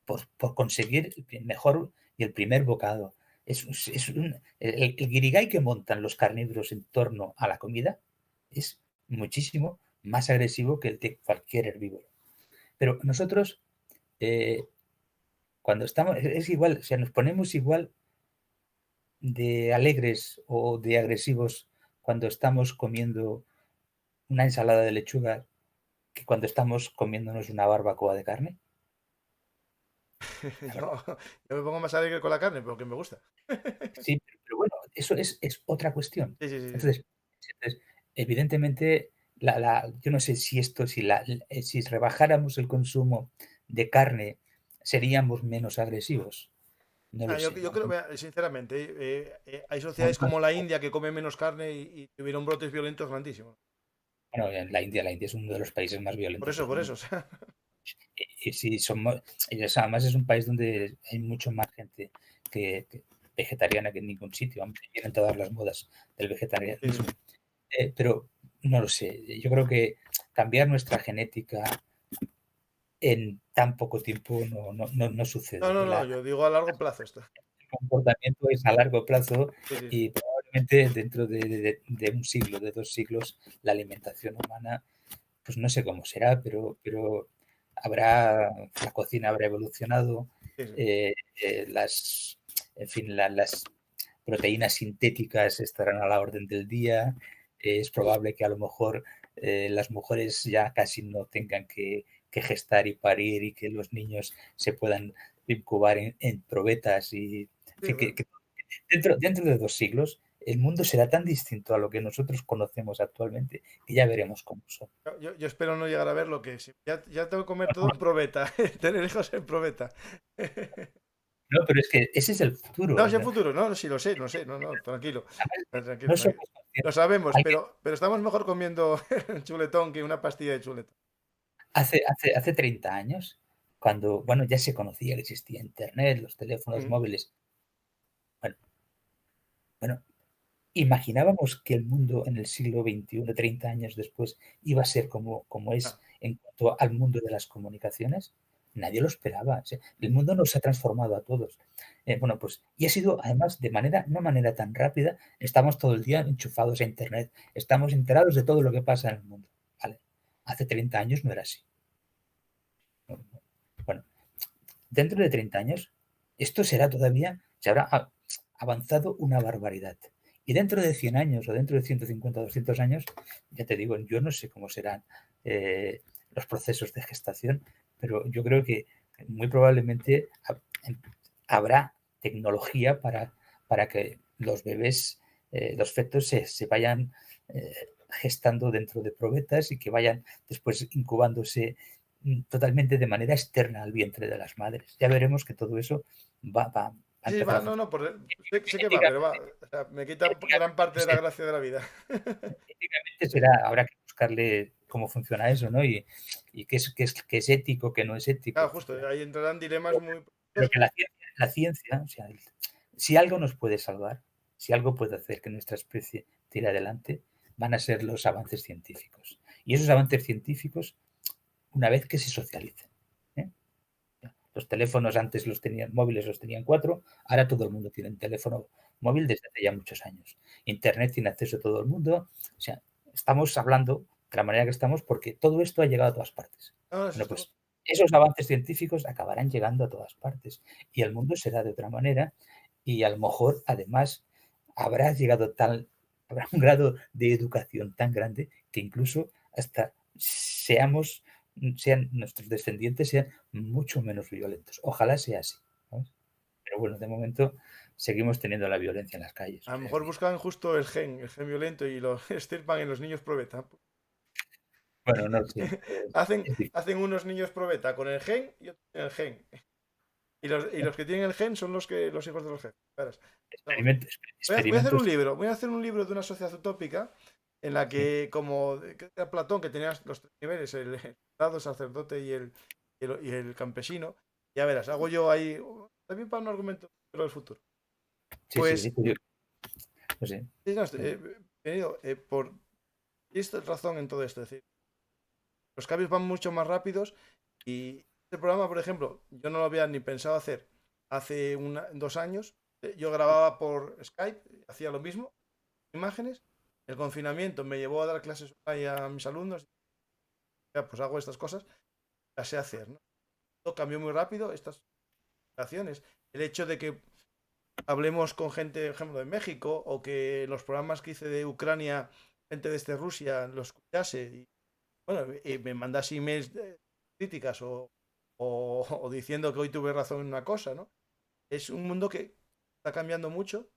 por conseguir el mejor y el primer bocado. El guirigay que montan los carnívoros en torno a la comida es muchísimo más agresivo que el de cualquier herbívoro. Pero nosotros, cuando estamos, es igual, o sea, nos ponemos igual de alegres o de agresivos cuando estamos comiendo una ensalada de lechuga que cuando estamos comiéndonos una barbacoa de carne. Yo me pongo más alegre con la carne porque me gusta. Sí, pero bueno, eso es otra cuestión. Sí, sí, sí. Entonces evidentemente, yo no sé si si rebajáramos el consumo de carne, seríamos menos agresivos. No lo Yo sé. creo, sinceramente, hay sociedades como la India que comen menos carne y tuvieron brotes violentos grandísimos. Bueno, en la India es uno de los países más violentos del Por mundo. eso. O sea. Y sí, además es un país donde hay mucho más gente que vegetariana que en ningún sitio. Vienen todas las modas del vegetarianismo. Pero no lo sé. Yo creo que cambiar nuestra genética en tan poco tiempo no sucede. No, yo digo a largo plazo esto. El comportamiento es a largo plazo Sí. y probablemente dentro de un siglo, de 2 siglos, la alimentación humana, pues no sé cómo será, pero la cocina habrá evolucionado, Sí. en fin, las proteínas sintéticas estarán a la orden del día. Es probable que a lo mejor las mujeres ya casi no tengan que gestar y parir y que los niños se puedan incubar en probetas y en fin, Bueno. que dentro de 2 siglos el mundo será tan distinto a lo que nosotros conocemos actualmente que ya veremos cómo son. Yo espero no llegar a ver lo que es. Ya tengo que comer todo en probeta, tener hijos en probeta. No, pero es que ese es el futuro. No, es el ¿No? futuro, no, sí lo sé, no sé, no, tranquilo. Tranquilo, No tranquilo. somos Lo conscientes. sabemos, pero estamos mejor comiendo chuletón que una pastilla de chuletón. Hace 30 años, cuando bueno, ya se conocía que existía Internet, los teléfonos Mm. móviles. Bueno, bueno, imaginábamos que el mundo en el siglo XXI, 30 años después, iba a ser como Ah, es en cuanto al mundo de las comunicaciones. Nadie lo esperaba. O sea, el mundo nos ha transformado a todos. Bueno, pues, y ha sido además de no manera tan rápida. Estamos todo el día enchufados a Internet. Estamos enterados de todo lo que pasa en el mundo. ¿Vale? Hace 30 años no era así. Bueno, dentro de 30 años, esto será todavía, se habrá avanzado una barbaridad. Y dentro de 100 años o dentro de 150 o 200 años, ya te digo, yo no sé cómo serán los procesos de gestación, pero yo creo que muy probablemente habrá tecnología para que los bebés, los fetos se vayan gestando dentro de probetas y que vayan después incubándose totalmente de manera externa al vientre de las madres. Ya veremos que todo eso va a sí, empezar va, a no, funcionar. no, sé que va, pero va. O sea, me quita gran parte de la Éticamente, gracia de la vida. éticamente Sí. habrá que buscarle cómo funciona eso, ¿no? Y qué es ético, qué no es ético, Claro, justo, etcétera. ahí entrarán dilemas muy Pero que profundos. la ciencia, o sea, si algo nos puede salvar, si algo puede hacer que nuestra especie tire adelante, van a ser los avances científicos. Y esos avances científicos, una vez que se socialicen. ¿Eh? Los teléfonos antes móviles los tenían 4, ahora todo el mundo tiene un teléfono móvil desde hace ya muchos años. Internet tiene acceso a todo el mundo. O sea, estamos hablando de la manera que estamos porque todo esto ha llegado a todas partes. No, eso Bueno, estuvo. pues esos avances científicos acabarán llegando a todas partes y el mundo será de otra manera y a lo mejor además habrá un grado de educación tan grande que incluso hasta sean nuestros descendientes sean mucho menos violentos. Ojalá sea así, ¿sabes? Pero bueno, de momento seguimos teniendo la violencia en las calles. A O lo sea mejor que, buscan justo el gen violento y lo extirpan en los niños probeta. bueno, no sé. Hacen, Es difícil. hacen unos niños probeta con el gen y otros sin el gen. Y los que tienen el gen son los hijos de los jefes. Verás. Vamos. Experimentos. Voy a hacer un libro de una sociedad utópica en la Sí, que, como que era Platón, que tenía los tres niveles, el soldado, sacerdote y el campesino, ya verás, hago yo ahí, también para un argumento del futuro. sí, sí, sí, Pues, curioso. No sé. sí, no, venido, tienes razón en todo esto, es decir, los cambios van mucho más rápidos y este programa, por ejemplo, yo no lo había ni pensado hacer hace 2 años. Yo grababa por Skype, hacía lo mismo, imágenes. El confinamiento me llevó a dar clases online a mis alumnos. Ya, pues hago estas cosas, las sé hacer, ¿no? Todo cambió muy rápido, estas acciones. El hecho de que hablemos con gente, por ejemplo, de México, o que los programas que hice de Ucrania, gente desde Rusia, los escuchase y, bueno, y me mandase emails de críticas o diciendo que hoy tuve razón en una cosa, ¿no? Es un mundo que está cambiando mucho.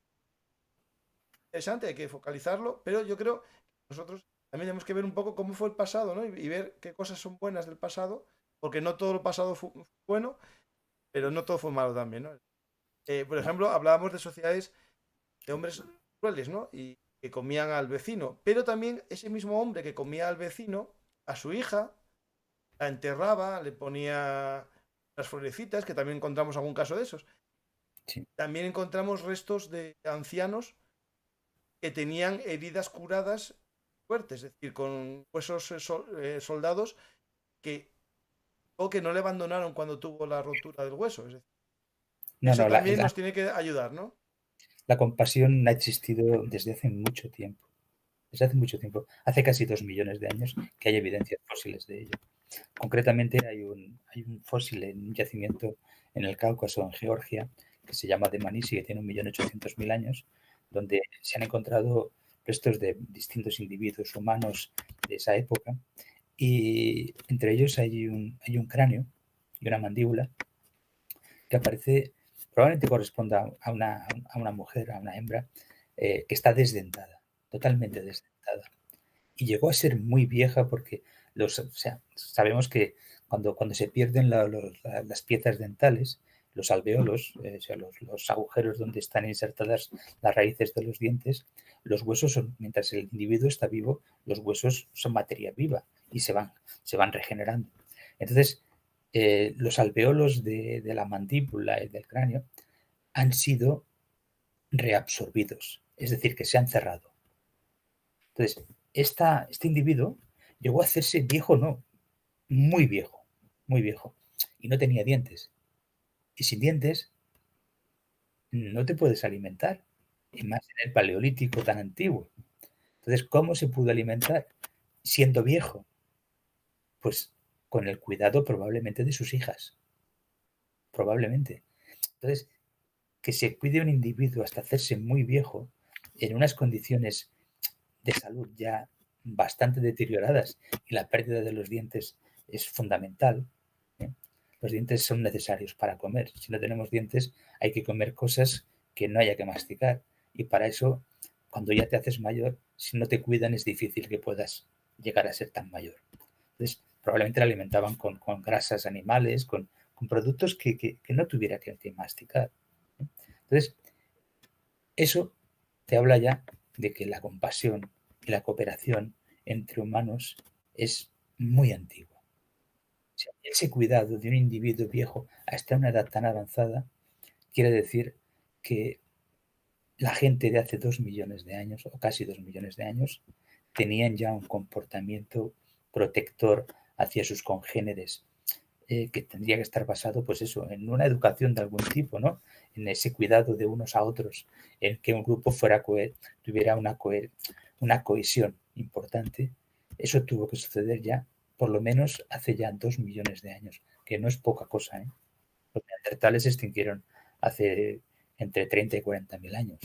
Interesante, hay que focalizarlo, pero yo creo que nosotros también tenemos que ver un poco cómo fue el pasado, ¿no? Y ver qué cosas son buenas del pasado, porque no todo el pasado fue bueno, pero no todo fue malo también, ¿no? Por No, ejemplo, hablábamos de sociedades de hombres crueles, ¿no? Y que comían al vecino, pero también ese mismo hombre que comía al vecino, a su hija, la enterraba, le ponía las florecitas, que también encontramos algún caso de esos. sí. También encontramos restos de ancianos que tenían heridas curadas fuertes, es decir, con huesos soldados que, o que no le abandonaron cuando tuvo la rotura del hueso. Es decir, No, eso no, también nos tiene que ayudar, ¿no? la compasión ha existido desde hace mucho tiempo. Desde hace mucho tiempo, hace casi 2 millones de años que hay evidencias fósiles de ello. Concretamente hay un fósil en un yacimiento en el Cáucaso, en Georgia, que se llama de Manisi, que tiene 1.800.000 años, donde se han encontrado restos de distintos individuos humanos de esa época y entre ellos hay un cráneo y una mandíbula que aparece, probablemente corresponda a una mujer, a una hembra, que está desdentada, totalmente desdentada. Y llegó a ser muy vieja porque sabemos que cuando se pierden las piezas dentales, los alveolos, o sea, los agujeros donde están insertadas las raíces de los dientes, los huesos son, mientras el individuo está vivo, los huesos son materia viva y se van regenerando. Entonces, los alveolos de la mandíbula y del cráneo han sido reabsorbidos, es decir, que se han cerrado. Entonces, este individuo llegó a hacerse viejo, no, muy viejo, y no tenía dientes. Y sin dientes no te puedes alimentar, y más en el paleolítico tan antiguo. Entonces, ¿cómo se pudo alimentar siendo viejo? Pues con el cuidado probablemente de sus hijas, probablemente. Entonces, que se cuide un individuo hasta hacerse muy viejo en unas condiciones de salud ya bastante deterioradas y la pérdida de los dientes es fundamental. ¿eh? Los dientes son necesarios para comer. Si no tenemos dientes hay que comer cosas que no haya que masticar y para eso cuando ya te haces mayor, si no te cuidan es difícil que puedas llegar a ser tan mayor. Entonces, probablemente la alimentaban con grasas animales, con productos que no tuviera que masticar. Entonces, eso te habla ya de que la compasión y la cooperación entre humanos es muy antigua. O sea, ese cuidado de un individuo viejo hasta una edad tan avanzada quiere decir que la gente de hace 2 millones de años, o casi 2 millones de años, tenían ya un comportamiento protector hacia sus congéneres, que tendría que estar basado, pues eso, en una educación de algún tipo, ¿no? En ese cuidado de unos a otros, en que un grupo tuviera una cohesión importante. Eso tuvo que suceder ya, por lo menos hace ya 2 millones de años, que no es poca cosa, ¿eh? Los neandertales se extinguieron hace entre 30 y 40 mil años.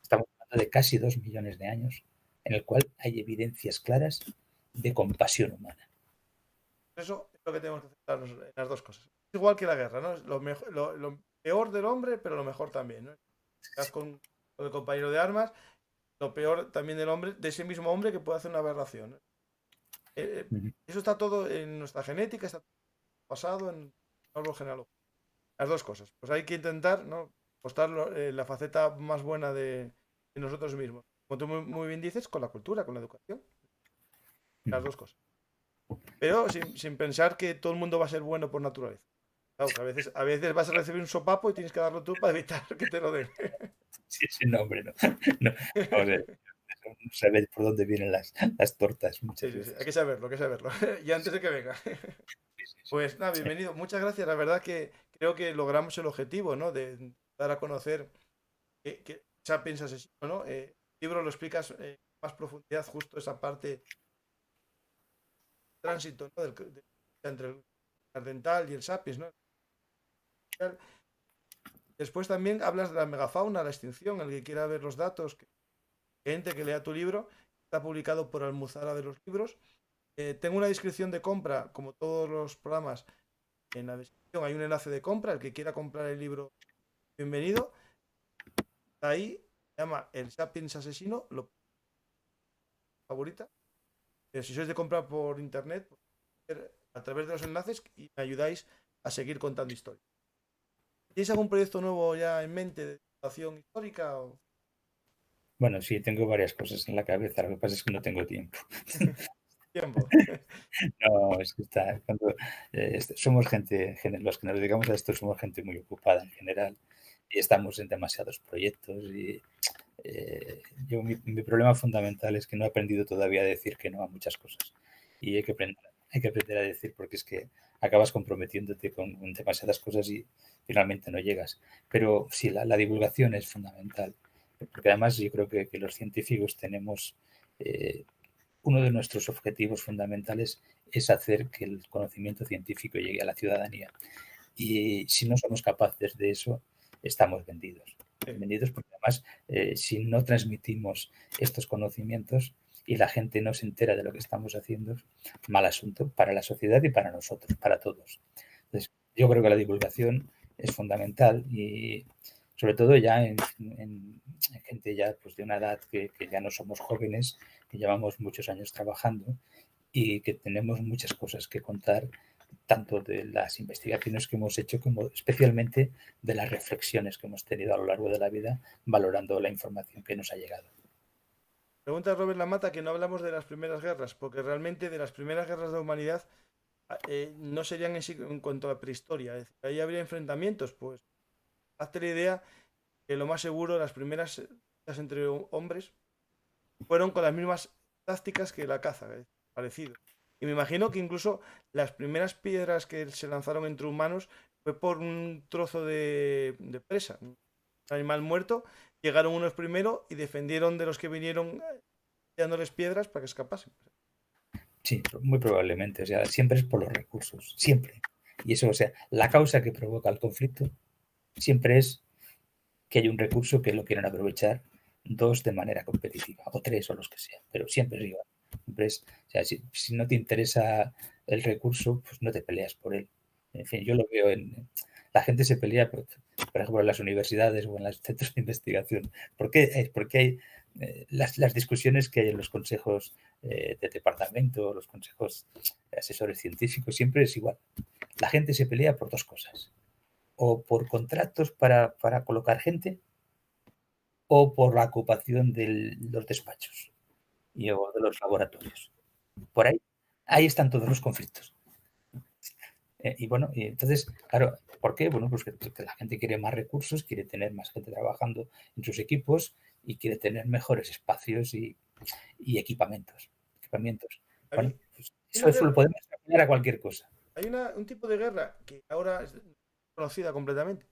Estamos hablando de casi 2 millones de años, en el cual hay evidencias claras de compasión humana. Eso es lo que tenemos que centrarnos en las dos cosas. Es igual que la guerra, ¿no? Es lo peor del hombre, pero lo mejor también, ¿no? Estás con el compañero de armas, lo peor también del hombre, de ese mismo hombre que puede hacer una aberración, ¿no? Eso está todo en nuestra genética, está basado en el árbol genealógico. Las dos cosas. Pues hay que intentar, ¿no? Mostrar la faceta más buena de nosotros mismos. Como tú muy bien dices, con la cultura, con la educación. Las dos cosas. Pero sin pensar que todo el mundo va a ser bueno por naturaleza. Claro, que a veces vas a recibir un sopapo y tienes que darlo tú para evitar que te lo den. Sí, sí, no, hombre, no. No, vamos a ver, no saber por dónde vienen las tortas Sí, muchas sí, sí, hay veces. que saberlo, hay que saberlo. Y antes de que venga. Sí, sí, sí. Pues nada, bienvenido. Muchas gracias. La verdad que creo que logramos el objetivo, ¿no? De dar a conocer que Sapiens Asesino, ¿no? El libro lo explicas más profundidad, justo esa parte tránsito, ¿no? Entre el dental y el Sapiens, ¿no? Después también hablas de la megafauna, la extinción, el que quiera ver los datos, gente que lea tu libro, está publicado por Almuzara de los Libros. Tengo una descripción de compra, como todos los programas, en la descripción hay un enlace de compra, el que quiera comprar el libro, bienvenido. Está ahí, se llama El Sapiens Asesino, lo favorita. Si sois de comprar por internet, a través de los enlaces y me ayudáis a seguir contando historias. ¿Tienes algún proyecto nuevo ya en mente de educación histórica? Bueno, sí, tengo varias cosas en la cabeza, lo que pasa es que no tengo tiempo. Tiempo. No, es que somos gente, los que nos dedicamos a esto somos gente muy ocupada en general y estamos en demasiados proyectos y mi problema fundamental es que no he aprendido todavía a decir que no a muchas cosas y hay que aprender a decir porque es que acabas comprometiéndote con demasiadas cosas y finalmente no llegas. Pero sí, la divulgación es fundamental, porque además yo creo que los científicos tenemos uno de nuestros objetivos fundamentales es hacer que el conocimiento científico llegue a la ciudadanía. Y si no somos capaces de eso, estamos vendidos. Sí. Vendidos porque además, si no transmitimos estos conocimientos y la gente no se entera de lo que estamos haciendo, mal asunto para la sociedad y para nosotros, para todos. Entonces, yo creo que la divulgación es fundamental y sobre todo ya en gente ya pues, de una edad que ya no somos jóvenes, que llevamos muchos años trabajando y que tenemos muchas cosas que contar, tanto de las investigaciones que hemos hecho como especialmente de las reflexiones que hemos tenido a lo largo de la vida valorando la información que nos ha llegado. Pregunta Robert Lamata que no hablamos de las primeras guerras, porque realmente de las primeras guerras de la humanidad no serían en sí en cuanto a prehistoria. Es decir, ahí habría enfrentamientos, pues hazte la idea que lo más seguro las primeras entre hombres fueron con las mismas tácticas que la caza, parecido. Y me imagino que incluso las primeras piedras que se lanzaron entre humanos fue por un trozo de presa, un animal muerto. Llegaron unos primero y defendieron de los que vinieron tirándoles piedras para que escapasen. Sí, muy probablemente. O sea, siempre es por los recursos, siempre. Y eso, o sea, la causa que provoca el conflicto siempre es que hay un recurso que lo quieren aprovechar dos de manera competitiva, o tres o los que sean, pero siempre es igual. Siempre es, o sea, si no te interesa el recurso, pues no te peleas por él. En fin, yo lo veo en... La gente se pelea, por ejemplo, en las universidades o en los centros de investigación. ¿Por qué? Porque hay las discusiones que hay en los consejos de departamento, los consejos de asesores científicos, siempre es igual. La gente se pelea por dos cosas. O por contratos para colocar gente o por la ocupación de los despachos o de los laboratorios. Por ahí están todos los conflictos. Y bueno, y entonces, claro, ¿por qué? Bueno, pues que la gente quiere más recursos, quiere tener más gente trabajando en sus equipos y quiere tener mejores espacios y equipamientos. Bueno, Hay pues una eso lo guerra, podemos extrapolar a cualquier cosa. hay un tipo de guerra que ahora es conocida completamente,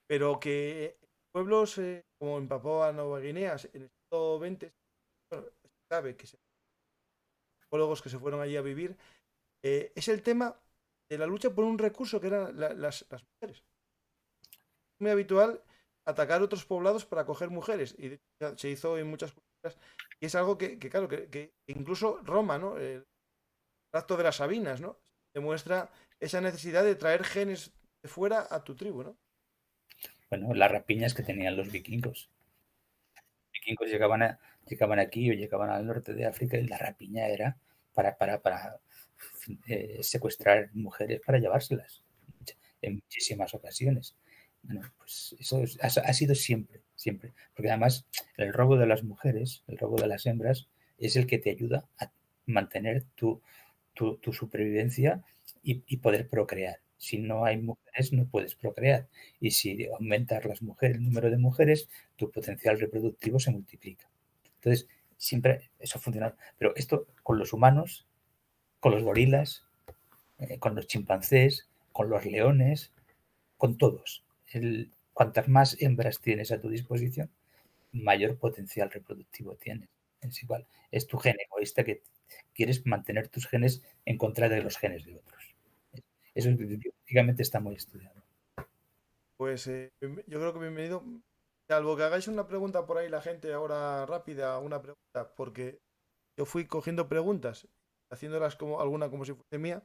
pero que en pueblos como en Papúa Nueva Guinea, en el siglo XX, bueno, se sabe que psicólogos que se fueron allí a vivir, es el tema de la lucha por un recurso que eran las mujeres. Es muy habitual atacar otros poblados para coger mujeres, y de hecho se hizo en muchas culturas, y es algo claro, que incluso Roma, ¿no? El acto de las Sabinas, ¿no? Demuestra esa necesidad de traer genes de fuera a tu tribu, ¿no? Bueno, las rapiñas que tenían los vikingos. Los vikingos llegaban aquí o llegaban al norte de África y la rapiña era para secuestrar mujeres para llevárselas en muchísimas ocasiones. Bueno, pues eso ha sido siempre, siempre. Porque además el robo de las mujeres, el robo de las hembras, es el que te ayuda a mantener tu supervivencia y poder procrear. Si no hay mujeres, no puedes procrear. Y si aumentas el número de mujeres, tu potencial reproductivo se multiplica. Entonces, siempre eso ha funcionado. Pero esto con los humanos, con los gorilas, con los chimpancés, con los leones, con todos. Cuantas más hembras tienes a tu disposición, mayor potencial reproductivo tienes. Es igual. Es tu gen egoísta que quieres mantener tus genes en contra de los genes de otros. Eso biológicamente está muy estudiado. Pues yo creo que bienvenido. Salvo que hagáis una pregunta por ahí la gente ahora rápida, una pregunta, porque yo fui cogiendo preguntas, haciéndolas como alguna como si fuese mía.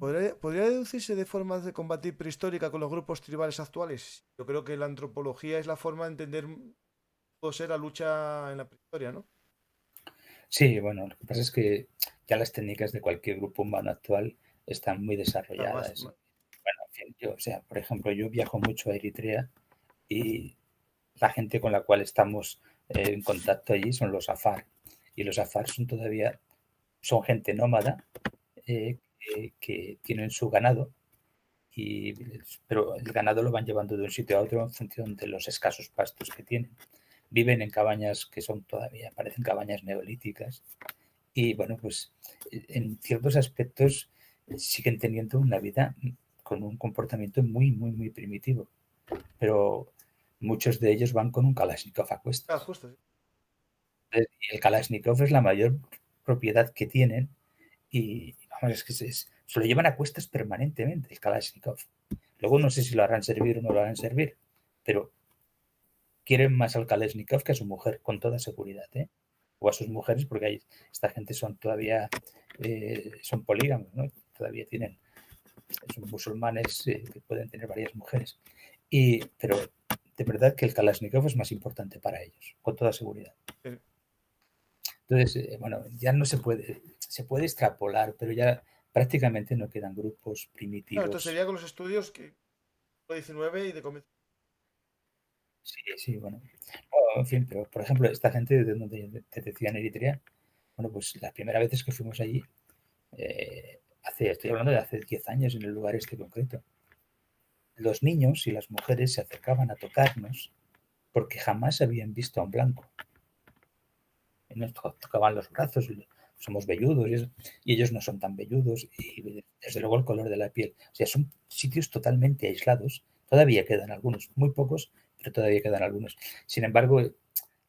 ¿Podría deducirse de formas de combatir prehistórica con los grupos tribales actuales? Yo creo que la antropología es la forma de entender puede ser la lucha en la prehistoria, ¿no? Sí, bueno, lo que pasa es que ya las técnicas de cualquier grupo humano actual están muy desarrolladas. Bueno, en fin, o sea, por ejemplo, yo viajo mucho a Eritrea y la gente con la cual estamos en contacto allí son los afar. Y los afar son gente nómada que tienen su ganado, pero el ganado lo van llevando de un sitio a otro en función de los escasos pastos que tienen. Viven en cabañas que parecen cabañas neolíticas. Y bueno, pues en ciertos aspectos siguen teniendo una vida con un comportamiento muy, muy, muy primitivo. Pero muchos de ellos van con un Kalashnikov a cuestas. Justo, sí. Y el Kalashnikov es la mayor propiedad que tienen y vamos, es que se lo llevan a cuestas permanentemente, el Kalashnikov. Luego no sé si lo harán servir o no lo harán servir, pero quieren más al Kalashnikov que a su mujer, con toda seguridad, ¿eh? O a sus mujeres, porque esta gente son todavía son polígamos, ¿no? Todavía tienen son musulmanes que pueden tener varias mujeres. Pero de verdad que el Kalashnikov es más importante para ellos, con toda seguridad. Entonces, bueno, ya no se puede extrapolar, pero ya prácticamente no quedan grupos primitivos. Claro, esto sería con los estudios que 19 y de comienzo. Sí, bueno. En fin, pero por ejemplo, esta gente de donde te decía en Eritrea, bueno, pues las primeras veces que fuimos allí, estoy hablando de hace 10 años en el lugar este concreto, los niños y las mujeres se acercaban a tocarnos porque jamás habían visto a un blanco. Y nos tocaban los brazos, somos velludos y ellos no son tan velludos y desde luego el color de la piel. O sea, son sitios totalmente aislados. Todavía quedan algunos, muy pocos, pero todavía quedan algunos. Sin embargo,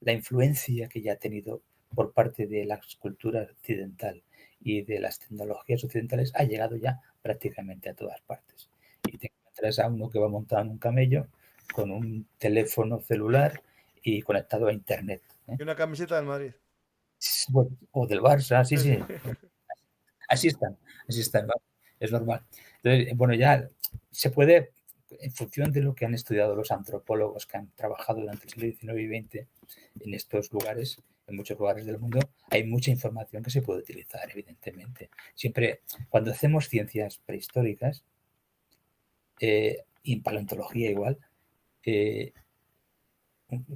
la influencia que ya ha tenido por parte de la cultura occidental y de las tecnologías occidentales ha llegado ya prácticamente a todas partes. Y te encuentras a uno que va montado en un camello con un teléfono celular y conectado a internet. Y una camiseta del Madrid. O del Barça, sí. Así están, es normal. Entonces, bueno, ya se puede, en función de lo que han estudiado los antropólogos que han trabajado durante el siglo XIX y XX en estos lugares, en muchos lugares del mundo, hay mucha información que se puede utilizar, evidentemente. Siempre, cuando hacemos ciencias prehistóricas, y en paleontología igual,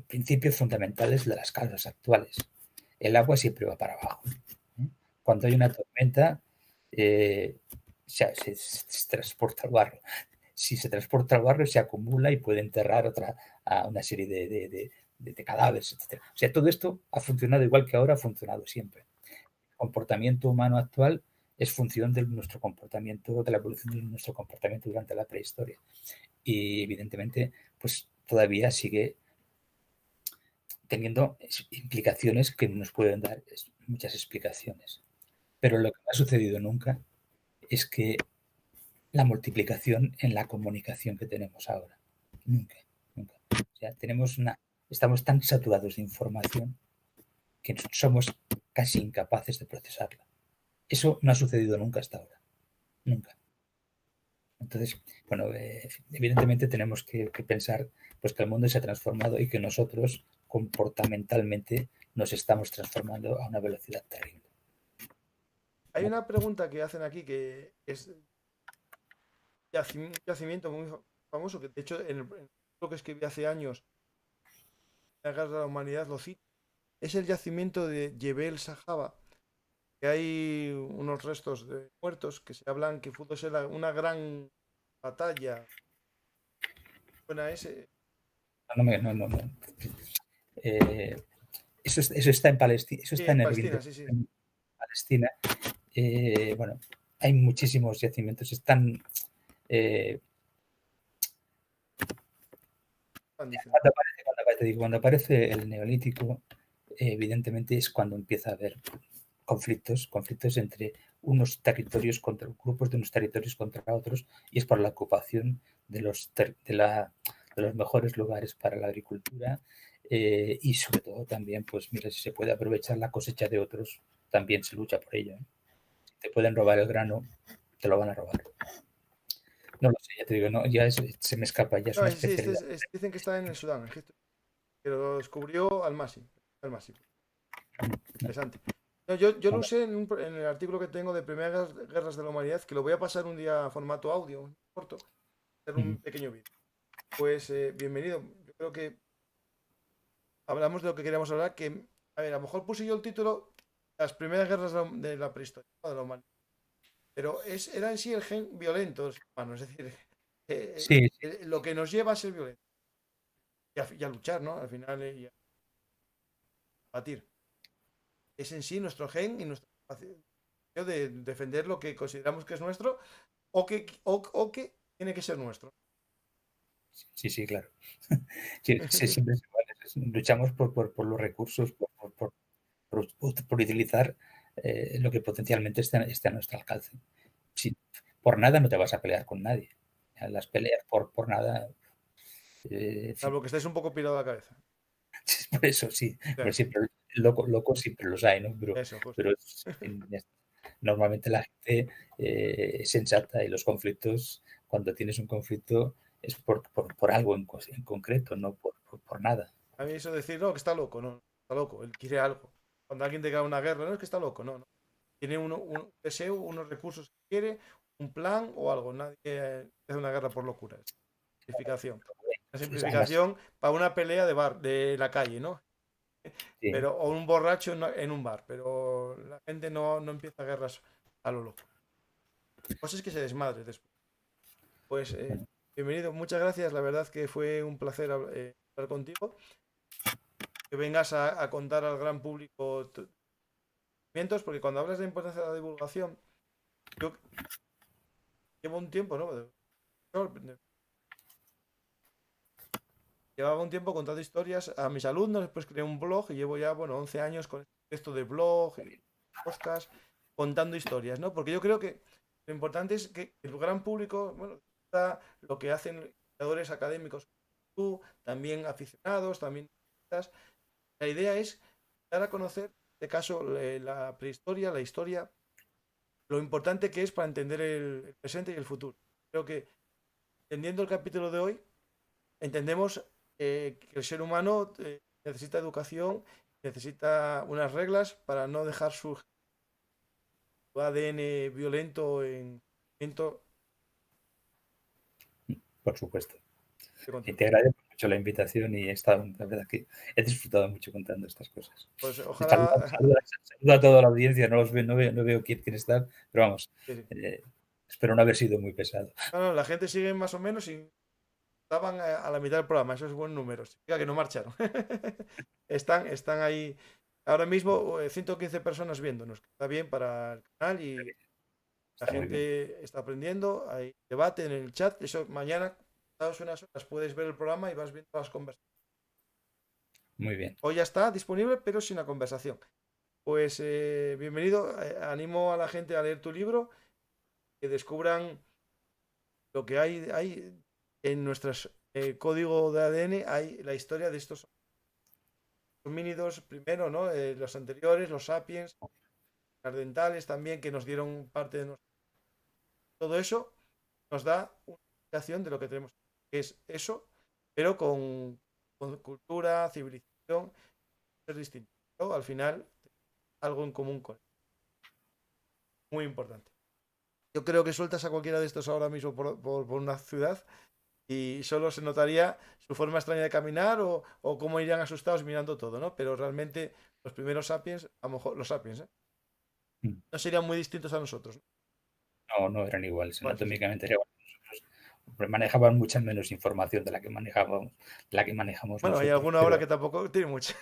principios fundamentales de las causas actuales. El agua siempre va para abajo. Cuando hay una tormenta, se transporta el barro. Si se transporta el barro, se acumula y puede enterrar a una serie de cadáveres, etc. O sea, todo esto ha funcionado igual que ahora ha funcionado siempre. El comportamiento humano actual es función de nuestro comportamiento, de la evolución de nuestro comportamiento durante la prehistoria. Y evidentemente, pues todavía sigue teniendo implicaciones que nos pueden dar muchas explicaciones. Pero lo que no ha sucedido nunca es que la multiplicación en la comunicación que tenemos ahora. Nunca. O sea, estamos tan saturados de información que somos casi incapaces de procesarla. Eso no ha sucedido nunca hasta ahora. Nunca. Entonces, bueno, evidentemente tenemos que pensar pues, que el mundo se ha transformado y que nosotros comportamentalmente nos estamos transformando a una velocidad terrible. Hay una pregunta que hacen aquí que es un yacimiento muy famoso, que de hecho en el libro que escribí hace años, La Guerra de la Humanidad, lo cito, es el yacimiento de Jebel Sahaba, que hay unos restos de muertos que se hablan que pudo ser una gran batalla. Buena ese. No. Eso está en Palestina, eso Sí, está en en el Palestina, Oriente, sí. en Palestina. Bueno, hay muchísimos yacimientos. Están cuando aparece el Neolítico, evidentemente es cuando empieza a haber conflictos entre unos territorios contra grupos de unos territorios contra otros, y es por la ocupación de los mejores lugares para la agricultura, y sobre todo también, pues mira, si se puede aprovechar la cosecha de otros, también se lucha por ello. Si te pueden robar el grano, te lo van a robar. No lo sé, ya te digo, no, se me escapa, ya es una especialidad. Dicen que está en el Sudán, en Egipto, que lo descubrió Al-Masi. Interesante. No, yo lo usé en el artículo que tengo de Primeras Guerras de la Humanidad, que lo voy a pasar un día a formato audio, corto, hacer un pequeño vídeo. Pues bienvenido. Yo creo que hablamos de lo que queríamos hablar, que, a ver, a lo mejor puse yo el título Las primeras guerras de la prehistoria, de la humanidad. Pero era en sí el gen violento de los humanos, es decir, Sí. lo que nos lleva a ser violentos. Y a luchar, ¿no? Al final, y a batir. Es en sí nuestro gen y nuestro de defender lo que consideramos que es nuestro o que tiene que ser nuestro. Sí, claro. Sí, siempre es igual. Luchamos por los recursos, por utilizar lo que potencialmente esté a nuestro alcance. Sí, por nada no te vas a pelear con nadie. Las peleas por nada. Salvo que estés un poco pirado de la cabeza. Por eso sí, Sí. pero siempre locos siempre los hay, ¿no? Eso, justo. Pero normalmente la gente es sensata, y los conflictos, cuando tienes un conflicto, es por algo en concreto, no por nada. A mí eso de decir, no, que está loco, no, está loco, él quiere algo. Cuando alguien te gana una guerra, no es que está loco, no, no. Tiene un deseo, unos recursos que quiere, un plan o algo. Nadie hace una guerra por locura. Es simplificación. Una Además, simplificación para una pelea de bar, de la calle, ¿no? sí, Pero, o un borracho en un bar. Pero la gente no empieza guerras a lo loco. Cosas que se desmadre después. Pues bueno, bienvenido, muchas gracias. La verdad que fue un placer hablar contigo. Que vengas a contar al gran público porque cuando hablas de la importancia de la divulgación, yo llevo un tiempo, ¿no? Llevaba un tiempo contando historias a mis alumnos, después creé un blog y llevo ya, bueno, 11 años con esto de blog, y podcast, contando historias, ¿no? Porque yo creo que lo importante es que el gran público, bueno, está lo que hacen creadores académicos como tú, también aficionados, también... La idea es dar a conocer, en este caso, la prehistoria, la historia, lo importante que es para entender el presente y el futuro. Creo que entendiendo el capítulo de hoy, entendemos que el ser humano necesita educación, necesita unas reglas para no dejar su ADN violento en momento por supuesto. de Y control. te agradezco mucho la invitación, y he estado, la verdad que he disfrutado mucho contando estas cosas. Pues Saluda, ojalá... saluda- saluda a toda la audiencia, no veo quién está, pero vamos, Sí, sí. espero no haber sido muy pesado. No, no, la gente sigue más o menos y estaban a la mitad del programa, eso es buen número. Significa que no marcharon. Están ahí ahora mismo 115 personas viéndonos, que está bien para el canal y la Está muy bien. gente está aprendiendo, hay debate en el chat, eso mañana, dados unas horas, puedes ver el programa y vas viendo las conversaciones. Muy bien. Hoy ya está disponible, pero sin la conversación. Pues bienvenido, animo a la gente a leer tu libro, que descubran lo que hay en nuestro código de ADN, hay la historia de estos homínidos primero, ¿no? Los anteriores, los sapiens, los dentales también, que nos dieron parte de nosotros. Todo eso nos da una indicación de lo que tenemos, que es eso, pero con cultura, civilización, es distinto. Pero al final, algo en común con él. Muy importante. Yo creo que sueltas a cualquiera de estos ahora mismo por una ciudad y solo se notaría su forma extraña de caminar o cómo irían asustados mirando todo, ¿no? Pero realmente los primeros sapiens, a lo mejor los sapiens, ¿eh? Mm. No serían muy distintos a nosotros, ¿no? No eran iguales, Bueno, eso sí. anatómicamente eran nosotros. Manejaban mucha menos información de la que manejamos Bueno, hay nosotros, alguna hora pero que tampoco tiene mucha.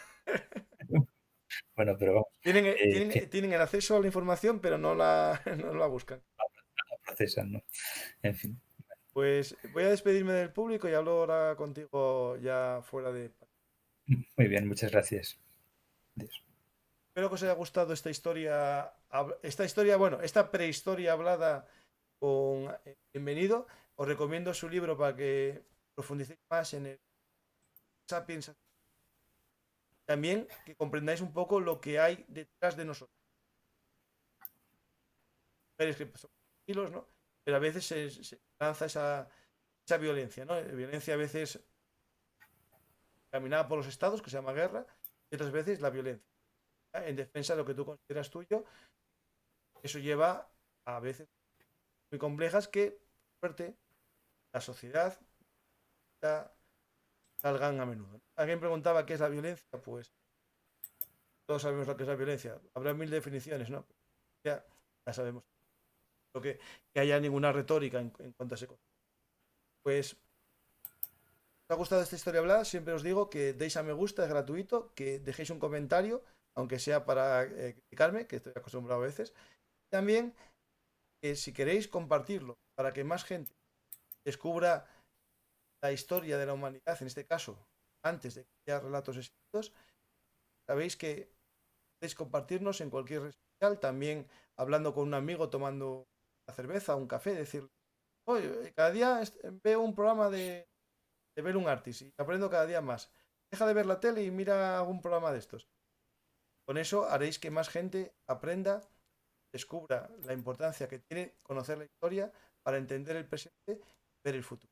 bueno, pero vamos, Tienen, que tienen el acceso a la información, pero no la buscan. la procesan, ¿no? En fin, Pues voy a despedirme del público y hablo ahora contigo ya fuera de... muy bien, muchas gracias. Adiós. Espero que os haya gustado esta historia, bueno, esta prehistoria hablada con Bienvenido. Os recomiendo su libro para que profundicéis más en el Sapiens. También que comprendáis un poco lo que hay detrás de nosotros. Mujeres que son tranquilos, ¿no? Pero a veces se lanza esa violencia, ¿no? Violencia a veces caminada por los estados, que se llama guerra, y otras veces la violencia, ¿eh? En defensa de lo que tú consideras tuyo. Eso lleva a veces muy complejas que, por suerte, la sociedad salgan a menudo. Alguien preguntaba qué es la violencia, pues todos sabemos lo que es la violencia. Habrá mil definiciones, ¿no? Ya la sabemos. Lo que haya ninguna retórica en cuanto a ese concepto. Pues, ¿os ha gustado esta historia hablada? Siempre os digo que deis a me gusta, es gratuito, que dejéis un comentario, aunque sea para criticarme, que estoy acostumbrado a veces. También, que si queréis compartirlo para que más gente descubra la historia de la humanidad, en este caso, antes de que haya relatos escritos, sabéis que podéis compartirnos en cualquier red social, también hablando con un amigo, tomando una cerveza, un café, decirle, oye, cada día veo un programa de ver un artist y aprendo cada día más. Deja de ver la tele y mira algún programa de estos. Con eso haréis que más gente aprenda descubra la importancia que tiene conocer la historia para entender el presente y ver el futuro.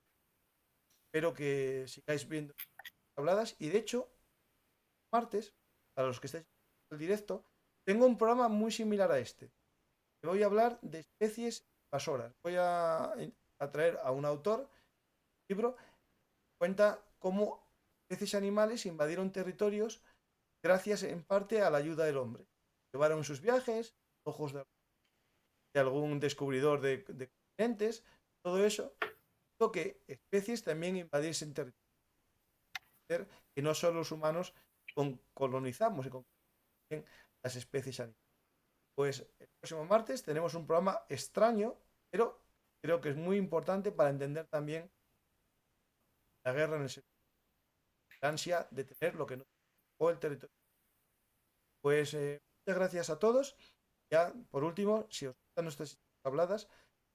Espero que sigáis viendo habladas y de hecho, martes, para los que estáis en el directo, tengo un programa muy similar a este. Voy a hablar de especies invasoras. Voy a traer a un autor, un libro, que cuenta cómo especies animales invadieron territorios gracias en parte a la ayuda del hombre. Llevaron sus viajes, ojos de algún descubridor de continentes, todo eso, hizo que especies también invadiesen territorios. Que no solo los humanos colonizamos y conquistamos las especies animales. Pues el próximo martes tenemos un programa extraño, pero creo que es muy importante para entender también la guerra en el sector. La ansia de tener lo que no o el territorio. Pues muchas gracias a todos. Ya, por último, si os gustan nuestras habladas,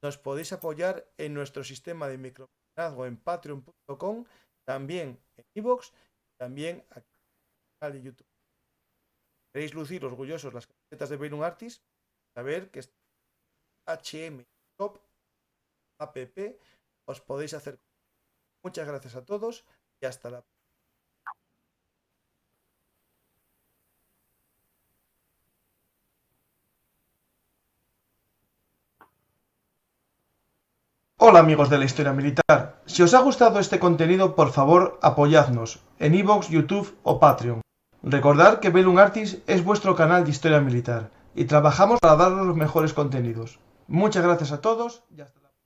nos podéis apoyar en nuestro sistema de micromecenazgo en patreon.com, también en iVoox, también aquí en el canal de YouTube. Queréis lucir orgullosos las camisetas de Velum Artis, saber que HM Shop app os podéis hacer. Muchas gracias a todos y hasta la próxima. Hola amigos de la historia militar, si os ha gustado este contenido por favor apoyadnos en iVoox, YouTube o Patreon. Recordad que Velum Artis es vuestro canal de historia militar y trabajamos para daros los mejores contenidos. Muchas gracias a todos y hasta